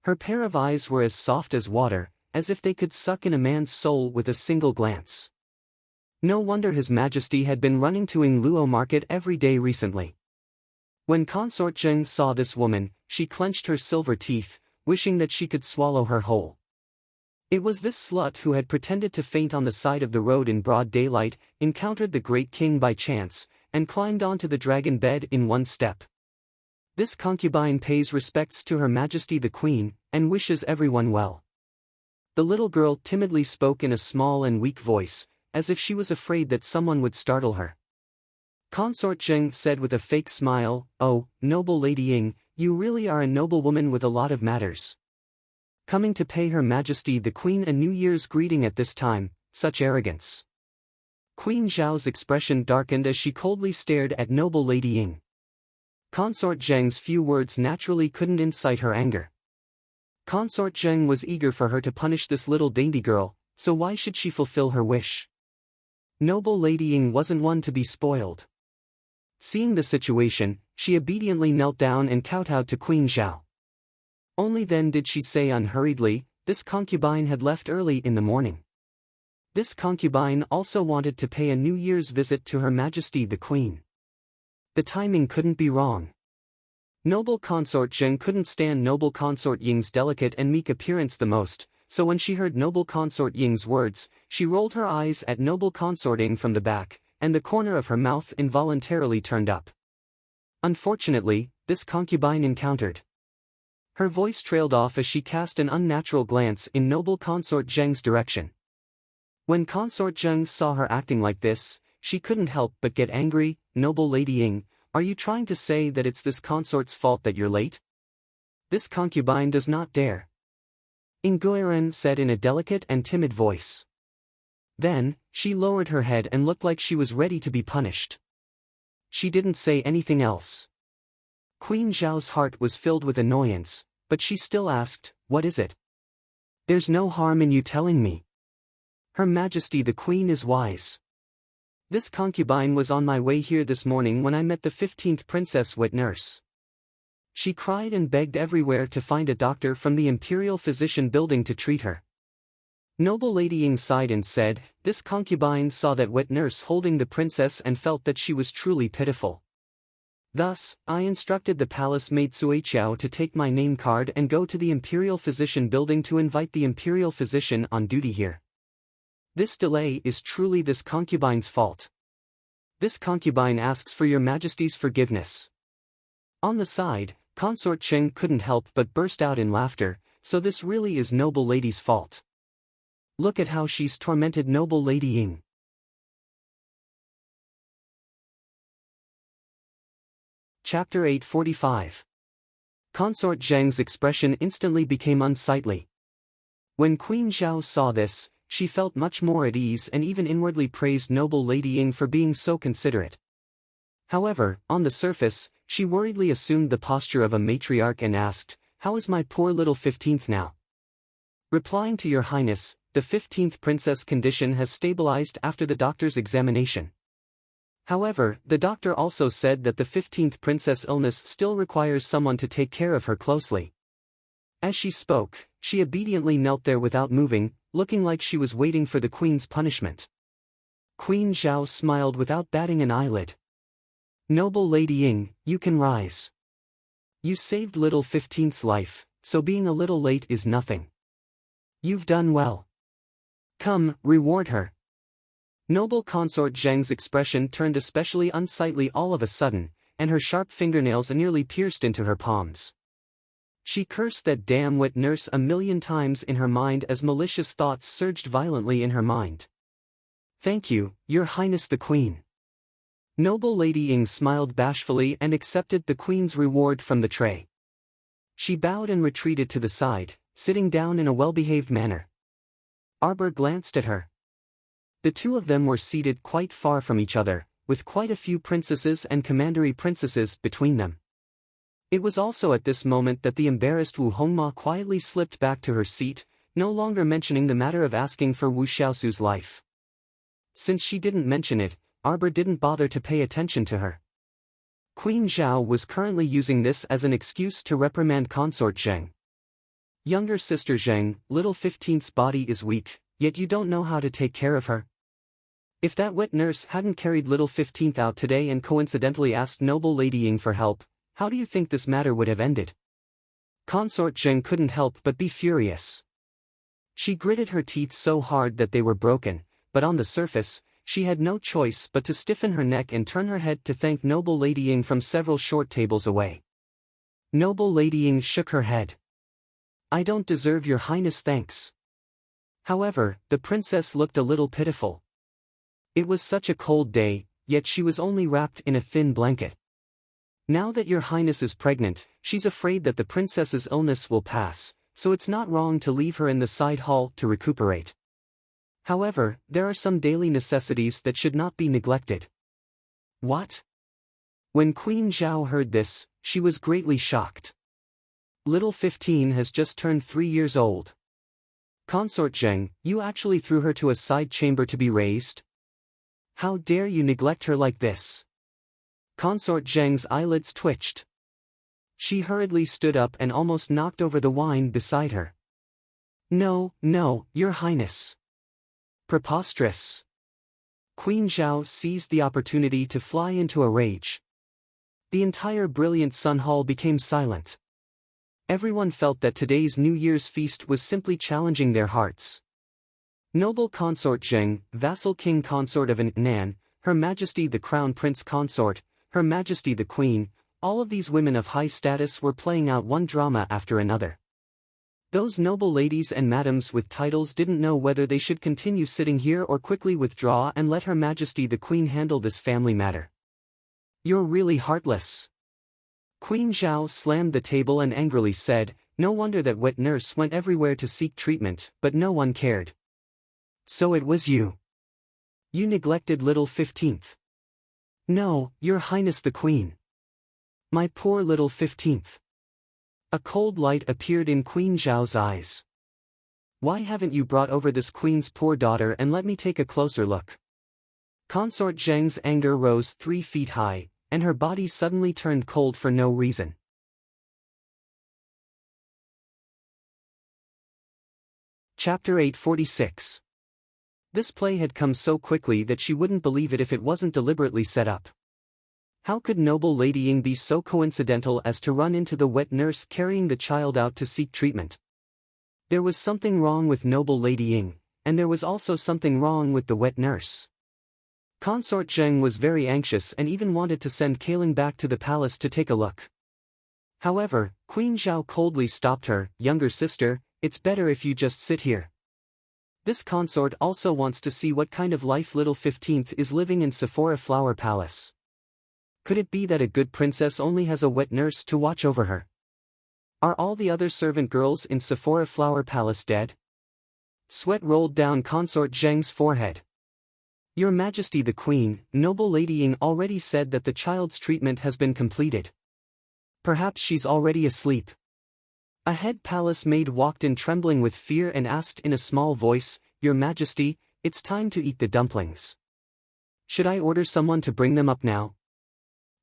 Her pair of eyes were as soft as water, as if they could suck in a man's soul with a single glance. No wonder His Majesty had been running to Yingluo Market every day recently. When Consort Zheng saw this woman, she clenched her silver teeth, wishing that she could swallow her whole. It was this slut who had pretended to faint on the side of the road in broad daylight, encountered the great king by chance, and climbed onto the dragon bed in one step. This concubine pays respects to Her Majesty the Queen, and wishes everyone well. The little girl timidly spoke in a small and weak voice, as if she was afraid that someone would startle her. Consort Zheng said with a fake smile, "Oh, noble Lady Ying, you really are a noble woman with a lot of matters. Coming to pay Her Majesty the Queen a New Year's greeting at this time, such arrogance." Queen Zhao's expression darkened as she coldly stared at noble Lady Ying. Consort Zheng's few words naturally couldn't incite her anger. Consort Zheng was eager for her to punish this little dainty girl, so why should she fulfill her wish? Noble Lady Ying wasn't one to be spoiled. Seeing the situation, she obediently knelt down and kowtowed to Queen Zhao. Only then did she say unhurriedly, "This concubine had left early in the morning. This concubine also wanted to pay a New Year's visit to Her Majesty the Queen. The timing couldn't be wrong. Noble Consort Zheng couldn't stand Noble Consort Ying's delicate and meek appearance the most, so when she heard Noble Consort Ying's words, she rolled her eyes at Noble Consort Ying from the back, and the corner of her mouth involuntarily turned up. Unfortunately, this concubine encountered. Her voice trailed off as she cast an unnatural glance in Noble Consort Zheng's direction. When Consort Zheng saw her acting like this, she couldn't help but get angry. Noble Lady Ying, are you trying to say that it's this consort's fault that you're late? This concubine does not dare. Nguyen said in a delicate and timid voice. Then, she lowered her head and looked like she was ready to be punished. She didn't say anything else. Queen Zhao's heart was filled with annoyance, but she still asked, "What is it?" "There's no harm in you telling me. Her Majesty the Queen is wise. This concubine was on my way here this morning when I met the 15th Princess wet nurse. She cried and begged everywhere to find a doctor from the Imperial Physician Building to treat her." Noble Lady Ying sighed and said, "This concubine saw that wet nurse holding the princess and felt that she was truly pitiful. Thus, I instructed the palace maid Sui Qiao to take my name card and go to the Imperial Physician Building to invite the Imperial Physician on duty here. This delay is truly this concubine's fault. This concubine asks for your Majesty's forgiveness." On the side, Consort Cheng couldn't help but burst out in laughter, so this really is Noble Lady's fault. Look at how she's tormented Noble Lady Ying. Chapter 845. Consort Zheng's expression instantly became unsightly. When Queen Zhao saw this, she felt much more at ease and even inwardly praised Noble Lady Ying for being so considerate. However, on the surface, she worriedly assumed the posture of a matriarch and asked, "How is my poor little 15th now?" Replying to Your Highness, the 15th princess condition has stabilized after the doctor's examination. However, the doctor also said that the 15th princess' illness still requires someone to take care of her closely. As she spoke, she obediently knelt there without moving, looking like she was waiting for the queen's punishment. Queen Zhao smiled without batting an eyelid. "Noble Lady Ying, you can rise. You saved little 15th's life, so being a little late is nothing. You've done well. Come, reward her." Noble Consort Zheng's expression turned especially unsightly all of a sudden, and her sharp fingernails nearly pierced into her palms. She cursed that damn wet nurse a million times in her mind as malicious thoughts surged violently in her mind. "Thank you, Your Highness the Queen." Noble Lady Ying smiled bashfully and accepted the Queen's reward from the tray. She bowed and retreated to the side, sitting down in a well-behaved manner. Arbor glanced at her. The two of them were seated quite far from each other, with quite a few princesses and commandery princesses between them. It was also at this moment that the embarrassed Wu Hongma quietly slipped back to her seat, no longer mentioning the matter of asking for Wu Xiaosu's life. Since she didn't mention it, Arbor didn't bother to pay attention to her. Queen Zhao was currently using this as an excuse to reprimand Consort Zheng. "Younger sister Zheng, little 15th's body is weak, yet you don't know how to take care of her. If that wet nurse hadn't carried little 15th out today and coincidentally asked Noble Lady Ying for help, how do you think this matter would have ended?" Consort Zheng couldn't help but be furious. She gritted her teeth so hard that they were broken, but on the surface, she had no choice but to stiffen her neck and turn her head to thank Noble Lady Ying from several short tables away. Noble Lady Ying shook her head. "I don't deserve Your Highness' thanks." However, the princess looked a little pitiful. It was such a cold day, yet she was only wrapped in a thin blanket. Now that Your Highness is pregnant, she's afraid that the princess's illness will pass, so it's not wrong to leave her in the side hall to recuperate. However, there are some daily necessities that should not be neglected. What? When Queen Zhao heard this, she was greatly shocked. Little 15 has just turned 3 years old. Consort Zheng, you actually threw her to a side chamber to be raised? How dare you neglect her like this? Consort Zheng's eyelids twitched. She hurriedly stood up and almost knocked over the wine beside her. No, Your Highness. Preposterous. Queen Zhao seized the opportunity to fly into a rage. The entire brilliant Sun Hall became silent. Everyone felt that today's New Year's feast was simply challenging their hearts. Noble Consort Zheng, vassal king consort of Nan, Her Majesty the Crown Prince Consort, Her Majesty the Queen, all of these women of high status were playing out one drama after another. Those noble ladies and madams with titles didn't know whether they should continue sitting here or quickly withdraw and let Her Majesty the Queen handle this family matter. You're really heartless. Queen Zhao slammed the table and angrily said, no wonder that wet nurse went everywhere to seek treatment, but no one cared. So it was you. You neglected little 15th. No, Your Highness the Queen. My poor little 15th. A cold light appeared in Queen Zhao's eyes. Why haven't you brought over this queen's poor daughter and let me take a closer look? Consort Zheng's anger rose 3 feet high, and her body suddenly turned cold for no reason. Chapter 846. This play had come so quickly that she wouldn't believe it if it wasn't deliberately set up. How could noble Lady Ying be so coincidental as to run into the wet nurse carrying the child out to seek treatment? There was something wrong with noble Lady Ying, and there was also something wrong with the wet nurse. Consort Zheng was very anxious and even wanted to send Kaling back to the palace to take a look. However, Queen Zhao coldly stopped her. Younger sister, it's better if you just sit here. This consort also wants to see what kind of life little 15th is living in Sephora Flower Palace. Could it be that a good princess only has a wet nurse to watch over her? Are all the other servant girls in Sephora Flower Palace dead? Sweat rolled down Consort Zheng's forehead. Your Majesty the Queen, noble Lady Ying already said that the child's treatment has been completed. Perhaps she's already asleep. A head palace maid walked in trembling with fear and asked in a small voice, Your Majesty, it's time to eat the dumplings. Should I order someone to bring them up now?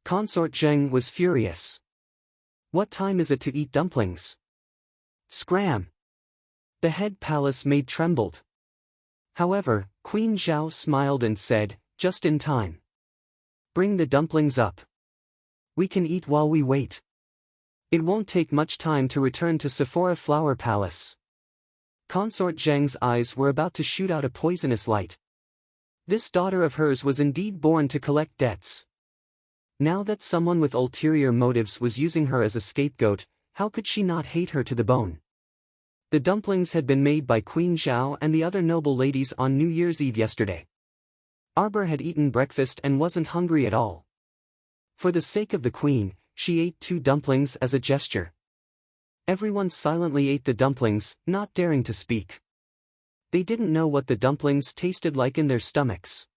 Consort Zheng was furious. What time is it to eat dumplings? Scram! The head palace maid trembled. However, Queen Zhao smiled and said, just in time. Bring the dumplings up. We can eat while we wait. It won't take much time to return to Sephora Flower Palace. Consort Zheng's eyes were about to shoot out a poisonous light. This daughter of hers was indeed born to collect debts. Now that someone with ulterior motives was using her as a scapegoat, how could she not hate her to the bone? The dumplings had been made by Queen Zhao and the other noble ladies on New Year's Eve yesterday. Arbor had eaten breakfast and wasn't hungry at all. For the sake of the queen, she ate 2 dumplings as a gesture. Everyone silently ate the dumplings, not daring to speak. They didn't know what the dumplings tasted like in their stomachs.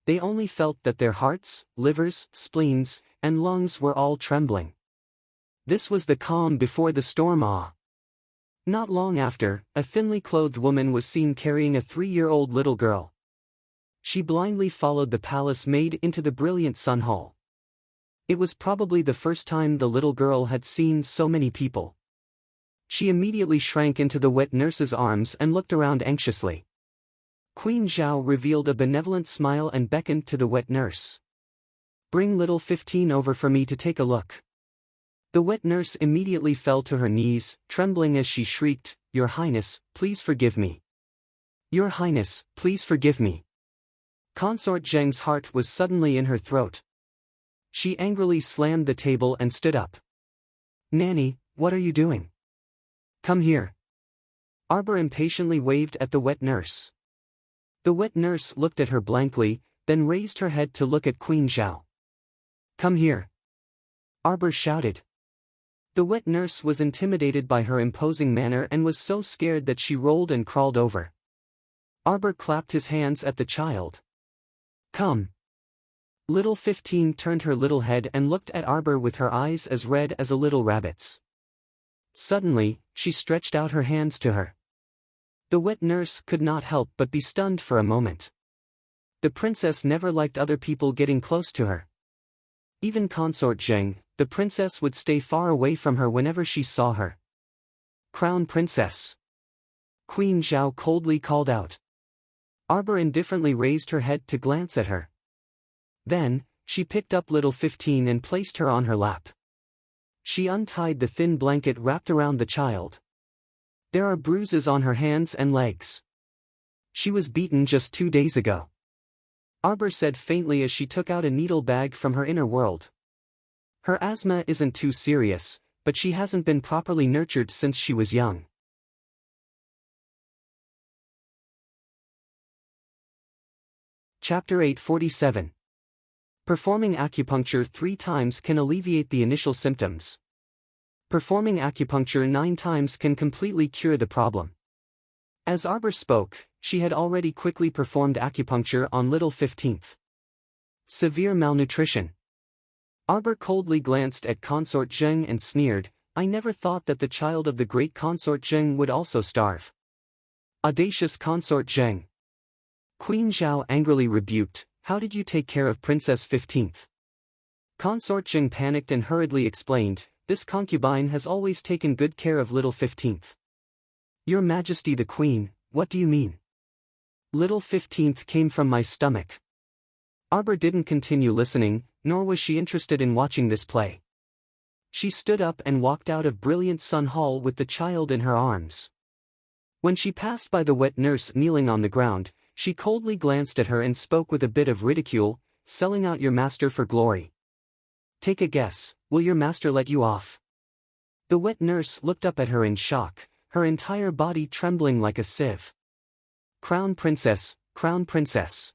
They only felt that their hearts, livers, spleens, and lungs were all trembling. This was the calm before the storm. Not long after, a thinly clothed woman was seen carrying a 3-year-old little girl. She blindly followed the palace maid into the brilliant Sun Hall. It was probably the first time the little girl had seen so many people. She immediately shrank into the wet nurse's arms and looked around anxiously. Queen Zhao revealed a benevolent smile and beckoned to the wet nurse. Bring little 15 over for me to take a look. The wet nurse immediately fell to her knees, trembling as she shrieked, Your Highness, please forgive me. Your Highness, please forgive me. Consort Zheng's heart was suddenly in her throat. She angrily slammed the table and stood up. Nanny, what are you doing? Come here. Arbor impatiently waved at the wet nurse. The wet nurse looked at her blankly, then raised her head to look at Queen Zhao. Come here. Arbor shouted. The wet nurse was intimidated by her imposing manner and was so scared that she rolled and crawled over. Arbor clapped his hands at the child. Come. Little 15 turned her little head and looked at Arbor with her eyes as red as a little rabbit's. Suddenly, she stretched out her hands to her. The wet nurse could not help but be stunned for a moment. The princess never liked other people getting close to her. Even Consort Zheng, the princess would stay far away from her whenever she saw her. Crown Princess. Queen Zhao coldly called out. Arbor indifferently raised her head to glance at her. Then, she picked up little 15 and placed her on her lap. She untied the thin blanket wrapped around the child. There are bruises on her hands and legs. She was beaten just 2 days ago. Arbor said faintly as she took out a needle bag from her inner world. Her asthma isn't too serious, but she hasn't been properly nurtured since she was young. Chapter 847. Performing acupuncture 3 times can alleviate the initial symptoms. Performing acupuncture 9 times can completely cure the problem. As Arbor spoke, she had already quickly performed acupuncture on little 15th. Severe malnutrition. Arbor coldly glanced at Consort Zheng and sneered, I never thought that the child of the great Consort Zheng would also starve. Audacious Consort Zheng. Queen Zhao angrily rebuked, how did you take care of Princess 15th? Consort Zheng panicked and hurriedly explained, this concubine has always taken good care of little 15th. Your Majesty the Queen, what do you mean? Little 15th came from my stomach. Arbor didn't continue listening, nor was she interested in watching this play. She stood up and walked out of Brilliant Sun Hall with the child in her arms. When she passed by the wet nurse kneeling on the ground, she coldly glanced at her and spoke with a bit of ridicule, selling out your master for glory. Take a guess, will your master let you off? The wet nurse looked up at her in shock, her entire body trembling like a sieve. Crown Princess, Crown Princess.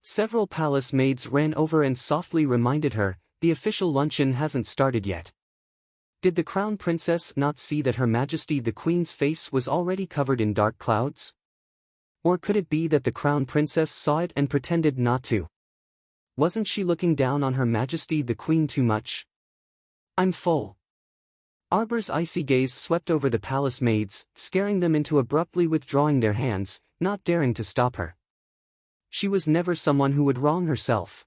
Several palace maids ran over and softly reminded her, the official luncheon hasn't started yet. Did the Crown Princess not see that Her Majesty the Queen's face was already covered in dark clouds? Or could it be that the Crown Princess saw it and pretended not to? Wasn't she looking down on Her Majesty the Queen too much? I'm full. Arbor's icy gaze swept over the palace maids, scaring them into abruptly withdrawing their hands, not daring to stop her. She was never someone who would wrong herself.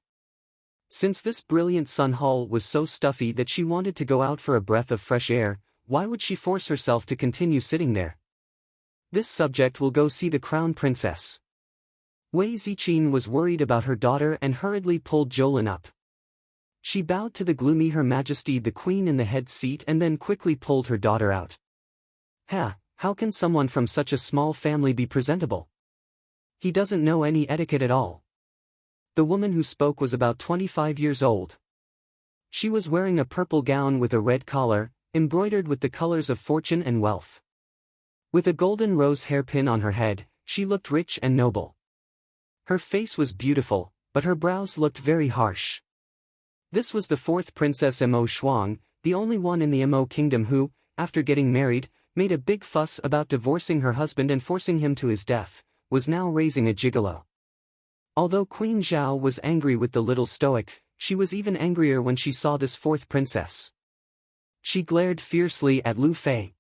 Since this Brilliant Sun Hall was so stuffy that she wanted to go out for a breath of fresh air, why would she force herself to continue sitting there? This subject will go see the Crown Princess. Wei Ziqin was worried about her daughter and hurriedly pulled Jolin up. She bowed to the gloomy Her Majesty the Queen in the head seat and then quickly pulled her daughter out. How can someone from such a small family be presentable? He doesn't know any etiquette at all. The woman who spoke was about 25 years old. She was wearing a purple gown with a red collar, embroidered with the colors of fortune and wealth. With a golden rose hairpin on her head, she looked rich and noble. Her face was beautiful, but her brows looked very harsh. This was the 4th Princess Mo Shuang, the only one in the Mo kingdom who, after getting married, made a big fuss about divorcing her husband and forcing him to his death, was now raising a gigolo. Although Queen Zhao was angry with the little stoic, she was even angrier when she saw this 4th princess. She glared fiercely at Lu Fei.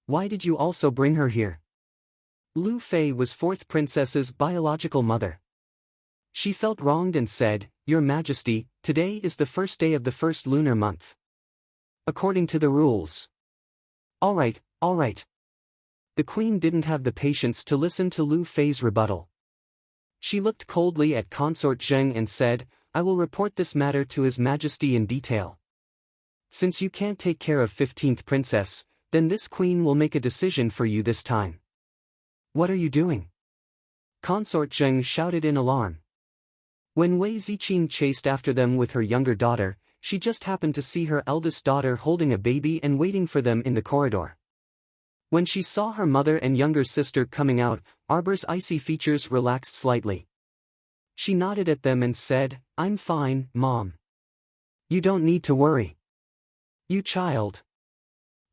Why did you also bring her here? Lu Fei was 4th princess's biological mother. She felt wronged and said, Your Majesty, today is the first day of the first lunar month. According to the rules. All right. The queen didn't have the patience to listen to Lu Fei's rebuttal. She looked coldly at Consort Zheng and said, I will report this matter to His Majesty in detail. Since you can't take care of 15th princess, then this queen will make a decision for you this time. What are you doing? Consort Zheng shouted in alarm. When Wei Ziqin chased after them with her younger daughter, she just happened to see her eldest daughter holding a baby and waiting for them in the corridor. When she saw her mother and younger sister coming out, Arbor's icy features relaxed slightly. She nodded at them and said, I'm fine, Mom. You don't need to worry. You child.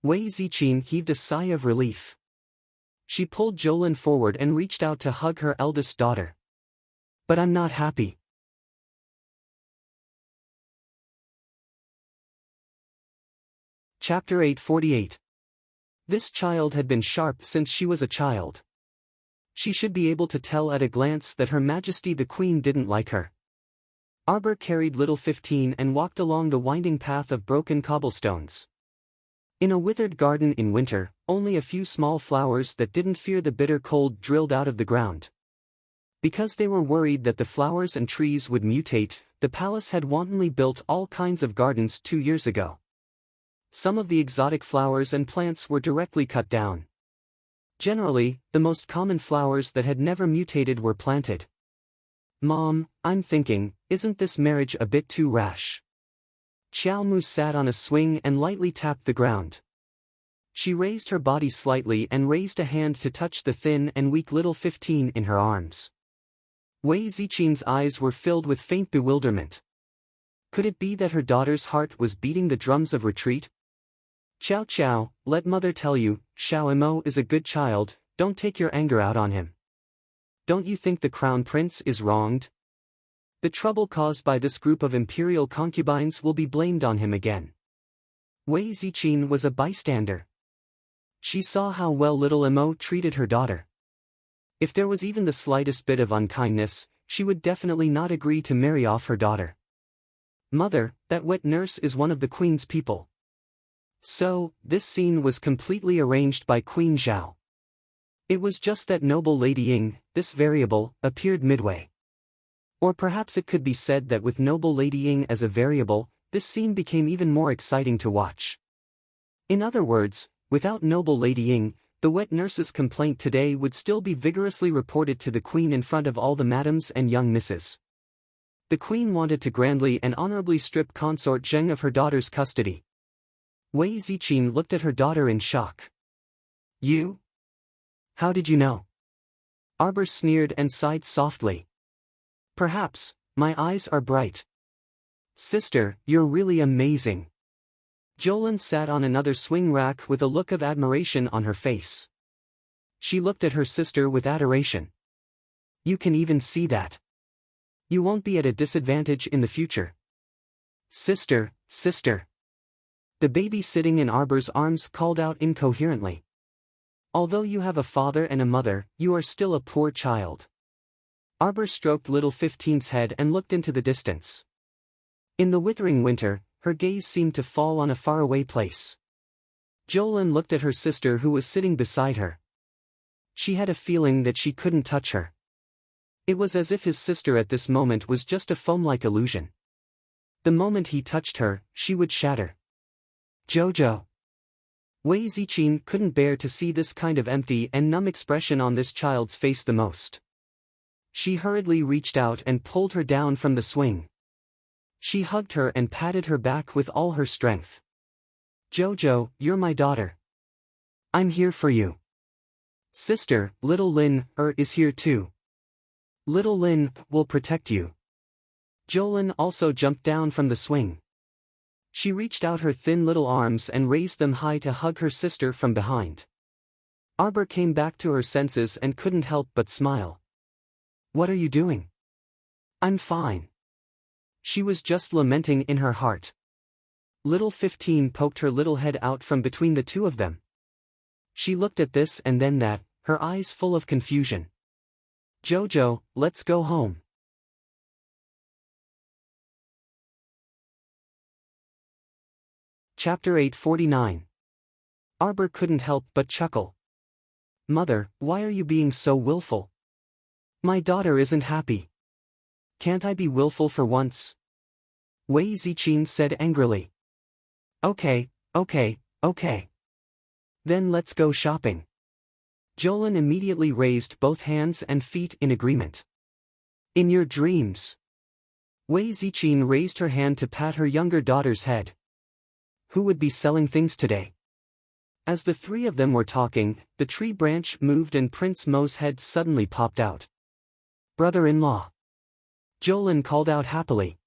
Wei Ziqin heaved a sigh of relief. She pulled Jolin forward and reached out to hug her eldest daughter. But I'm not happy. Chapter 848. This child had been sharp since she was a child. She should be able to tell at a glance that Her Majesty the Queen didn't like her. Arbor carried little 15 and walked along the winding path of broken cobblestones. In a withered garden in winter, only a few small flowers that didn't fear the bitter cold drilled out of the ground. Because they were worried that the flowers and trees would mutate, the palace had wantonly built all kinds of gardens 2 years ago. Some of the exotic flowers and plants were directly cut down. Generally, the most common flowers that had never mutated were planted. "Mom, I'm thinking, isn't this marriage a bit too rash?" Xiao Mu sat on a swing and lightly tapped the ground. She raised her body slightly and raised a hand to touch the thin and weak little 15 in her arms. Wei Zichin's eyes were filled with faint bewilderment. Could it be that her daughter's heart was beating the drums of retreat? "Chow Chow, let mother tell you, Xiao Imo is a good child, don't take your anger out on him. Don't you think the crown prince is wronged? The trouble caused by this group of imperial concubines will be blamed on him again." Wei Zichin was a bystander. She saw how well little Imo treated her daughter. If there was even the slightest bit of unkindness, she would definitely not agree to marry off her daughter. "Mother, that wet nurse is one of the queen's people." So, this scene was completely arranged by Queen Zhao. It was just that noble Lady Ying, this variable, appeared midway. Or perhaps it could be said that with noble Lady Ying as a variable, this scene became even more exciting to watch. In other words, without noble Lady Ying, the wet nurse's complaint today would still be vigorously reported to the queen in front of all the madams and young misses. The queen wanted to grandly and honorably strip Consort Zheng of her daughter's custody. Wei Zichin looked at her daughter in shock. "You? How did you know?" Arbor sneered and sighed softly. "Perhaps, my eyes are bright." "Sister, you're really amazing." Jolin sat on another swing rack with a look of admiration on her face. She looked at her sister with adoration. "You can even see that. You won't be at a disadvantage in the future." "Sister, sister." The baby sitting in Arbor's arms called out incoherently. "Although you have a father and a mother, you are still a poor child." Arbor stroked little 15's head and looked into the distance. In the withering winter, her gaze seemed to fall on a faraway place. Jolin looked at her sister who was sitting beside her. She had a feeling that she couldn't touch her. It was as if his sister at this moment was just a foam-like illusion. The moment he touched her, she would shatter. "Jojo." Wei Zichin couldn't bear to see this kind of empty and numb expression on this child's face the most. She hurriedly reached out and pulled her down from the swing. She hugged her and patted her back with all her strength. "Jojo, you're my daughter. I'm here for you. Sister, little Lin, is here too. Little Lin will protect you." Jolin also jumped down from the swing. She reached out her thin little arms and raised them high to hug her sister from behind. Arbor came back to her senses and couldn't help but smile. "What are you doing?" "I'm fine." She was just lamenting in her heart. Little 15 poked her little head out from between the two of them. She looked at this and then that, her eyes full of confusion. "Jojo, let's go home." Chapter 849. Arbor couldn't help but chuckle. "Mother, why are you being so willful? My daughter isn't happy. Can't I be willful for once?" Wei Zichin said angrily. Okay. Then let's go shopping." Jolin immediately raised both hands and feet in agreement. "In your dreams." Wei Zichin raised her hand to pat her younger daughter's head. "Who would be selling things today?" As the three of them were talking, the tree branch moved and Prince Mo's head suddenly popped out. "Brother-in-law." Jolin called out happily.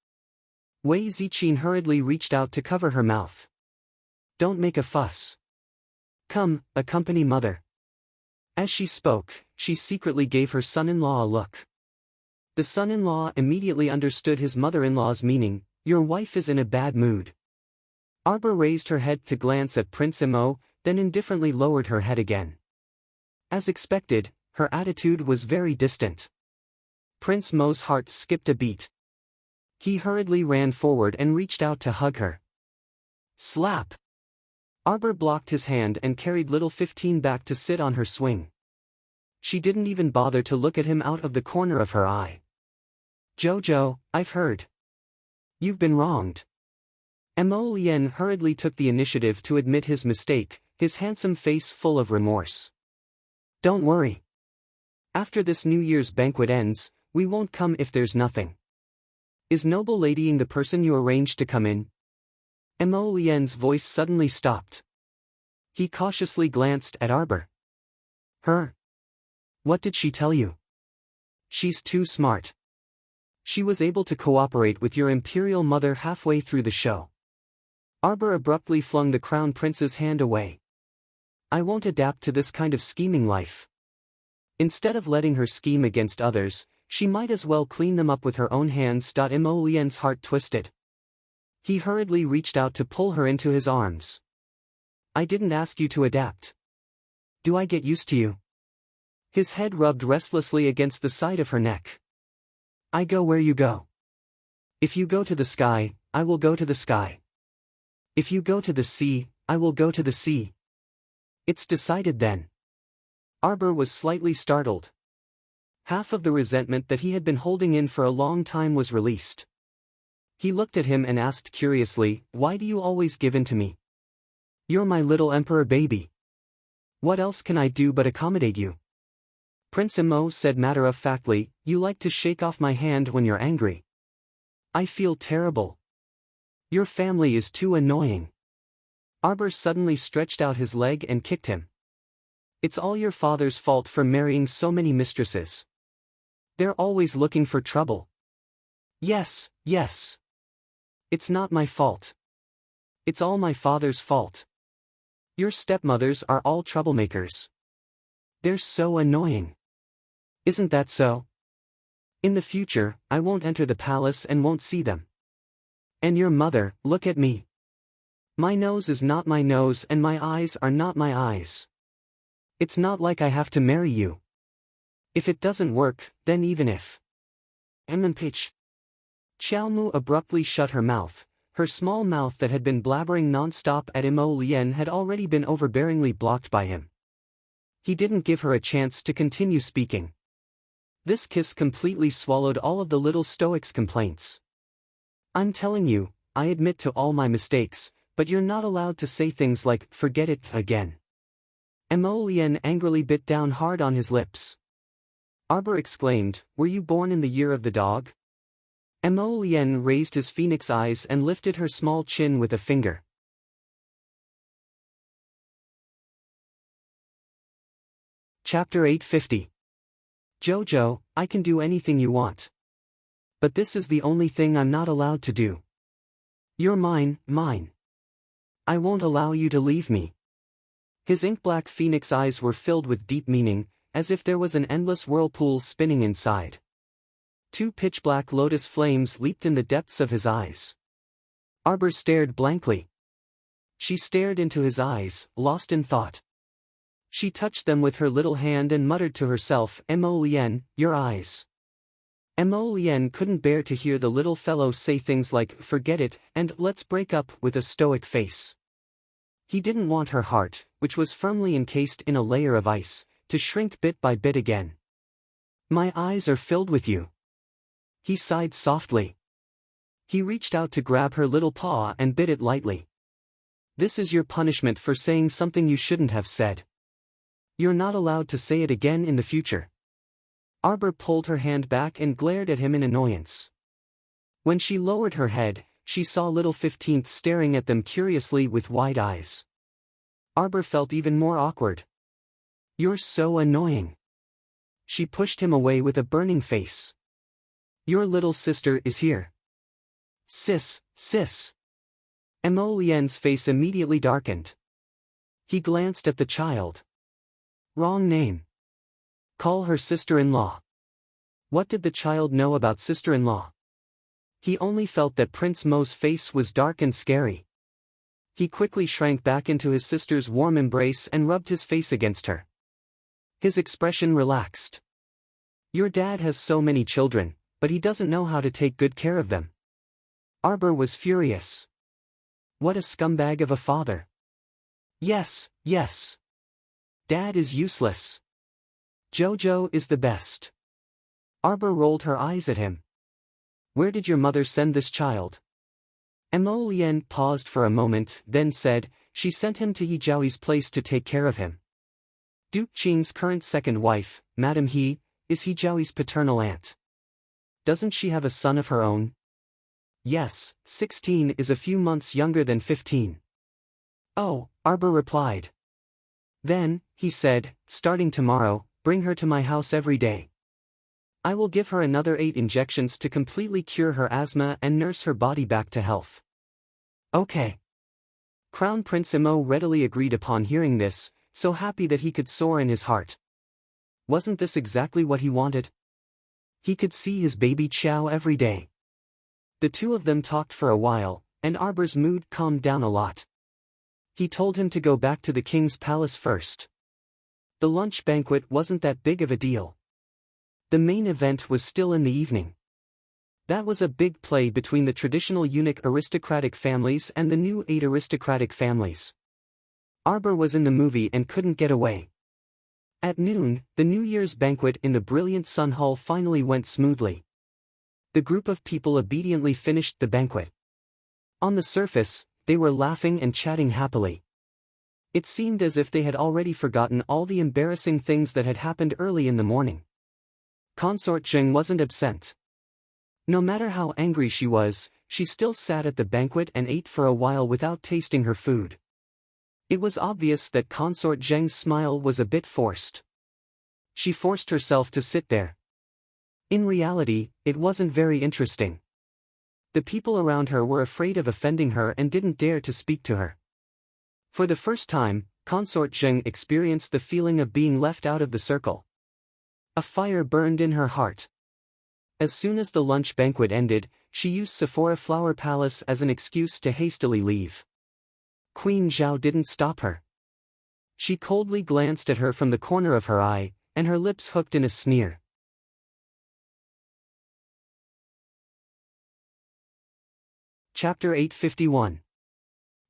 Wei Zichin hurriedly reached out to cover her mouth. "Don't make a fuss. Come, accompany mother." As she spoke, she secretly gave her son-in-law a look. The son-in-law immediately understood his mother-in-law's meaning. "Your wife is in a bad mood." Arbor raised her head to glance at Prince Mo, then indifferently lowered her head again. As expected, her attitude was very distant. Prince Mo's heart skipped a beat. He hurriedly ran forward and reached out to hug her. Slap! Arbor blocked his hand and carried little 15 back to sit on her swing. She didn't even bother to look at him out of the corner of her eye. Jojo, I've heard. You've been wronged. Mo Lien hurriedly took the initiative to admit his mistake, his handsome face full of remorse. Don't worry. After this New Year's banquet ends, we won't come if there's nothing. Is noble ladying the person you arranged to come in? Mo Lien's voice suddenly stopped. He cautiously glanced at Arbor. Her? What did she tell you? She's too smart. She was able to cooperate with your imperial mother halfway through the show. Arbor abruptly flung the crown prince's hand away. I won't adapt to this kind of scheming life. Instead of letting her scheme against others, she might as well clean them up with her own hands. Mo Lien's heart twisted. He hurriedly reached out to pull her into his arms. I didn't ask you to adapt. Do I get used to you? His head rubbed restlessly against the side of her neck. I go where you go. If you go to the sky, I will go to the sky. If you go to the sea, I will go to the sea. It's decided then. Arbor was slightly startled. Half of the resentment that he had been holding in for a long time was released. He looked at him and asked curiously, why do you always give in to me? You're my little emperor baby. What else can I do but accommodate you? Prince Mo said matter-of-factly, you like to shake off my hand when you're angry. I feel terrible. Your family is too annoying. Arbor suddenly stretched out his leg and kicked him. It's all your father's fault for marrying so many mistresses. They're always looking for trouble. Yes, yes. It's not my fault. It's all my father's fault. Your stepmothers are all troublemakers. They're so annoying. Isn't that so? In the future, I won't enter the palace and won't see them. And your mother, look at me. My nose is not my nose and my eyes are not my eyes. It's not like I have to marry you. If it doesn't work, then even if. Pitch. Xiao Mu abruptly shut her mouth. Her small mouth that had been blabbering non-stop at Mo Lien had already been overbearingly blocked by him. He didn't give her a chance to continue speaking. This kiss completely swallowed all of the little stoic's complaints. I'm telling you, I admit to all my mistakes, but you're not allowed to say things like, forget it, again. Mo Lien angrily bit down hard on his lips. Arbor exclaimed, were you born in the year of the dog? Mo Lien raised his phoenix eyes and lifted her small chin with a finger. Chapter 850. Jojo, I can do anything you want. But this is the only thing I'm not allowed to do. You're mine, mine. I won't allow you to leave me. His ink-black phoenix eyes were filled with deep meaning, as if there was an endless whirlpool spinning inside. Two pitch-black lotus flames leaped in the depths of his eyes. Arbor stared blankly. She stared into his eyes, lost in thought. She touched them with her little hand and muttered to herself, Mo Lien, your eyes. Mo Lien couldn't bear to hear the little fellow say things like, forget it, and let's break up, with a stoic face. He didn't want her heart, which was firmly encased in a layer of ice, to shrink bit by bit again. My eyes are filled with you. He sighed softly. He reached out to grab her little paw and bit it lightly. This is your punishment for saying something you shouldn't have said. You're not allowed to say it again in the future. Arbor pulled her hand back and glared at him in annoyance. When she lowered her head, she saw little 15th staring at them curiously with wide eyes. Arbor felt even more awkward. You're so annoying. She pushed him away with a burning face. Your little sister is here. Sis, sis. Mo Lien's face immediately darkened. He glanced at the child. Wrong name. Call her sister-in-law. What did the child know about sister-in-law? He only felt that Prince Mo's face was dark and scary. He quickly shrank back into his sister's warm embrace and rubbed his face against her. His expression relaxed. Your dad has so many children, but he doesn't know how to take good care of them. Arbor was furious. What a scumbag of a father. Yes, yes. Dad is useless. Jojo is the best. Arbor rolled her eyes at him. Where did your mother send this child? Emolian paused for a moment, then said, she sent him to Yi Zhaoyi's place to take care of him. Duke Qing's current second wife, Madame He, is Yi Zhaoyi's paternal aunt. Doesn't she have a son of her own? Yes, 16 is a few months younger than 15. Oh, Arbor replied. Then, he said, starting tomorrow, bring her to my house every day. I will give her another 8 injections to completely cure her asthma and nurse her body back to health. Okay. Crown Prince Imo readily agreed upon hearing this, so happy that he could soar in his heart. Wasn't this exactly what he wanted? He could see his baby Qiao every day. The two of them talked for a while, and Arbor's mood calmed down a lot. He told him to go back to the king's palace first. The lunch banquet wasn't that big of a deal. The main event was still in the evening. That was a big play between the traditional eunuch aristocratic families and the new 8 aristocratic families. Arbor was in the movie and couldn't get away. At noon, the New Year's banquet in the brilliant Sun Hall finally went smoothly. The group of people obediently finished the banquet. On the surface, they were laughing and chatting happily. It seemed as if they had already forgotten all the embarrassing things that had happened early in the morning. Consort Zheng wasn't absent. No matter how angry she was, she still sat at the banquet and ate for a while without tasting her food. It was obvious that Consort Zheng's smile was a bit forced. She forced herself to sit there. In reality, it wasn't very interesting. The people around her were afraid of offending her and didn't dare to speak to her. For the first time, Consort Zheng experienced the feeling of being left out of the circle. A fire burned in her heart. As soon as the lunch banquet ended, she used Sephora Flower Palace as an excuse to hastily leave. Queen Zhao didn't stop her. She coldly glanced at her from the corner of her eye, and her lips hooked in a sneer. Chapter 851.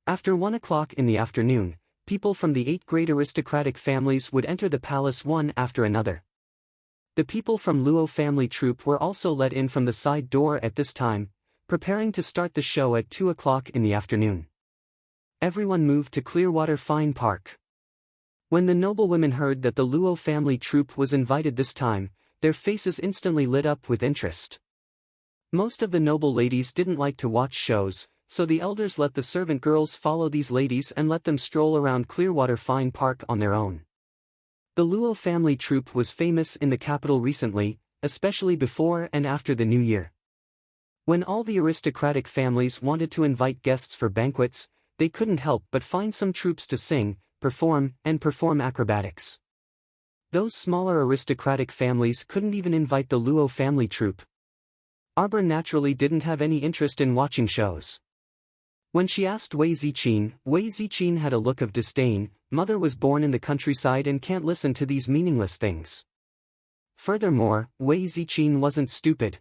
After 1 o'clock in the afternoon, people from the 8 great aristocratic families would enter the palace one after another. The people from Luo family troupe were also let in from the side door at this time, preparing to start the show at 2 o'clock in the afternoon. Everyone moved to Clearwater Fine Park. When the noblewomen heard that the Luo family troupe was invited this time, their faces instantly lit up with interest. Most of the noble ladies didn't like to watch shows, so the elders let the servant girls follow these ladies and let them stroll around Clearwater Fine Park on their own. The Luo family troupe was famous in the capital recently, especially before and after the New Year. When all the aristocratic families wanted to invite guests for banquets, they couldn't help but find some troupes to sing, perform acrobatics. Those smaller aristocratic families couldn't even invite the Luo family troupe. Arbor naturally didn't have any interest in watching shows. When she asked Wei Ziqin had a look of disdain. Mother was born in the countryside and can't listen to these meaningless things. Furthermore, Wei Ziqin wasn't stupid.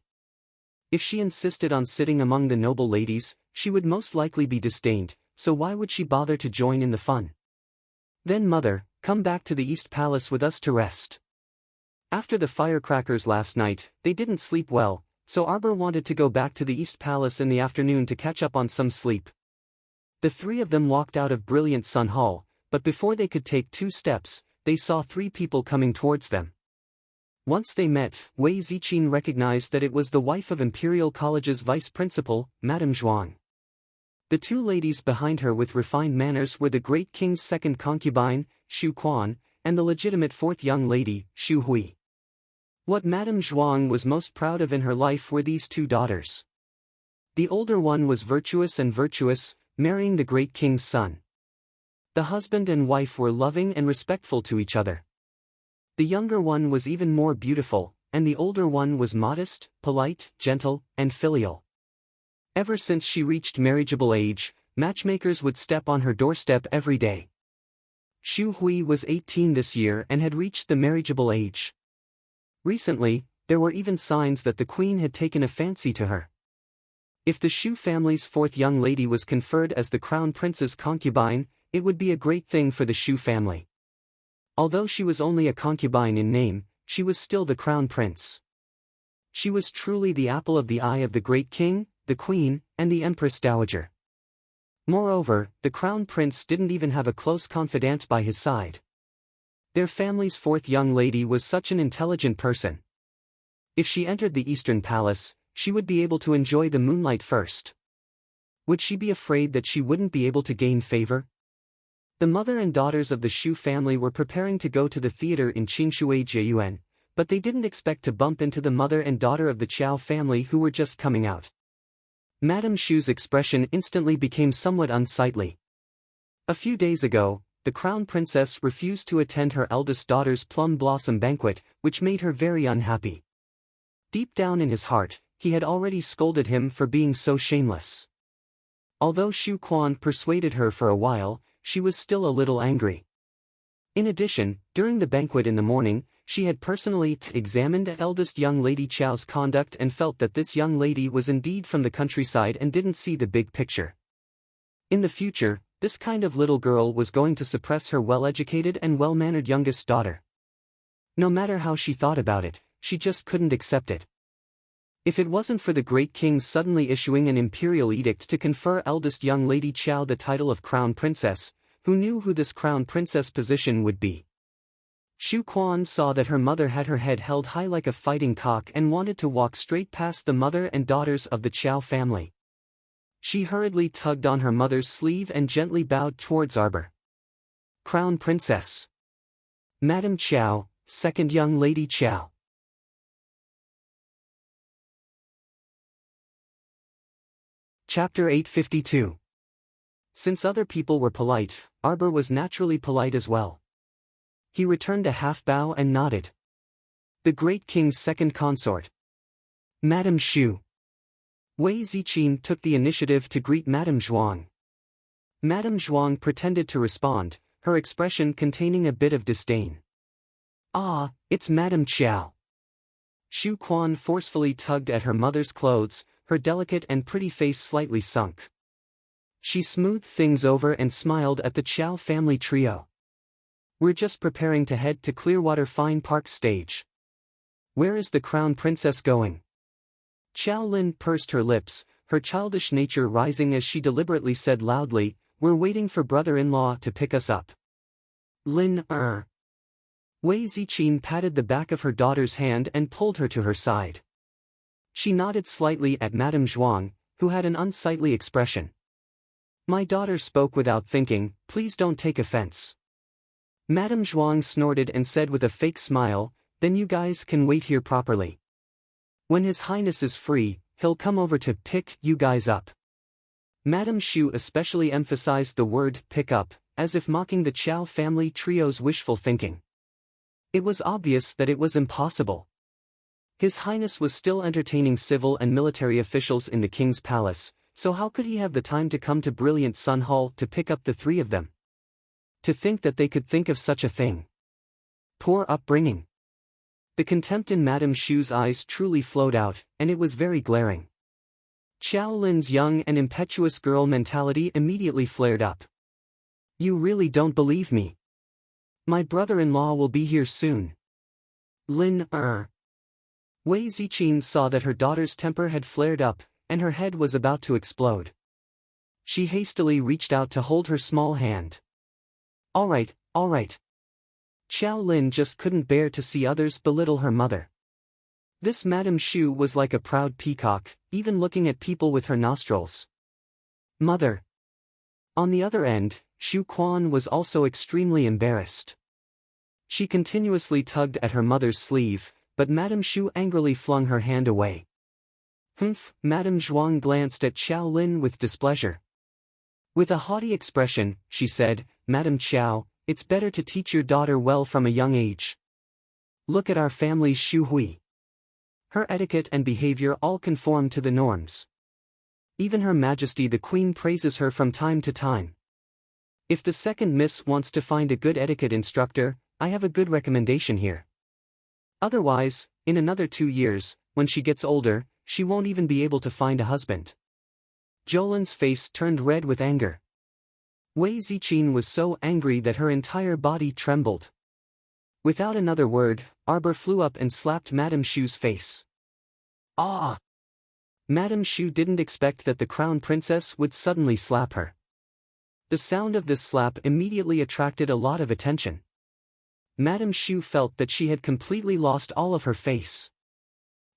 If she insisted on sitting among the noble ladies, she would most likely be disdained, so why would she bother to join in the fun? Then mother, come back to the East Palace with us to rest. After the firecrackers last night, they didn't sleep well, so Arbor wanted to go back to the East Palace in the afternoon to catch up on some sleep. The 3 of them walked out of Brilliant Sun Hall, but before they could take 2 steps, they saw 3 people coming towards them. Once they met, Wei Ziqin recognized that it was the wife of Imperial College's vice principal, Madame Zhuang. The 2 ladies behind her with refined manners were the great king's second concubine, Xu Quan, and the legitimate 4th young lady, Xu Hui. What Madame Zhuang was most proud of in her life were these 2 daughters. The older one was virtuous, marrying the great king's son. The husband and wife were loving and respectful to each other. The younger one was even more beautiful, and the older one was modest, polite, gentle, and filial. Ever since she reached marriageable age, matchmakers would step on her doorstep every day. Xu Hui was 18 this year and had reached the marriageable age. Recently, there were even signs that the queen had taken a fancy to her. If the Xu family's 4th young lady was conferred as the crown prince's concubine, it would be a great thing for the Xu family. Although she was only a concubine in name, she was still the crown prince. She was truly the apple of the eye of the great king, the queen, and the empress dowager. Moreover, the crown prince didn't even have a close confidant by his side. Their family's fourth young lady was such an intelligent person. If she entered the Eastern Palace, she would be able to enjoy the moonlight first. Would she be afraid that she wouldn't be able to gain favor? The mother and daughters of the Shu family were preparing to go to the theater in Qingshui Jiayuan, but they didn't expect to bump into the mother and daughter of the Qiao family who were just coming out. Madame Shu's expression instantly became somewhat unsightly. A few days ago, the crown princess refused to attend her eldest daughter's plum blossom banquet, which made her very unhappy. Deep down in his heart, he had already scolded him for being so shameless. Although Xu Quan persuaded her for a while, she was still a little angry. In addition, during the banquet in the morning, she had personally examined eldest young lady Qiao's conduct and felt that this young lady was indeed from the countryside and didn't see the big picture. In the future, this kind of little girl was going to suppress her well-educated and well-mannered youngest daughter. No matter how she thought about it, she just couldn't accept it. If it wasn't for the great king suddenly issuing an imperial edict to confer eldest young lady Qiao the title of crown princess, who knew who this crown princess position would be? Xu Quan saw that her mother had her head held high like a fighting cock and wanted to walk straight past the mother and daughters of the Qiao family. She hurriedly tugged on her mother's sleeve and gently bowed towards Arbor. Crown Princess. Madame Qiao, second young lady Qiao. Chapter 852. Since other people were polite, Arbor was naturally polite as well. He returned a half bow and nodded. The great king's second consort. Madame Xu. Wei Ziqin took the initiative to greet Madame Zhuang. Madame Zhuang pretended to respond, her expression containing a bit of disdain. Ah, it's Madame Qiao. Xu Quan forcefully tugged at her mother's clothes, her delicate and pretty face slightly sunk. She smoothed things over and smiled at the Qiao family trio. We're just preparing to head to Clearwater Fine Park stage. Where is the crown princess going? Qiao Lin pursed her lips, her childish nature rising as she deliberately said loudly, we're waiting for brother-in-law to pick us up. Lin. Wei Ziqin patted the back of her daughter's hand and pulled her to her side. She nodded slightly at Madame Zhuang, who had an unsightly expression. My daughter spoke without thinking, please don't take offense. Madame Zhuang snorted and said with a fake smile, then you guys can wait here properly. When His Highness is free, he'll come over to pick you guys up. Madame Xu especially emphasized the word pick up, as if mocking the Qiao family trio's wishful thinking. It was obvious that it was impossible. His Highness was still entertaining civil and military officials in the king's palace, so how could he have the time to come to Brilliant Sun Hall to pick up the three of them? To think that they could think of such a thing. Poor upbringing. The contempt in Madame Xu's eyes truly flowed out, and it was very glaring. Qiao Lin's young and impetuous girl mentality immediately flared up. You really don't believe me? My brother-in-law will be here soon. Lin. Wei Ziqin saw that her daughter's temper had flared up, and her head was about to explode. She hastily reached out to hold her small hand. All right. Qiao Lin just couldn't bear to see others belittle her mother. This Madame Xu was like a proud peacock, even looking at people with her nostrils. Mother. On the other end, Xu Quan was also extremely embarrassed. She continuously tugged at her mother's sleeve, but Madame Xu angrily flung her hand away. Humph, Madame Zhuang glanced at Qiao Lin with displeasure. With a haughty expression, she said, Madame Qiao, it's better to teach your daughter well from a young age. Look at our family's Xu Hui. Her etiquette and behavior all conform to the norms. Even Her Majesty the Queen praises her from time to time. If the second miss wants to find a good etiquette instructor, I have a good recommendation here. Otherwise, in another 2 years, when she gets older, she won't even be able to find a husband. Jolin's face turned red with anger. Wei Ziqin was so angry that her entire body trembled. Without another word, Arbor flew up and slapped Madame Shu's face. Ah! Madame Shu didn't expect that the crown princess would suddenly slap her. The sound of this slap immediately attracted a lot of attention. Madame Shu felt that she had completely lost all of her face.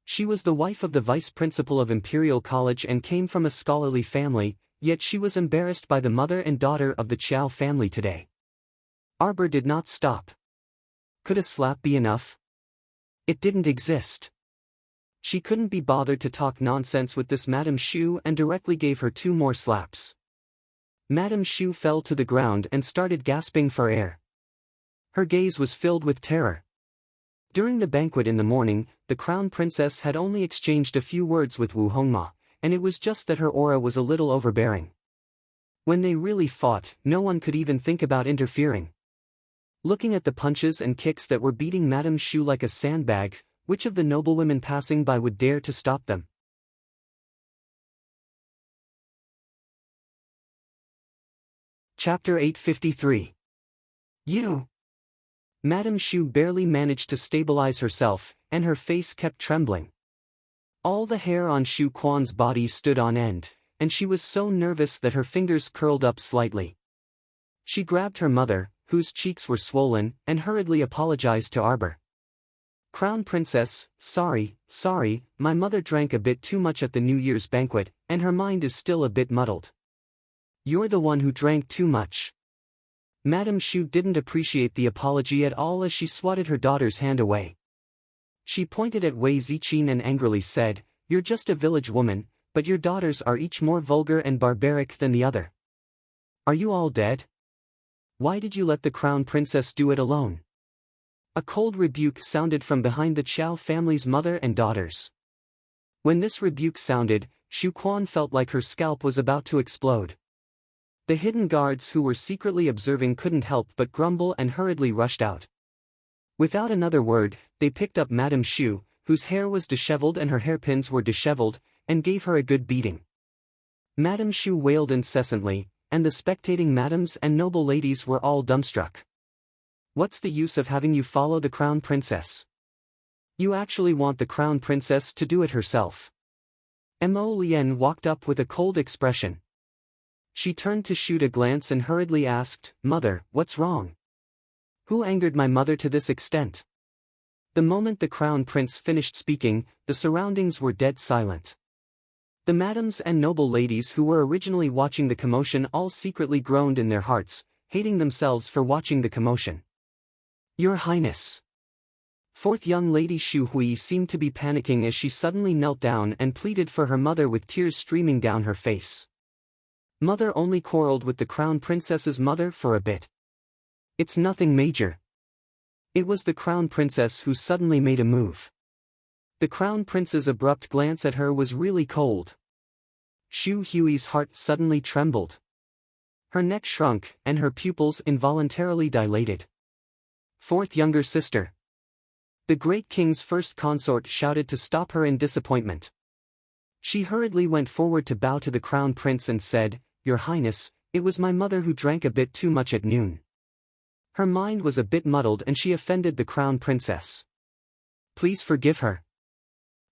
She was the wife of the vice principal of Imperial College and came from a scholarly family, yet she was embarrassed by the mother and daughter of the Chiao family today. Arbor did not stop. Could a slap be enough? It didn't exist. She couldn't be bothered to talk nonsense with this Madame Shu and directly gave her 2 more slaps. Madame Shu fell to the ground and started gasping for air. Her gaze was filled with terror. During the banquet in the morning, the crown princess had only exchanged a few words with Wu Hongma, and it was just that her aura was a little overbearing. When they really fought, no one could even think about interfering. Looking at the punches and kicks that were beating Madame Shu like a sandbag, which of the noblewomen passing by would dare to stop them? Chapter 853. You! Madame Shu barely managed to stabilize herself, and her face kept trembling. All the hair on Shu Quan's body stood on end, and she was so nervous that her fingers curled up slightly. She grabbed her mother, whose cheeks were swollen, and hurriedly apologized to Arbor. Crown Princess, sorry, my mother drank a bit too much at the New Year's banquet, and her mind is still a bit muddled. You're the one who drank too much. Madame Shu didn't appreciate the apology at all as she swatted her daughter's hand away. She pointed at Wei Ziqin and angrily said, "You're just a village woman, but your daughters are each more vulgar and barbaric than the other. Are you all dead? Why did you let the crown princess do it alone?" A cold rebuke sounded from behind the Chiao family's mother and daughters. When this rebuke sounded, Shu Quan felt like her scalp was about to explode. The hidden guards who were secretly observing couldn't help but grumble and hurriedly rushed out. Without another word, they picked up Madame Shu, whose hair was disheveled and her hairpins were disheveled, and gave her a good beating. Madame Shu wailed incessantly, and the spectating madams and noble ladies were all dumbstruck. What's the use of having you follow the crown princess? You actually want the crown princess to do it herself. Mo Lien walked up with a cold expression. She turned to shoot a glance and hurriedly asked, "Mother, what's wrong? Who angered my mother to this extent?" The moment the crown prince finished speaking, the surroundings were dead silent. The madams and noble ladies who were originally watching the commotion all secretly groaned in their hearts, hating themselves for watching the commotion. "Your Highness." Fourth young lady Shu Hui seemed to be panicking as she suddenly knelt down and pleaded for her mother with tears streaming down her face. Mother only quarreled with the crown princess's mother for a bit. It's nothing major. It was the crown princess who suddenly made a move. The crown prince's abrupt glance at her was really cold. Shu Hui's heart suddenly trembled. Her neck shrunk, and her pupils involuntarily dilated. Fourth younger sister. The great king's first consort shouted to stop her in disappointment. She hurriedly went forward to bow to the crown prince and said, "Your Highness, it was my mother who drank a bit too much at noon." Her mind was a bit muddled and she offended the crown princess. "Please forgive her.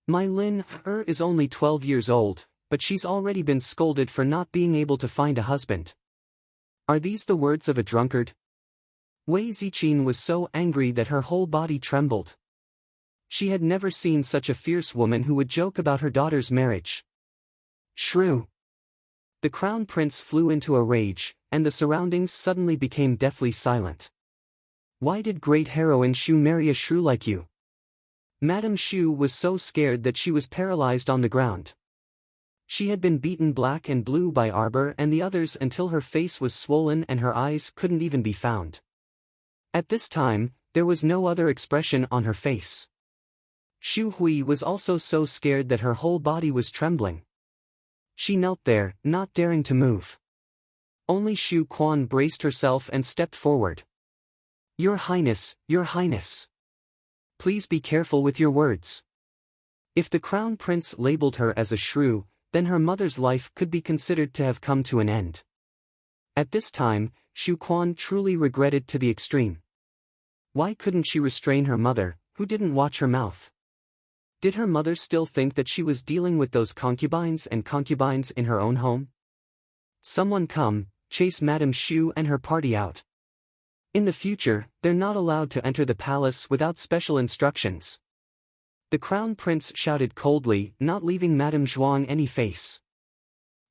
My Lin is only 12 years old, but she's already been scolded for not being able to find a husband." Are these the words of a drunkard? Wei Ziqin was so angry that her whole body trembled. She had never seen such a fierce woman who would joke about her daughter's marriage. Shrew! The crown prince flew into a rage, and the surroundings suddenly became deathly silent. Why did great heroine Shu marry a shrew like you? Madame Shu was so scared that she was paralyzed on the ground. She had been beaten black and blue by Arbor and the others until her face was swollen and her eyes couldn't even be found. At this time, there was no other expression on her face. Shu Hui was also so scared that her whole body was trembling. She knelt there, not daring to move. Only Shu Quan braced herself and stepped forward. "Your Highness, Your Highness. Please be careful with your words." If the crown prince labeled her as a shrew, then her mother's life could be considered to have come to an end. At this time, Shu Quan truly regretted to the extreme. Why couldn't she restrain her mother, who didn't watch her mouth? Did her mother still think that she was dealing with those concubines in her own home? Someone come, chase Madame Xu and her party out. In the future, they're not allowed to enter the palace without special instructions. The crown prince shouted coldly, not leaving Madame Zhuang any face.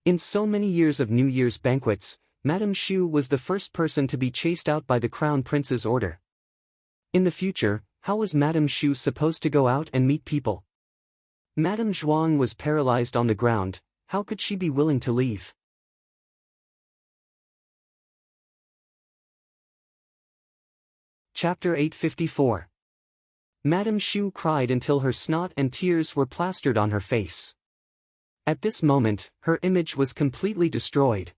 In so many years of New Year's banquets, Madame Xu was the first person to be chased out by the crown prince's order. In the future, how was Madame Xu supposed to go out and meet people? Madame Zhuang was paralyzed on the ground. How could she be willing to leave? Chapter 854. Madame Xu cried until her snot and tears were plastered on her face. At this moment, her image was completely destroyed.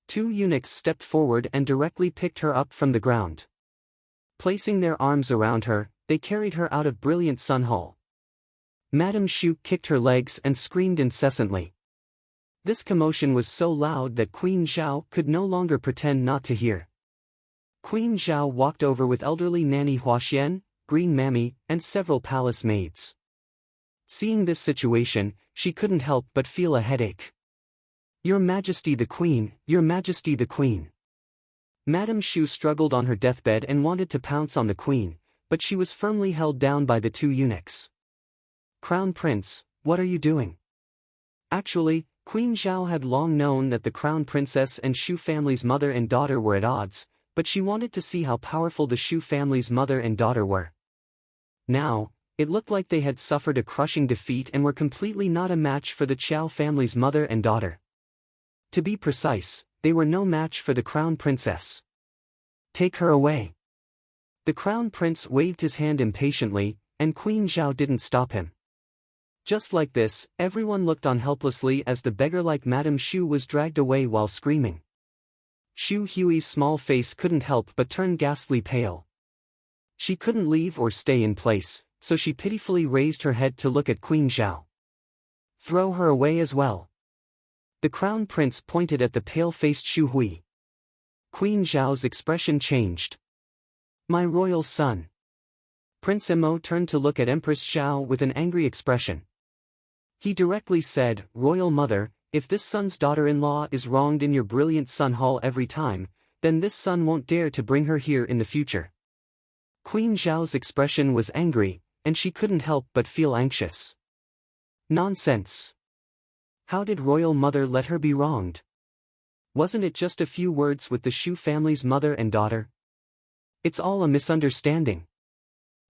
Two eunuchs stepped forward and directly picked her up from the ground. Placing their arms around her, they carried her out of Brilliant Sun Hall. Madame Xu kicked her legs and screamed incessantly. This commotion was so loud that Queen Zhao could no longer pretend not to hear. Queen Zhao walked over with elderly nanny Huaxian, Green Mammy, and several palace maids. Seeing this situation, she couldn't help but feel a headache. "Your Majesty the Queen, Your Majesty the Queen." Madame Xu struggled on her deathbed and wanted to pounce on the Queen, but she was firmly held down by the two eunuchs. "Crown Prince, what are you doing?" Actually, Queen Zhao had long known that the Crown Princess and Xu family's mother and daughter were at odds, but she wanted to see how powerful the Xu family's mother and daughter were. Now, it looked like they had suffered a crushing defeat and were completely not a match for the Qiao family's mother and daughter. To be precise, they were no match for the Crown Princess. "Take her away." The Crown Prince waved his hand impatiently, and Queen Zhao didn't stop him. Just like this, everyone looked on helplessly as the beggar-like Madame Xu was dragged away while screaming. Xu Hui's small face couldn't help but turn ghastly pale. She couldn't leave or stay in place, so she pitifully raised her head to look at Queen Zhao. "Throw her away as well." The Crown Prince pointed at the pale-faced Xu Hui. Queen Zhao's expression changed. "My royal son." Prince Emo turned to look at Empress Zhao with an angry expression. He directly said, "Royal Mother, if this son's daughter-in-law is wronged in your Brilliant Sun Hall every time, then this son won't dare to bring her here in the future." Queen Zhao's expression was angry, and she couldn't help but feel anxious. Nonsense. How did Royal Mother let her be wronged? Wasn't it just a few words with the Xu family's mother and daughter? It's all a misunderstanding.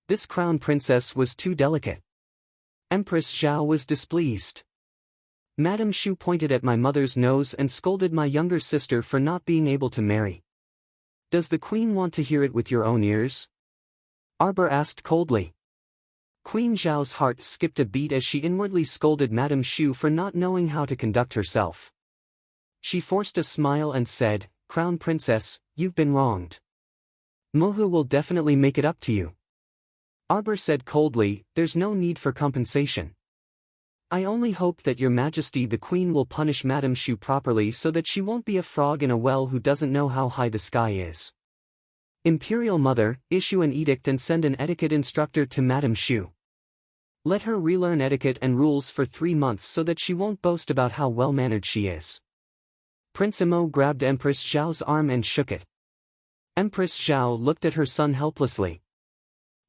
This Crown Princess was too delicate. Empress Zhao was displeased. Madame Xu pointed at my mother's nose and scolded my younger sister for not being able to marry. "Does the Queen want to hear it with your own ears?" Arbor asked coldly. Queen Zhao's heart skipped a beat as she inwardly scolded Madame Xu for not knowing how to conduct herself. She forced a smile and said, "Crown Princess, you've been wronged. Mohu will definitely make it up to you." Arbor said coldly, "There's no need for compensation. I only hope that Your Majesty the Queen will punish Madame Xu properly so that she won't be a frog in a well who doesn't know how high the sky is. Imperial Mother, issue an edict and send an etiquette instructor to Madame Xu. Let her relearn etiquette and rules for 3 months so that she won't boast about how well-mannered she is." Prince Emo grabbed Empress Zhao's arm and shook it. Empress Zhao looked at her son helplessly.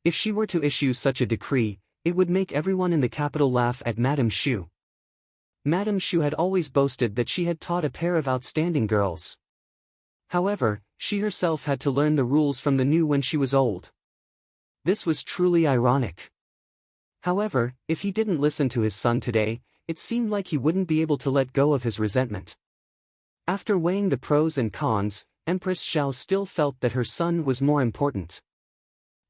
If she were to issue such a decree, it would make everyone in the capital laugh at Madame Xu. Madame Xu had always boasted that she had taught a pair of outstanding girls. However, she herself had to learn the rules from the new when she was old. This was truly ironic. However, if he didn't listen to his son today, it seemed like he wouldn't be able to let go of his resentment. After weighing the pros and cons, Empress Zhao still felt that her son was more important.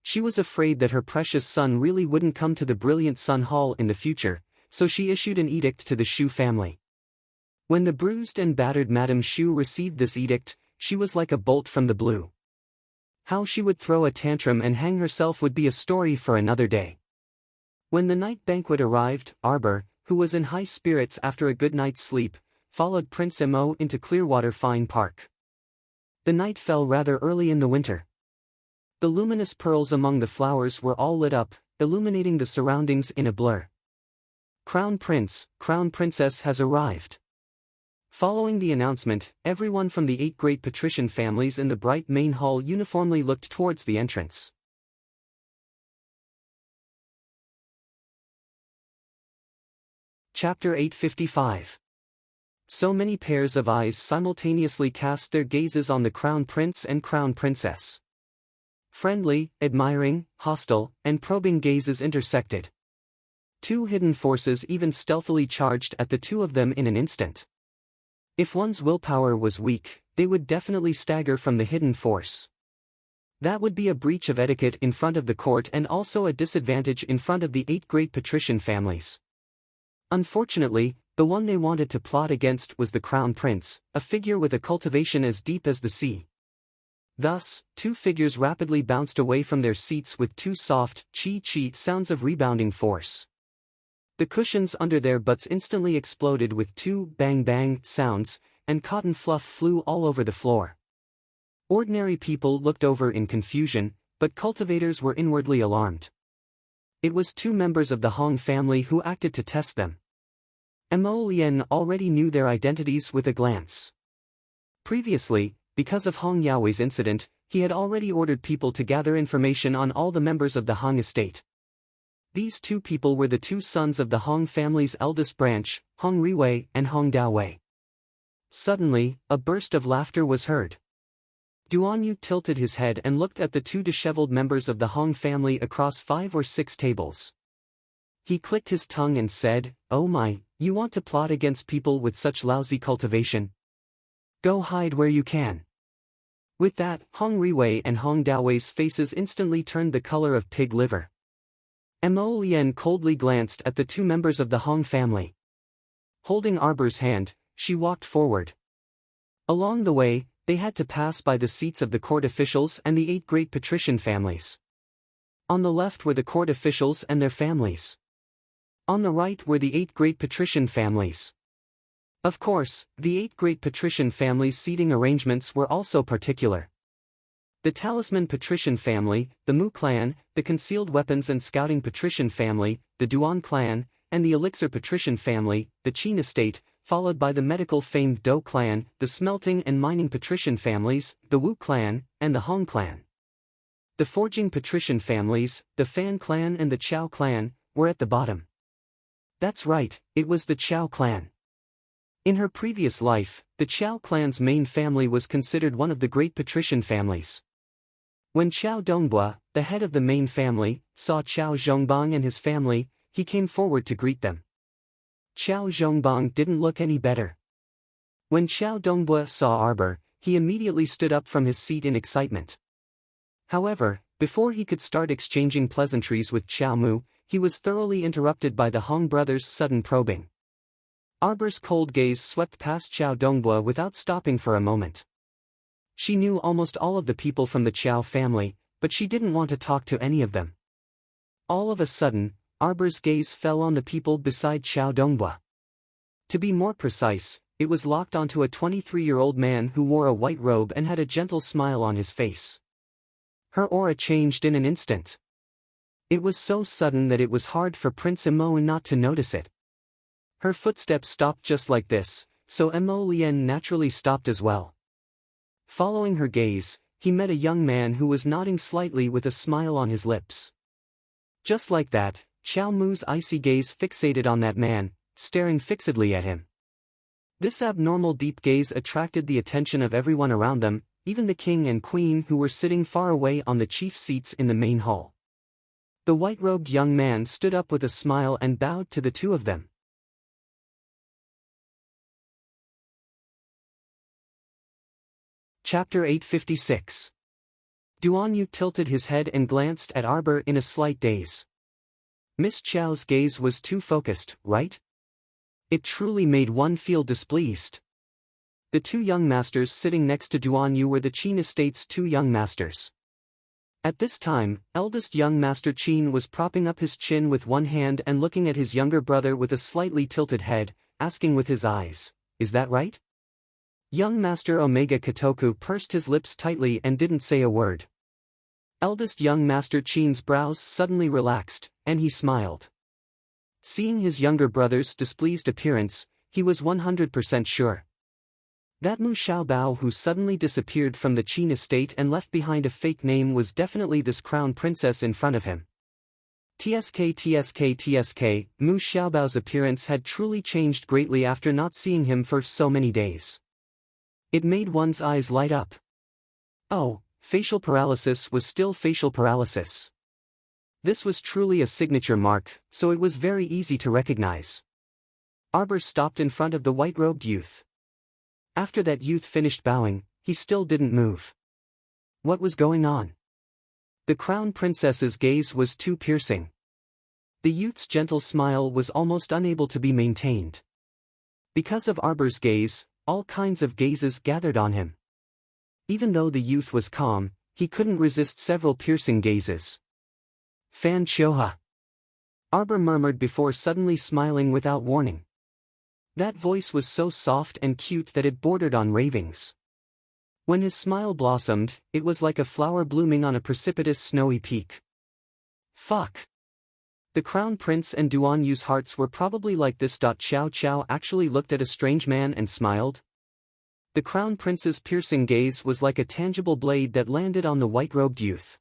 She was afraid that her precious son really wouldn't come to the Brilliant Sun Hall in the future, so she issued an edict to the Xu family. When the bruised and battered Madame Xu received this edict, she was like a bolt from the blue. How she would throw a tantrum and hang herself would be a story for another day. When the night banquet arrived, Arbor, who was in high spirits after a good night's sleep, followed Prince Emo into Clearwater Fine Park. The night fell rather early in the winter. The luminous pearls among the flowers were all lit up, illuminating the surroundings in a blur. Crown Prince, Crown Princess has arrived. Following the announcement, everyone from the 8 great patrician families in the bright main hall uniformly looked towards the entrance. Chapter 855. So many pairs of eyes simultaneously cast their gazes on the Crown Prince and Crown Princess. Friendly, admiring, hostile, and probing gazes intersected. 2 hidden forces even stealthily charged at the two of them in an instant. If one's willpower was weak, they would definitely stagger from the hidden force. That would be a breach of etiquette in front of the court and also a disadvantage in front of the 8 great patrician families. Unfortunately, the one they wanted to plot against was the Crown Prince, a figure with a cultivation as deep as the sea. Thus, 2 figures rapidly bounced away from their seats with 2 soft, chee-chee sounds of rebounding force. The cushions under their butts instantly exploded with 2 bang-bang sounds, and cotton fluff flew all over the floor. Ordinary people looked over in confusion, but cultivators were inwardly alarmed. It was 2 members of the Hong family who acted to test them. Mo Lian already knew their identities with a glance. Previously, because of Hong Yaowei's incident, he had already ordered people to gather information on all the members of the Hong estate. These 2 people were the 2 sons of the Hong family's eldest branch, Hong Riwei and Hong Daowei. Suddenly, a burst of laughter was heard. Duanyu tilted his head and looked at the 2 disheveled members of the Hong family across 5 or 6 tables. He clicked his tongue and said, "Oh my, you want to plot against people with such lousy cultivation? Go hide where you can." With that, Hong Riwei and Hong Daowei's faces instantly turned the color of pig liver. Mo Lian coldly glanced at the 2 members of the Hong family. Holding Arbor's hand, she walked forward. Along the way, they had to pass by the seats of the court officials and the 8 great patrician families. On the left were the court officials and their families. On the right were the 8 great patrician families. Of course, the 8 great patrician families' seating arrangements were also particular. The Talisman patrician family, the Mu clan, the Concealed Weapons and Scouting patrician family, the Duan clan, and the Elixir patrician family, the Qin estate, followed by the medical-famed Dou clan, the Smelting and Mining patrician families, the Wu clan, and the Hong clan. The Forging patrician families, the Fan clan and the Chao clan, were at the bottom. That's right, it was the Chao clan. In her previous life, the Chao clan's main family was considered one of the great patrician families. When Chao Dongbua, the head of the main family, saw Chao Zhongbang and his family, he came forward to greet them. Chao Zhongbang didn't look any better. When Chao Dongbua saw Arbor, he immediately stood up from his seat in excitement. However, before he could start exchanging pleasantries with Chao Mu, he was thoroughly interrupted by the Hong brothers' sudden probing. Arbor's cold gaze swept past Chao Dongbua without stopping for a moment. She knew almost all of the people from the Chao family, but she didn't want to talk to any of them. All of a sudden, Arbor's gaze fell on the people beside Chao Dongbua. To be more precise, it was locked onto a 23-year-old man who wore a white robe and had a gentle smile on his face. Her aura changed in an instant. It was so sudden that it was hard for Prince Mo not to notice it. Her footsteps stopped just like this, so Mo Lian naturally stopped as well. Following her gaze, he met a young man who was nodding slightly with a smile on his lips. Just like that, Chao Mu's icy gaze fixated on that man, staring fixedly at him. This abnormal deep gaze attracted the attention of everyone around them, even the king and queen who were sitting far away on the chief seats in the main hall. The white-robed young man stood up with a smile and bowed to the 2 of them. Chapter 856. Duanyu tilted his head and glanced at Arbor in a slight daze. Miss Chao's gaze was too focused, right? It truly made one feel displeased. The 2 young masters sitting next to Duanyu were the Qin estate's 2 young masters. At this time, eldest young master Qin was propping up his chin with one hand and looking at his younger brother with a slightly tilted head, asking with his eyes, "Is that right?" Young Master Omega Kotoku pursed his lips tightly and didn't say a word. Eldest young Master Qin's brows suddenly relaxed, and he smiled. Seeing his younger brother's displeased appearance, he was 100% sure. That Mu Xiaobao who suddenly disappeared from the Qin estate and left behind a fake name was definitely this crown princess in front of him. TSK, Mu Xiaobao's appearance had truly changed greatly after not seeing him for so many days. It made one's eyes light up. Oh, facial paralysis was still facial paralysis. This was truly a signature mark, so it was very easy to recognize. Arbor stopped in front of the white-robed youth. After that youth finished bowing, he still didn't move. What was going on? The crown princess's gaze was too piercing. The youth's gentle smile was almost unable to be maintained. Because of Arbor's gaze, all kinds of gazes gathered on him. Even though the youth was calm, he couldn't resist several piercing gazes. Fan Qiuhe. Arbor murmured before suddenly smiling without warning. That voice was so soft and cute that it bordered on ravings. When his smile blossomed, it was like a flower blooming on a precipitous snowy peak. Fuck. The crown prince and Duan Yu's hearts were probably like this. Xiao Qiao actually looked at a strange man and smiled. The crown prince's piercing gaze was like a tangible blade that landed on the white-robed youth.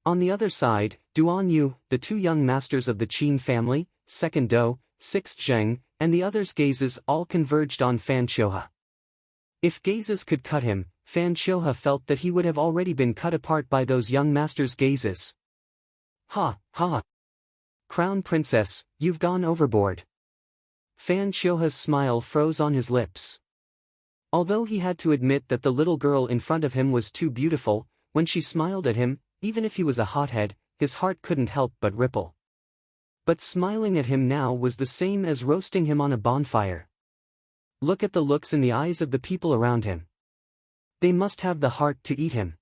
On the other side, Duan Yu, the two young masters of the Qin family, second Dou, sixth Zheng, and the others' gazes all converged on Fan Qiuhe. If gazes could cut him, Fan Qiuhe felt that he would have already been cut apart by those young masters' gazes. Ha, ha. Crown Princess, you've gone overboard. Fan Qiuhe's smile froze on his lips. Although he had to admit that the little girl in front of him was too beautiful, when she smiled at him, even if he was a hothead, his heart couldn't help but ripple. But smiling at him now was the same as roasting him on a bonfire. Look at the looks in the eyes of the people around him. They must have the heart to eat him.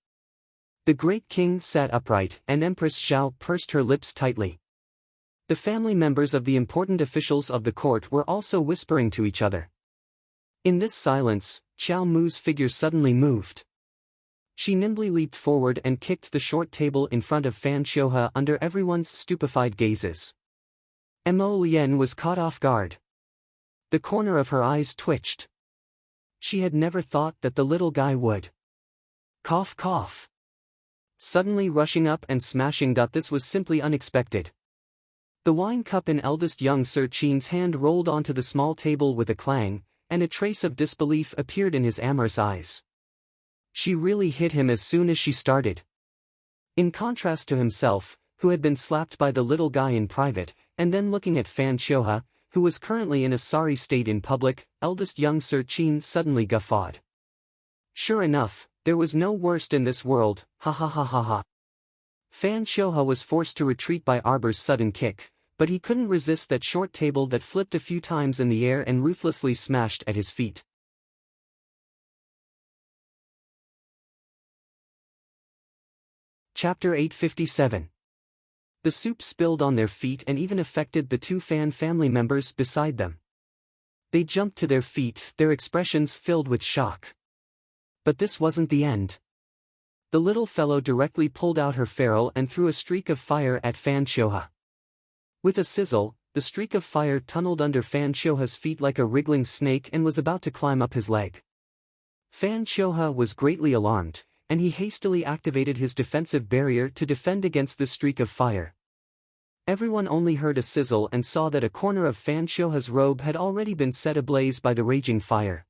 The great king sat upright and Empress Zhao pursed her lips tightly. The family members of the important officials of the court were also whispering to each other. In this silence, Qiao Mu's figure suddenly moved. She nimbly leaped forward and kicked the short table in front of Fan Qiuhe under everyone's stupefied gazes. Mo Lian was caught off guard. The corner of her eyes twitched. She had never thought that the little guy would. Cough cough. Suddenly rushing up and smashing. This was simply unexpected. The wine cup in eldest young Sir Qin's hand rolled onto the small table with a clang, and a trace of disbelief appeared in his amorous eyes. She really hit him as soon as she started. In contrast to himself, who had been slapped by the little guy in private, and then looking at Fan Qiuhe, who was currently in a sorry state in public, eldest young Sir Qin suddenly guffawed. Sure enough, there was no worst in this world, ha ha ha ha ha. Fan Qiuhe was forced to retreat by Arbor's sudden kick, but he couldn't resist that short table that flipped a few times in the air and ruthlessly smashed at his feet. Chapter 857. The soup spilled on their feet and even affected the two Fan family members beside them. They jumped to their feet, their expressions filled with shock. But this wasn't the end. The little fellow directly pulled out her ferrule and threw a streak of fire at Fan Qiuhe. With a sizzle, the streak of fire tunneled under Fan Qiuhe's feet like a wriggling snake and was about to climb up his leg. Fan Qiuhe was greatly alarmed, and he hastily activated his defensive barrier to defend against the streak of fire. Everyone only heard a sizzle and saw that a corner of Fan Qiuhe's robe had already been set ablaze by the raging fire.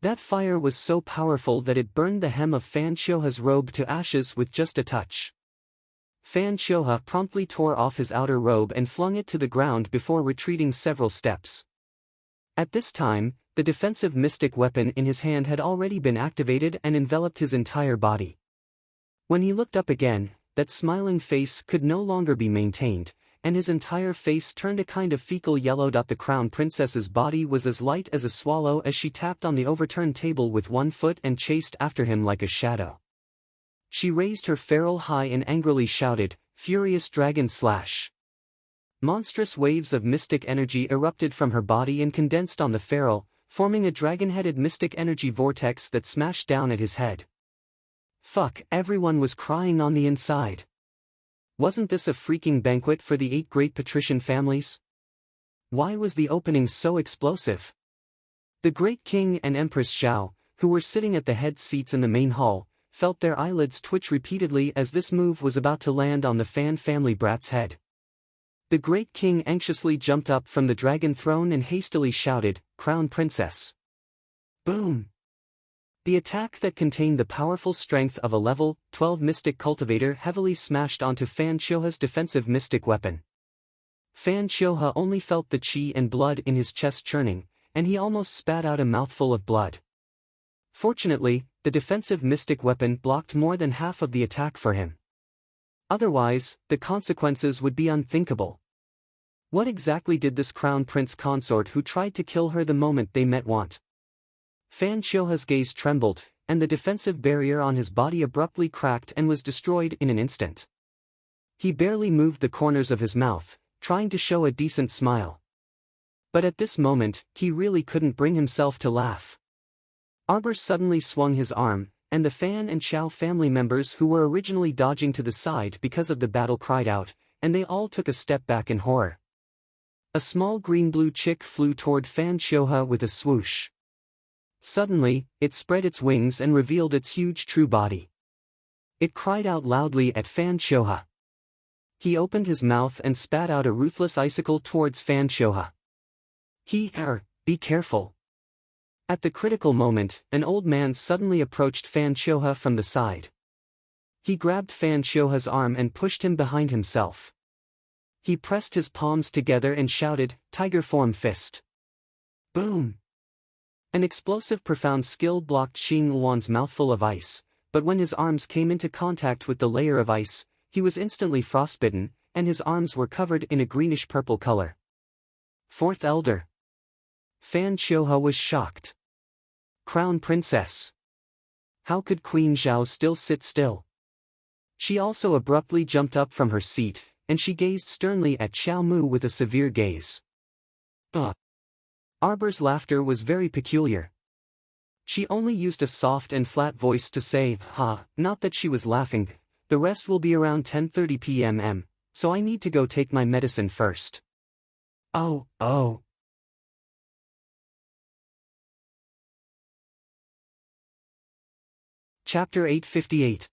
That fire was so powerful that it burned the hem of Fan Qiuhe's robe to ashes with just a touch. Fan Qiuhe promptly tore off his outer robe and flung it to the ground before retreating several steps. At this time, the defensive mystic weapon in his hand had already been activated and enveloped his entire body. When he looked up again, that smiling face could no longer be maintained, and his entire face turned a kind of fecal yellow. The crown princess's body was as light as a swallow as she tapped on the overturned table with one foot and chased after him like a shadow. She raised her ferrule high and angrily shouted, "Furious Dragon Slash!" Monstrous waves of mystic energy erupted from her body and condensed on the ferrule, forming a dragon-headed mystic energy vortex that smashed down at his head. Fuck, everyone was crying on the inside. Wasn't this a freaking banquet for the 8 great patrician families? Why was the opening so explosive? The great king and Empress Xiao, who were sitting at the head seats in the main hall, felt their eyelids twitch repeatedly as this move was about to land on the Fan family brat's head. The great king anxiously jumped up from the dragon throne and hastily shouted, "Crown Princess!" Boom! The attack that contained the powerful strength of a level 12 mystic cultivator heavily smashed onto Fan Xiuhe's defensive mystic weapon. Fan Xiuhe only felt the qi and blood in his chest churning, and he almost spat out a mouthful of blood. Fortunately, the defensive mystic weapon blocked more than half of the attack for him. Otherwise, the consequences would be unthinkable. What exactly did this crown prince consort who tried to kill her the moment they met want? Fan Xiuhe's gaze trembled, and the defensive barrier on his body abruptly cracked and was destroyed in an instant. He barely moved the corners of his mouth, trying to show a decent smile. But at this moment, he really couldn't bring himself to laugh. Arbor suddenly swung his arm, and the Fan and Xiao family members who were originally dodging to the side because of the battle cried out, and they all took a step back in horror. A small green-blue chick flew toward Fan Xiuhe with a swoosh. Suddenly, it spread its wings and revealed its huge true body. It cried out loudly at Fan Xiuhe. He opened his mouth and spat out a ruthless icicle towards Fan Xiuhe. Be careful. At the critical moment, an old man suddenly approached Fan Xiuhe from the side. He grabbed Fan Xiuhe's arm and pushed him behind himself. He pressed his palms together and shouted, "Tiger form fist." Boom! An explosive profound skill blocked Xing Luan's mouthful of ice, but when his arms came into contact with the layer of ice, he was instantly frostbitten, and his arms were covered in a greenish-purple color. Fourth Elder. Fan Xiuhe was shocked. Crown Princess. How could Queen Zhao still sit still? She also abruptly jumped up from her seat, and she gazed sternly at Xiao Mu with a severe gaze. Arbor's laughter was very peculiar. She only used a soft and flat voice to say, not that she was laughing. The rest will be around 10:30 p.m., so I need to go take my medicine first. Oh. Chapter 858.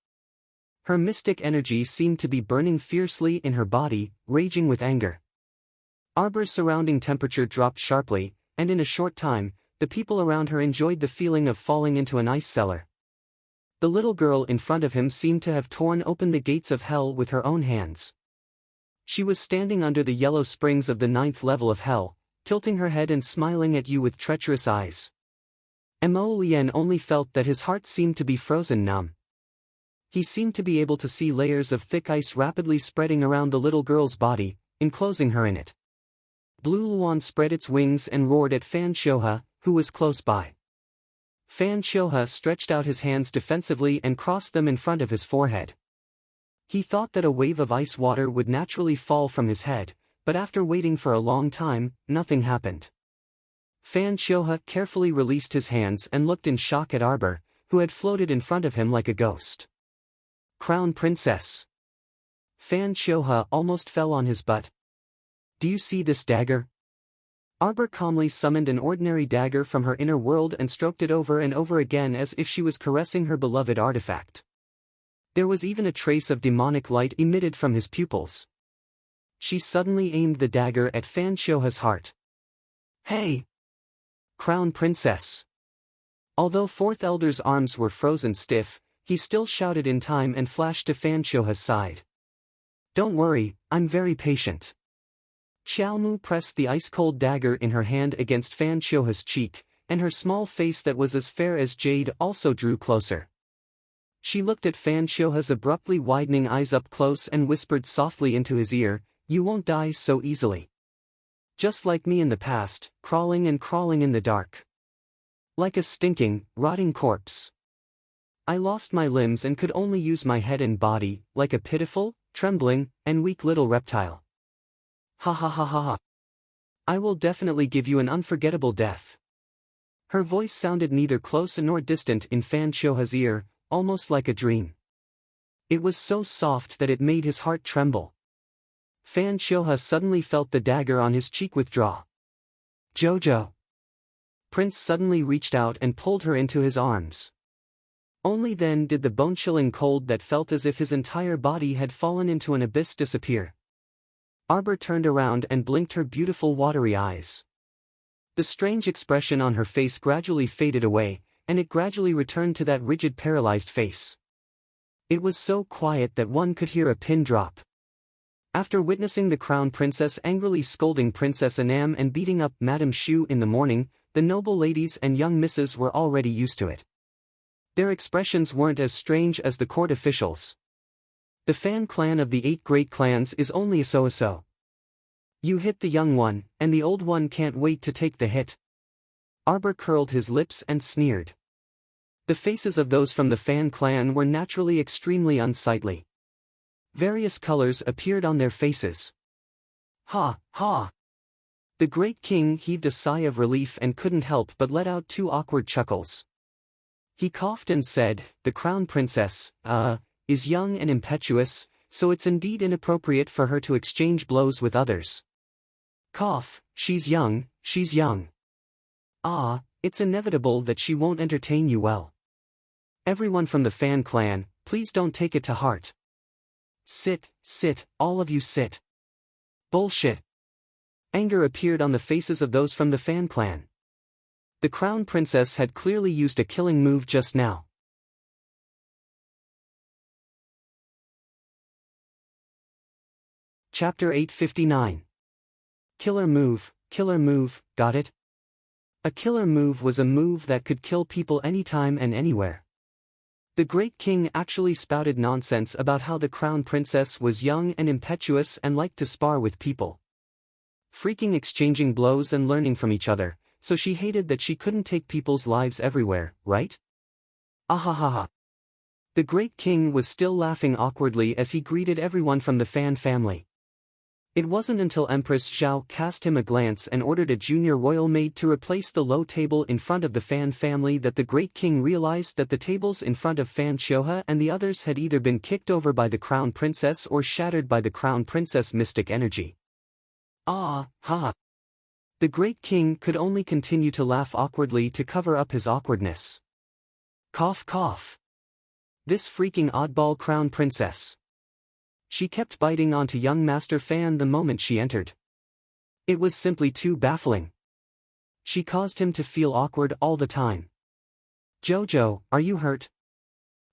Her mystic energy seemed to be burning fiercely in her body, raging with anger. Arbor's surrounding temperature dropped sharply, and in a short time, the people around her enjoyed the feeling of falling into an ice cellar. The little girl in front of him seemed to have torn open the gates of hell with her own hands. She was standing under the yellow springs of the 9th level of hell, tilting her head and smiling at you with treacherous eyes. Mo Lian only felt that his heart seemed to be frozen numb. He seemed to be able to see layers of thick ice rapidly spreading around the little girl's body, enclosing her in it. Blue Luan spread its wings and roared at Fan Xiuhe, who was close by. Fan Xiuhe stretched out his hands defensively and crossed them in front of his forehead. He thought that a wave of ice water would naturally fall from his head, but after waiting for a long time, nothing happened. Fan Xiuhe carefully released his hands and looked in shock at Arbor, who had floated in front of him like a ghost. Crown Princess. Fan Xiuhe almost fell on his butt. Do you see this dagger? Arbor calmly summoned an ordinary dagger from her inner world and stroked it over and over again as if she was caressing her beloved artifact. There was even a trace of demonic light emitted from his pupils. She suddenly aimed the dagger at Fan Xiuhe's heart. Hey! Crown Princess. Although Fourth Elder's arms were frozen stiff, he still shouted in time and flashed to Fan Xiuhe's side. Don't worry, I'm very patient. Xiao Mu pressed the ice-cold dagger in her hand against Fan Xiuhe's cheek, and her small face that was as fair as jade also drew closer. She looked at Fan Xiuhe's abruptly widening eyes up close and whispered softly into his ear, "You won't die so easily. Just like me in the past, crawling in the dark. Like a stinking, rotting corpse. I lost my limbs and could only use my head and body, like a pitiful, trembling, and weak little reptile. Ha. I will definitely give you an unforgettable death." Her voice sounded neither close nor distant in Fan Xiuhe's ear, almost like a dream. It was so soft that it made his heart tremble. Fan Choha suddenly felt the dagger on his cheek withdraw. "Jojo!" Prince suddenly reached out and pulled her into his arms. Only then did the bone-chilling cold that felt as if his entire body had fallen into an abyss disappear. Arbor turned around and blinked her beautiful watery eyes. The strange expression on her face gradually faded away, and it gradually returned to that rigid paralyzed face. It was so quiet that one could hear a pin drop. After witnessing the crown princess angrily scolding Princess Anam and beating up Madame Shu in the morning, the noble ladies and young misses were already used to it. Their expressions weren't as strange as the court officials. The Fan clan of the 8 great clans is only a so-so. You hit the young one, and the old one can't wait to take the hit. Arbor curled his lips and sneered. The faces of those from the Fan clan were naturally extremely unsightly. Various colors appeared on their faces. Ha, ha! The great king heaved a sigh of relief and couldn't help but let out 2 awkward chuckles. He coughed and said, "The crown princess, is young and impetuous, so it's indeed inappropriate for her to exchange blows with others." Cough, she's young, she's young. It's inevitable that she won't entertain you well. Everyone from the Fan clan, please don't take it to heart. Sit, all of you sit. Bullshit. Anger appeared on the faces of those from the Fan clan. The crown princess had clearly used a killing move just now. Chapter 859. Killer move, got it? A killer move was a move that could kill people anytime and anywhere. The great king actually spouted nonsense about how the crown princess was young and impetuous and liked to spar with people. Freaking exchanging blows and learning from each other, so she hated that she couldn't take people's lives everywhere, right? Ahahaha. The great king was still laughing awkwardly as he greeted everyone from the Fan family. It wasn't until Empress Zhao cast him a glance and ordered a junior royal maid to replace the low table in front of the Fan family that the great king realized that the tables in front of Fan Choha and the others had either been kicked over by the crown princess or shattered by the crown princess' mystic energy. Ha! The great king could only continue to laugh awkwardly to cover up his awkwardness. Cough. This freaking oddball crown princess. She kept biting onto young Master Fan the moment she entered. It was simply too baffling. She caused him to feel awkward all the time. "Jojo, are you hurt?"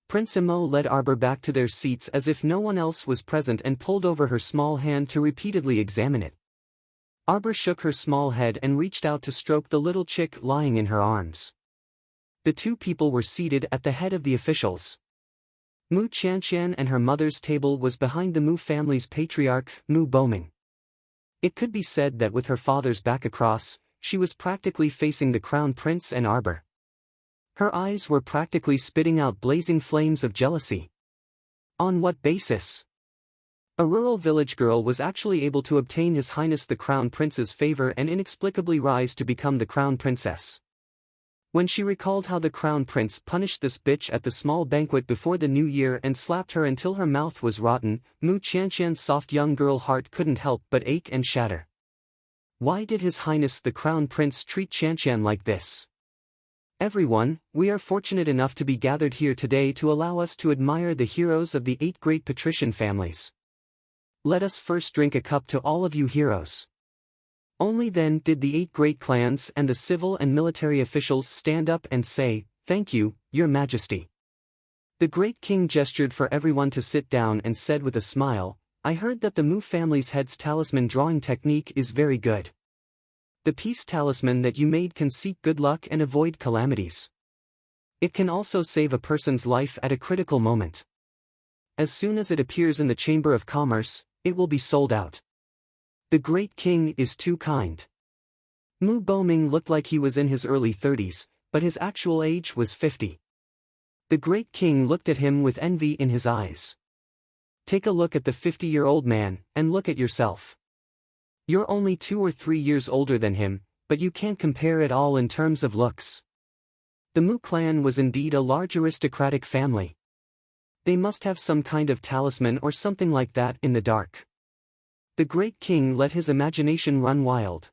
Prince Imo led Arbor back to their seats as if no one else was present and pulled over her small hand to repeatedly examine it. Arbor shook her small head and reached out to stroke the little chick lying in her arms. The 2 people were seated at the head of the officials. Mu Qianqian and her mother's table was behind the Mu family's patriarch, Mu Boming. It could be said that with her father's back across, she was practically facing the crown prince and Arbor. Her eyes were practically spitting out blazing flames of jealousy. On what basis? A rural village girl was actually able to obtain His Highness the Crown Prince's favor and inexplicably rise to become the Crown Princess. When she recalled how the Crown Prince punished this bitch at the small banquet before the new year and slapped her until her mouth was rotten, Mu Qianqian's soft young girl heart couldn't help but ache and shatter. Why did His Highness the Crown Prince treat Qianqian like this? Everyone, we are fortunate enough to be gathered here today to allow us to admire the heroes of the 8 great patrician families. Let us first drink a cup to all of you heroes. Only then did the 8 great clans and the civil and military officials stand up and say, "Thank you, Your Majesty." The great king gestured for everyone to sit down and said with a smile, "I heard that the Mu family's head's talisman drawing technique is very good. The peace talisman that you made can seek good luck and avoid calamities. It can also save a person's life at a critical moment. As soon as it appears in the Chamber of Commerce, it will be sold out. The great king is too kind." Mu Boming looked like he was in his early 30s, but his actual age was 50. The great king looked at him with envy in his eyes. Take a look at the 50-year-old man, and look at yourself. You're only 2 or 3 years older than him, but you can't compare at all in terms of looks. The Mu clan was indeed a large aristocratic family. They must have some kind of talisman or something like that in the dark. The great king let his imagination run wild.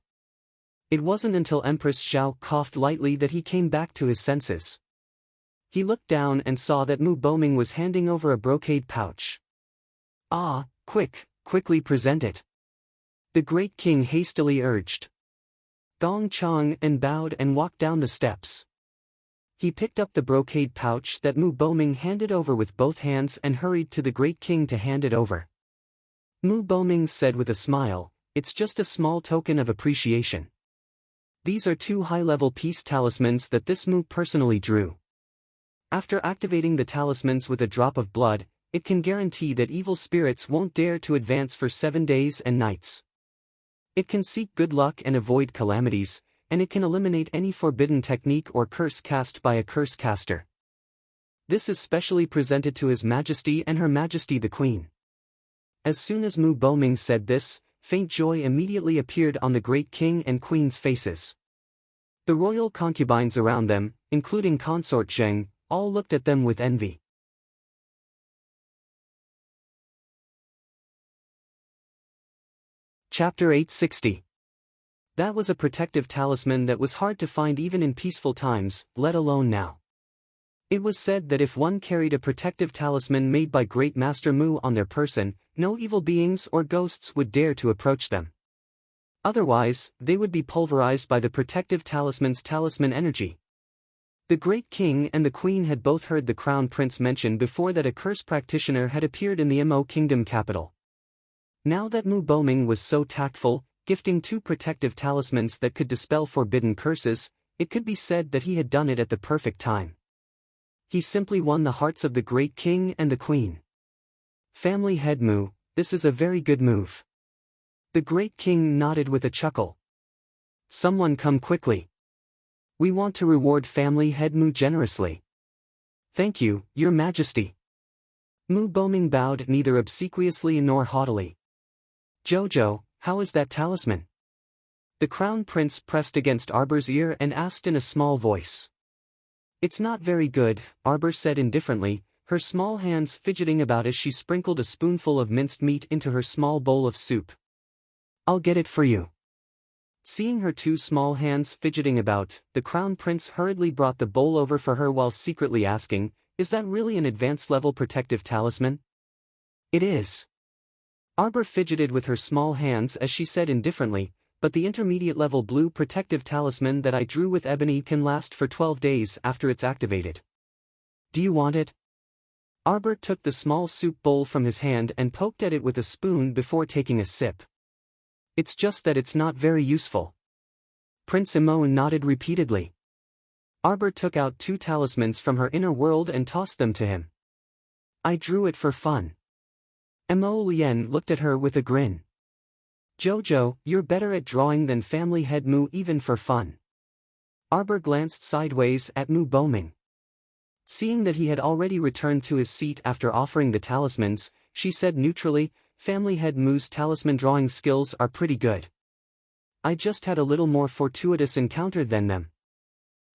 It wasn't until Empress Xiao coughed lightly that he came back to his senses. He looked down and saw that Mu Boming was handing over a brocade pouch. "Ah, quickly present it," the great king hastily urged. Gong Chang and bowed and walked down the steps. He picked up the brocade pouch that Mu Boming handed over with both hands and hurried to the great king to hand it over. Mu Boming said with a smile, "It's just a small token of appreciation. These are 2 high-level peace talismans that this Mu personally drew. After activating the talismans with a drop of blood, it can guarantee that evil spirits won't dare to advance for 7 days and nights. It can seek good luck and avoid calamities, and it can eliminate any forbidden technique or curse cast by a curse caster. This is specially presented to His Majesty and Her Majesty the Queen." As soon as Mu Boming said this, faint joy immediately appeared on the great king and queen's faces. The royal concubines around them, including Consort Zheng, all looked at them with envy. Chapter 860. That was a protective talisman that was hard to find even in peaceful times, let alone now. It was said that if one carried a protective talisman made by Great Master Mu on their person, no evil beings or ghosts would dare to approach them. Otherwise, they would be pulverized by the protective talisman's talisman energy. The great king and the queen had both heard the crown prince mention before that a curse practitioner had appeared in the Mo kingdom capital. Now that Mu Boming was so tactful, gifting 2 protective talismans that could dispel forbidden curses, it could be said that he had done it at the perfect time. He simply won the hearts of the great king and the queen. "Family head Mu, this is a very good move." The great king nodded with a chuckle. "Someone come quickly. We want to reward family head Mu generously." "Thank you, Your Majesty." Mu Boming bowed neither obsequiously nor haughtily. "Jojo, how is that talisman?" The crown prince pressed against Arbor's ear and asked in a small voice. "It's not very good," Arbor said indifferently, her small hands fidgeting about as she sprinkled a spoonful of minced meat into her small bowl of soup. "I'll get it for you." Seeing her 2 small hands fidgeting about, the crown prince hurriedly brought the bowl over for her while secretly asking, "Is that really an advanced-level protective talisman?" "It is." Arbor fidgeted with her small hands as she said indifferently, "But the intermediate-level blue protective talisman that I drew with ebony can last for 12 days after it's activated. Do you want it?" Arbor took the small soup bowl from his hand and poked at it with a spoon before taking a sip. "It's just that it's not very useful." Prince Imo nodded repeatedly. Arbor took out 2 talismans from her inner world and tossed them to him. "I drew it for fun." Imo Lien looked at her with a grin. "Jojo, you're better at drawing than family head Mu even for fun." Arbor glanced sideways at Mu Boming. Seeing that he had already returned to his seat after offering the talismans, she said neutrally, "Family head Mu's talisman drawing skills are pretty good. I just had a little more fortuitous encounter than them."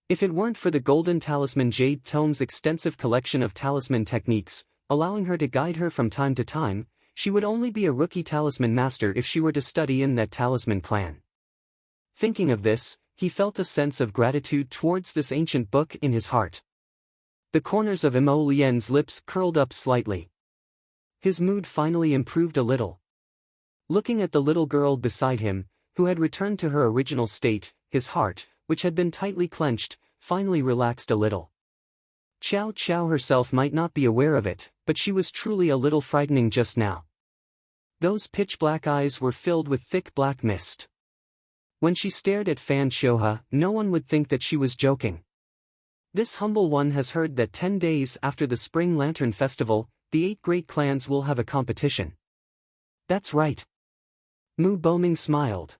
If it weren't for the Golden Talisman Jade Tome's extensive collection of talisman techniques, allowing her to guide her from time to time, she would only be a rookie talisman master if she were to study in that talisman clan. Thinking of this, he felt a sense of gratitude towards this ancient book in his heart. The corners of Imo Lien's lips curled up slightly. His mood finally improved a little. Looking at the little girl beside him, who had returned to her original state, his heart, which had been tightly clenched, finally relaxed a little. Xiao Qiao herself might not be aware of it, but she was truly a little frightening just now. Those pitch-black eyes were filled with thick black mist. When she stared at Fan Xiuhe, no one would think that she was joking. This humble one has heard that 10 days after the Spring Lantern Festival, the 8 great clans will have a competition. That's right. Mu Boming smiled.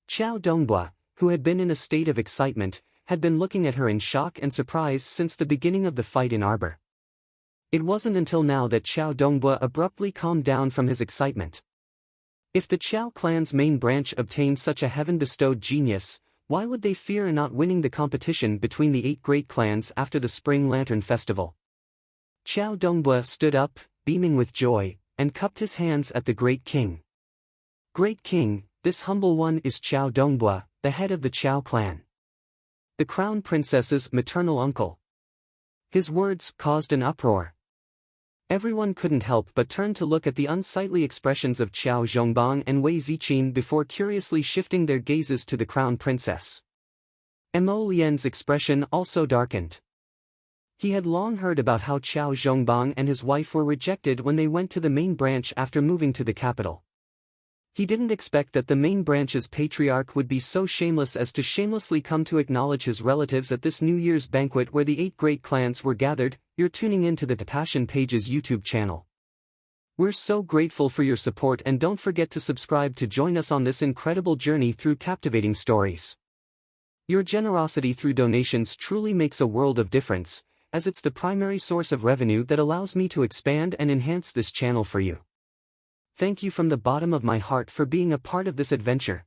Qiao Dongbua, who had been in a state of excitement, had been looking at her in shock and surprise since the beginning of the fight in Arbor. It wasn't until now that Qiao Dongbua abruptly calmed down from his excitement. If the Qiao clan's main branch obtained such a heaven-bestowed genius, Why would they fear not winning the competition between the 8 great clans after the Spring Lantern Festival? Chao Dongbua stood up, beaming with joy, and cupped his hands at the Great King. Great King, this humble one is Chao Dongbua, the head of the Chao clan. The Crown Princess's maternal uncle. His words caused an uproar. Everyone couldn't help but turn to look at the unsightly expressions of Qiao Zhongbang and Wei Ziqin before curiously shifting their gazes to the Crown Princess. Mo Lian's expression also darkened. He had long heard about how Qiao Zhongbang and his wife were rejected when they went to the main branch after moving to the capital. He didn't expect that the main branch's patriarch would be so shameless as to shamelessly come to acknowledge his relatives at this New Year's banquet where the 8 great clans were gathered. You're tuning in to the Passion Pages YouTube channel. We're so grateful for your support, and don't forget to subscribe to join us on this incredible journey through captivating stories. Your generosity through donations truly makes a world of difference, as it's the primary source of revenue that allows me to expand and enhance this channel for you. Thank you from the bottom of my heart for being a part of this adventure.